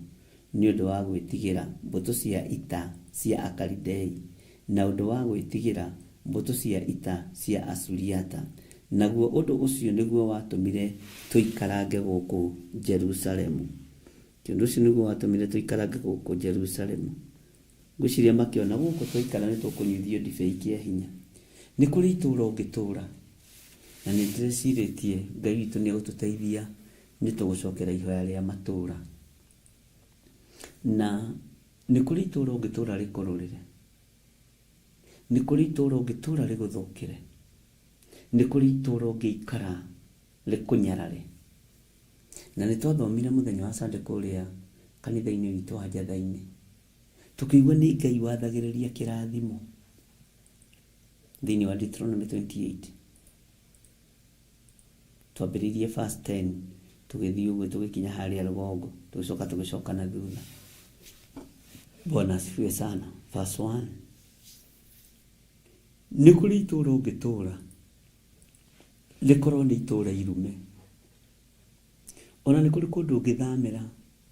nĩ ũndũ wa gwĩtigĩra mbũtũ cia ita cia Akalidei, na ũndũ wa gwĩtigĩra mbũtũ cia ita cia Asuriata. Naguo ũndũ ũcio nĩguo watũmire tũikarange gũkũ Jerusalemu. Ũndũ ũcio nĩguo watũmire tũikarange gũkũ Jerusalemu. Ngwĩciria makĩona gũkũ twaikara nĩ tũkũnyuithio ndibei kĩa hinya. Nĩ kũrĩ itũũra ũngĩtũũra, na nĩ ndĩrecirĩtie Ngai witũ nĩ egũtũteithia nĩ tũgũcokera ihoya rĩa matũũra. Na nĩ kũrĩ itũũra ũngĩtũũra rĩkũrũrĩre, nĩ kũrĩ itũũra ũngĩtũũra rĩgũthũkĩre, nĩ kũrĩ itũũra ũngĩikara rĩkũnyarare. Na nĩ twathomire mũthenya wa Sunday kũrĩa kanitha-inĩ witũ wa Njatha-inĩ, tukĩigua nĩ Ngai wathagĩrĩria kĩrathimo thĩinĩ wa Deuteronomy 28. Twambĩrĩirie verse 10, tũgĩthiĩ ũguo tũgĩkinya harĩa rũgongo, tũgĩcoka na thutha. Bwana asifiwe sana. Verse 1. Nĩ kũrĩ itũũra ũngĩtũũra rĩkorwo nĩ itũũra irume, ona nĩ kũrĩ kũndũ ũngĩthamĩra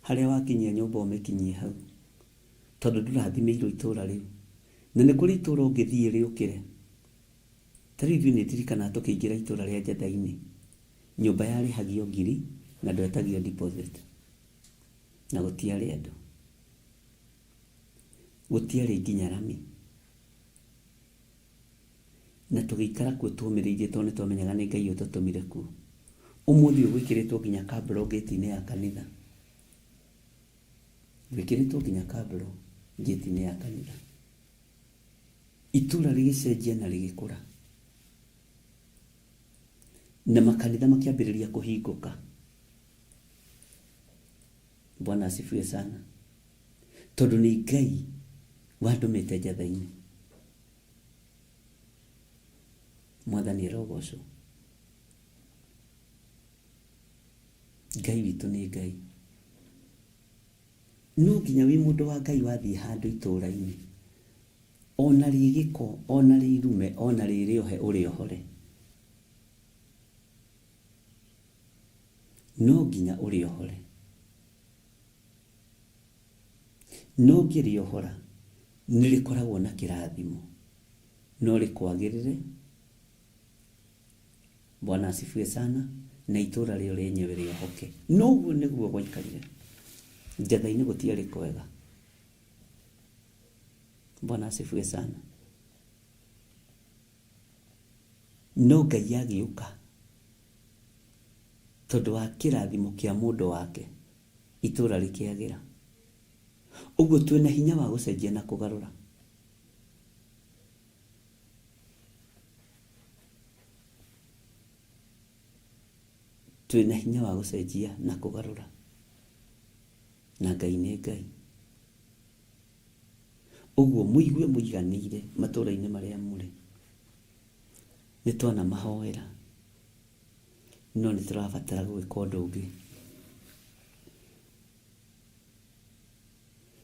harĩa wakinyia nyũmba ũmĩkinyie hau, tondũ ndũrathimĩirwo itũũra rĩu. Na nĩ kũrĩ itũũra ũngĩthiĩ rĩũkĩre. Ta rĩu ithuĩ nĩ ndirikanaga tũkĩingĩra itũũra rĩa Njatha-inĩ, nyũmba yarĩhagio 1,000 na ndwetagio deposit, na gũtiarĩ andũ, gũtiarĩ nginya rami. Na tũgĩikara kuo tũmĩrĩirie tondũ nĩ twamenyaga nĩ Ngai ũtũtũmire kuo. Ũmũthĩ ũgwĩkĩrĩtwo nginya kabro gate-inĩ ya kanitha, gwĩkĩrĩtwo nginya kabro gate-inĩ ya kanitha. Itũũra rĩgĩcenjia na rĩgĩkũra, na makanitha makĩambĩrĩria kũhingũka. Bwana asifiwe sana. Tondũ nĩ Ngai wandũmĩte Njatha-inĩ. Mwathani arogocwo. Ngai witũ nĩ Ngai. No nginya wĩ mũndũ wa Ngai wathiĩ handũ itũũra-inĩ, ona rĩgĩko, ona rĩrume, ona rĩrĩohe, ũrĩohore. No nginya ũrĩohore. No ngĩrĩohora nĩ rĩkoragwo na kĩrathimo, no rĩkwagĩrĩre. Bwana asifiwe sana. Na itũũra rĩo rĩenyewe rĩohoke. No ũguo nĩguo gwaikarire. Njatha-inĩ gũtiarĩ kwega. Bwana asifiwe sana. No Ngai agĩũka tondũ wa kĩrathimo kĩa mũndũ wake, itũũra rĩkĩagĩra. Ũguo twĩna hinya wa gũcenjia na kũgarũra. Twĩna hinya wa gũcenjia na kũgarũra. Na Ngai nĩ Ngai. Ũguo mũigue mũiganĩire matũũra-inĩ marĩa mũrĩ. Nĩ twana mahoera. No nĩ tũrabatara gwĩka ũndũ ũngĩ.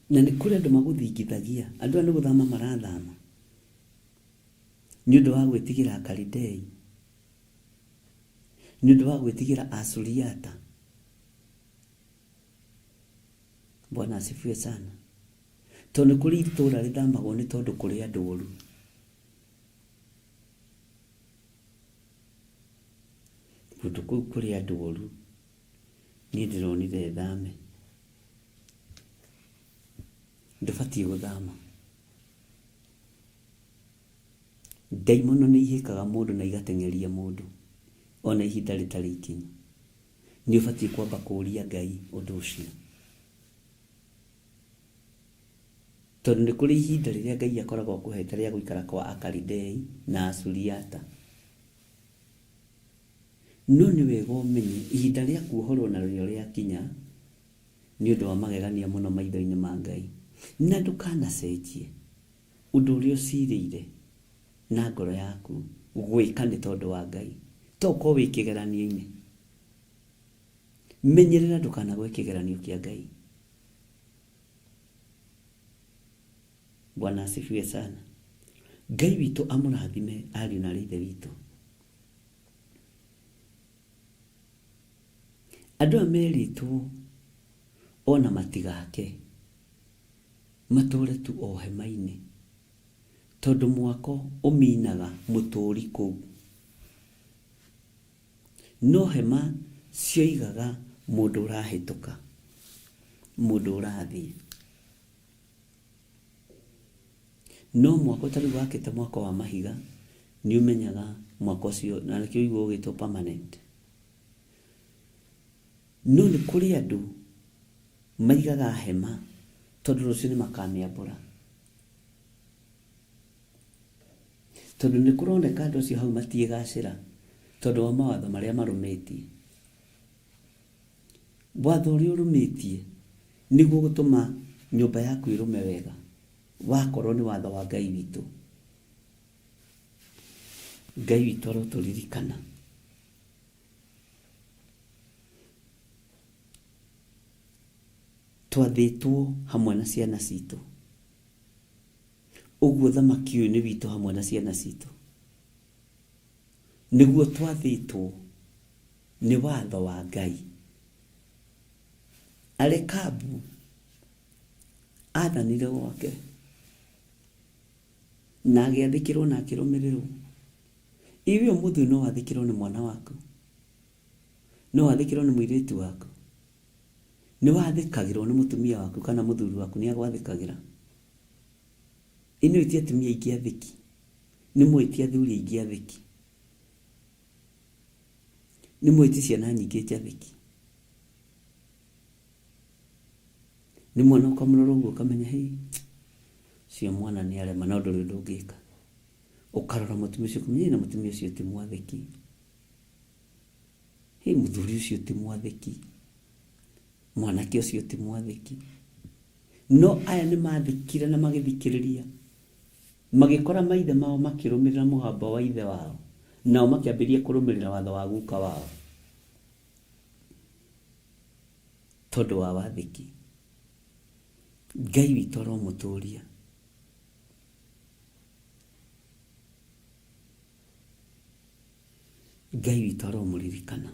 Na nĩ kũrĩ andũ magũthingithagia. Andũ aya nĩ gũthama marathama. Nĩ ũndũ wa gwĩtigĩra Akalidei. Nĩ ũndũ wa gwĩtigĩra Asuriata. Bwana asifiwe sana. Tondũ nĩ kũrĩ itũũra rĩthamagwo nĩ tondũ kũrĩ andũ ũru. Kũndũ kũu kũrĩ andũ ũru. Niĩ ndĩronire thame. Ndũbatiĩ gũthama. Ndaimono nĩ ihĩkaga mũndũ na igateng'eria mũndũ. Ona ihinda rĩtarĩ ikinyu. Nĩ ũbatiĩ kwamba kũũria Ngai ũndũ ũcio. Tondũ nĩ kũrĩ ihinda rĩrĩa Ngai akoragwo akũhete rĩa gũikara kwa Akalidei na Asuriata. No nĩ wega ũmenye ihinda rĩa kuohorwo narĩo rĩakinya nĩ ũndũ wa magegania mũno maitho-inĩ ma Ngai. Na ndũkanacenjie ũndũ ũrĩa ũcirĩire na ngoro yaku gwĩka nĩ tondũ wa Ngai. To ũkorwo wĩ kĩgeranio-inĩ. Menyerera ndũkanagwe kĩgeranio kĩa Ngai. Bwana asifiwe sana. Ngai witũ amũrathime ariũ na ithe witũ. Andũ aya merĩtwo ona matigake. Matũũre tu o hema-inĩ. Tondũ mwako ũminaga mũtũũri kũu. No hema cioigaga mũndũ ũrahĩtũka. Mũndũ ũrathiĩ. No mwako tarĩ wakĩte mwako wa mahiga. Nĩ ũmenyaga mwako ũcio na nĩkĩo ũiguo ũgĩtwo permanent. No nĩ kũrĩ andũ maigaga hema tondũ rũciũ nĩ makamĩambũra. Tondũ nĩ kũroneka andũ acio hau matiĩgacĩra tondũ wa mawatho marĩa marũmĩtie. Watho ũrĩa ũrũmĩtie nĩguo gũtũma nyũmba yaku ĩrũme wega. Wakorwo nĩ watho wa Ngai witũ. Ngai witũ arotũririkana. Twathĩtwo hamwe na ciana citũ. Ũguo thamaki ũyũ nĩ witũ hamwe na ciana citũ. Nĩguo twathĩtwo nĩ watho wa Ngai. Arekabu athanire gwake na agĩathĩkĩrwo na akĩrũmĩrĩrwo. Iwe ũmũthĩ no wathĩkĩrwo nĩ mwana waku. No wathĩkĩrwo nĩ mũirĩtu waku. Nĩ wathĩkagĩrwo nĩ mũtumia waku kana mũthuri waku nĩ agwathĩkagĩra. Ĩno ĩti atumia aingĩ athĩki. Nĩ mwĩti athuri aingĩ athĩki. Nĩ mwĩti ciana nyingĩ athĩki. Nĩ mwana ũkamũrora ũguo ũkamenya hĩ. Cio mwana nĩ arema na ũndũ ũrĩa ndũngĩka. Ũkarora mũtumia ũcio ũkamenya na mũtumia ũcio ti mwathĩki. Hĩ mũthuri ũcio ti mwathĩki. Mwanake ũcio ti mwathĩki. No aya nĩ mathikire na magĩthikĩrĩria. Magĩkora maithe mao makĩrũmĩrĩra mũgambo wa ithe wao. Nao makĩambĩrĩria kũrũmĩrĩra watho wa guka wao. Tondũ wa wathĩki. Ngai witũ aromũtũũria. Ngai witũ aromũririkana.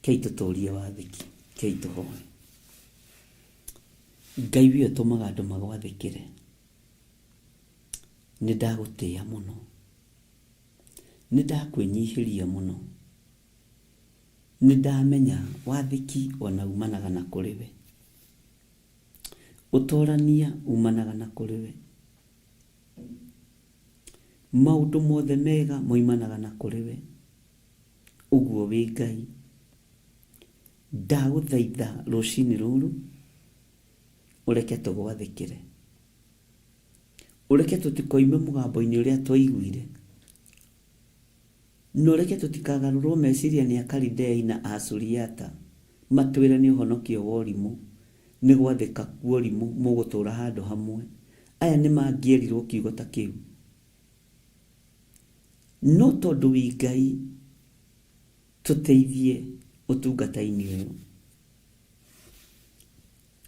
Kei tũtũũrie wathĩki. Kei tũhoe. Ngai wĩ ũtũmaga andũ magwathĩkĩre. Nĩ ndagũtĩĩa mũno. Nĩ ndakwĩnyihĩria mũno. Nĩ ndamenya wathĩki ona umanaga na kũrĩ we. Ũtorania umanaga na kũrĩ we. Maũndũ mothe mega moimanaga na kũrĩ we. Ũguo wĩ Ngai. Ndagũthaitha rũcinĩ rũrũ ureke tugwathikire, ureke tutikoime mugambo-ini uria twaiguire, no reke tutikagarurwo meciria ni Akalidei na Asuriata matwire ni uhonokio wa urimu ni gwathika kwa urimu mugutura handu hamwe. Aya ni mangierirwo kiugo ta kiu, no tondu wi Ngai tuteithie utungata-ini uyu.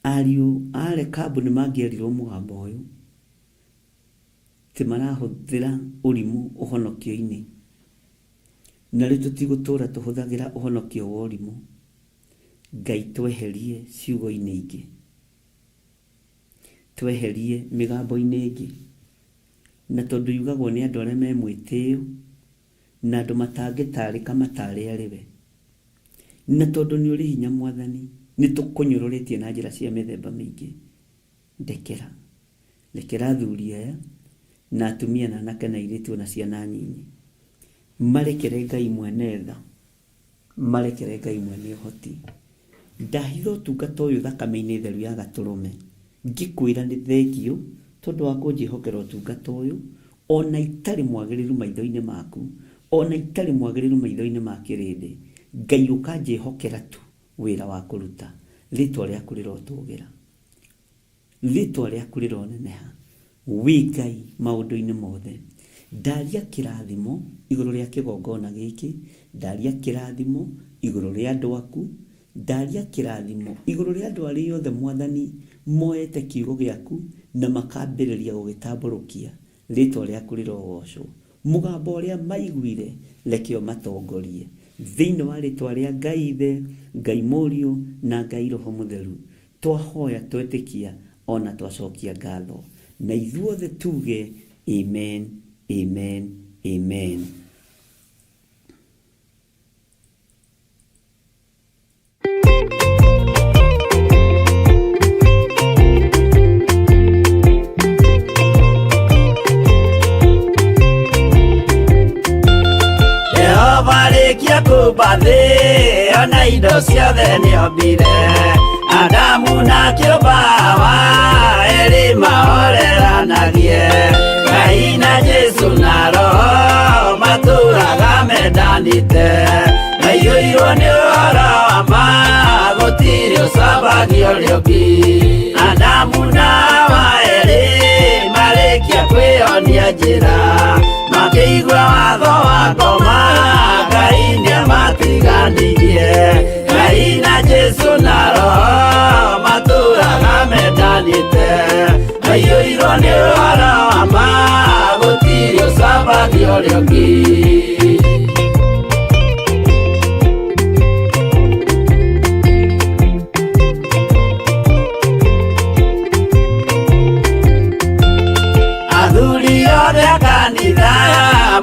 Ariu a Rekabu ni mangierirwo mugambo uyu, ti marahuthira urimu uhonokio-ini, na ritu tigutura tuhuthagira uhonokio wa urimu. Ngai tweherie ciugo-ini ingi, tweherie migambo-ini ingi, na tondu yugagwo ni andu aria me mwitio na andu matangitarika matari ariwe, na tondu ni uri hinya Mwathani ni tukunyururitie na njira cia mithemba mingi. Lekera athuri aya na atumia na anake na airitu na ciana nyinyi marekere Ngai mwene tha, marekere Ngai mwene uhoti. Ndahitho tungata uyu thakame-ini theru ya Gaturume, ngikwira ni thengio tondu wa kunjihokera utungata uyu, ona itari mwagiriru maitho-ini maku, ona itari mwagiriru maitho-ini ma kirindi. Ngai ukanjihokera tu wira wa kuruta, ritwa riaku rirotugira, ritwa riaku rironeneha. Wi Ngai maundu-ini mothe. Ndaria kirathimo iguru ria kigongona giki, ndaria kirathimo iguru ria andu aku, ndaria kirathimo iguru ria andu aria othe Mwathani moete kiugo giaku na makambiriria gugitamburukia, ritwa riaku rirogocwo. Mugambo uria maiguire rekio matongorie thiini wa ritwa ria Ngai Ithe, Ngai Muriu na Ngai Roho Mutheru. Twahoya twetikia ona twacokia ngatho, na ithuothe tuge amen, amen, amen. Kia kubathi ona indo ciothe niombire, Adamu na kĩũmba eri mahoreranagie. Ngai na Jesu na Roho matũraga mendanĩte, maiyũirwo nĩ ũhoro wa ma, gũtirĩ ũcambagio rĩũngĩ. Adamu na Hawa eri marĩkia kwĩonia njĩra, makĩigua watho wa ngoma, Ngai nĩamatiganirie. Ngai na Jesu na Roho matũraga mendanĩte, maiyũirwo nĩ ũhoro wa ma, gũtirĩ ũcambagio rĩũngĩ. Athuri othe a kanitha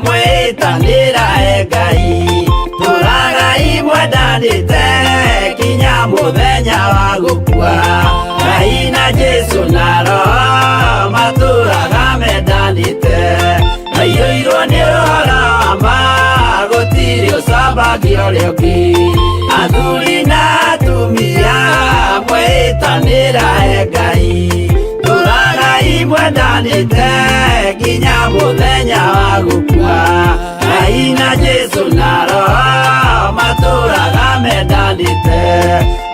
mwĩtanĩra Ngai, tũragai mwendanĩte kinya mũthenya wa gũkua. Ngai na Jesu na Roho matũraga mendanĩte, maiyũirwo nĩ ũhoro wa ma, gũtirĩ ũcambagio rĩũngĩ. Athuri na atumia mwĩtanĩra Ngai, tũragai mwendanĩte kinya mũthenya wa gũkua. Ngai na Jesu na Roho matũraga mendanĩte,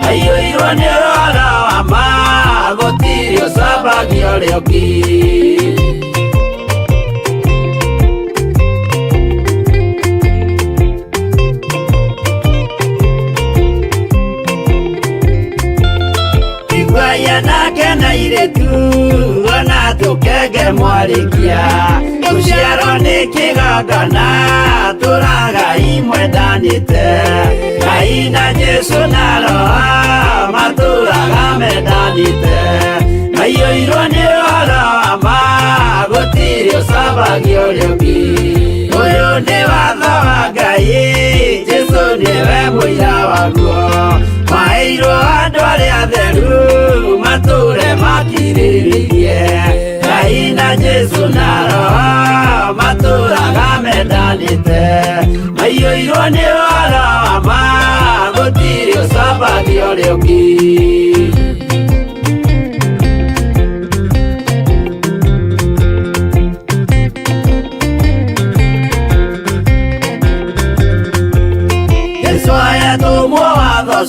maiyũirwo nĩ ũhoro wa ma, gũtirĩ ũcambagio rĩũngĩ. Igwaya nake na iritu ona tũkenge mwarikia, tũciarwo nĩ kĩgongona tũragai mwendanĩte. Ngai na Jesu na Roho matũraga mendanĩte, maiyũirwo nĩ ũhoro wa ma, gũtirĩ ũcambagio rĩũngĩ. Ũyũ nĩ watho wa Ngai, Jesu nĩwe mũira waguo, maheirwo andũ arĩa atheru matũre makirĩrĩirie. Ngai na Jesu na Roho matũraga mendanĩte, maiyũirwo nĩ ũhoro wa ma, gũtirĩ ũcambagio rĩũngĩ.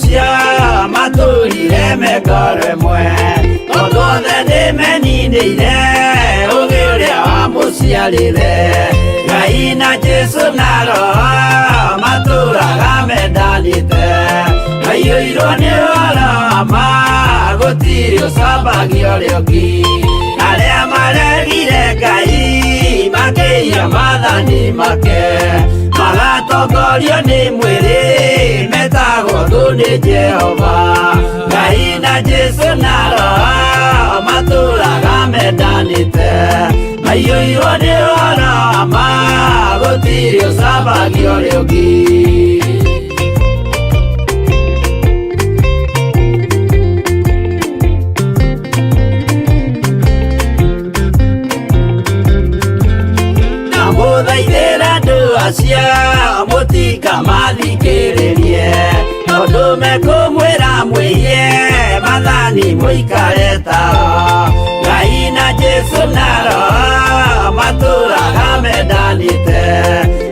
cia matũrire mĩkaro ĩmwe tondũ othe nĩmeninĩire ũgĩ ũrĩa wamũciarire. Ngai na Jesũ na Roho matũraga mendanĩte, maiyũirwo nĩ ũhoro wa ma, gũtirĩ ũcambagia ũrĩa ũngĩ. Arĩa maregire Ngai makĩiya maathani make, magatongorio nĩ mwĩrĩ metagwo thũ nĩ Jehova. Ngai na Jesũ na Roho matũraga mendanĩte, maiyũirwo nĩ ũhoro wa ma, gũtirĩ ũcambagia ũrĩa ũngĩ. Ndamũthaithĩra andũ acio mũtikamathikĩrĩrie, tondũ mekũmwĩra mwĩhie maathani mũikare tao. Ngai na Jesũ na Roho matũraga mendanĩte,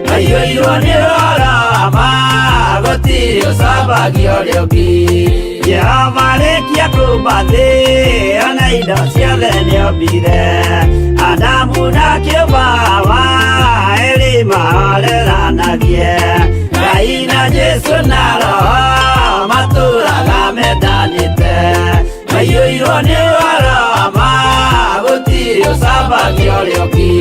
maiyũirwo nĩ ũhoro wa ma, gũtirĩ ũcambagia ũrĩa ũngĩ. Jehova arĩkia kũmba thĩ ona indo ciothe nĩombire, Adamu na kĩũmba Hawa erĩ mahoreranagie. Ngai na Jesũ na Roho matũraga mendanĩte, maiyũirwo nĩ ũhoro wa ma, gũtirĩ ũcambagia ũrĩa ũngĩ.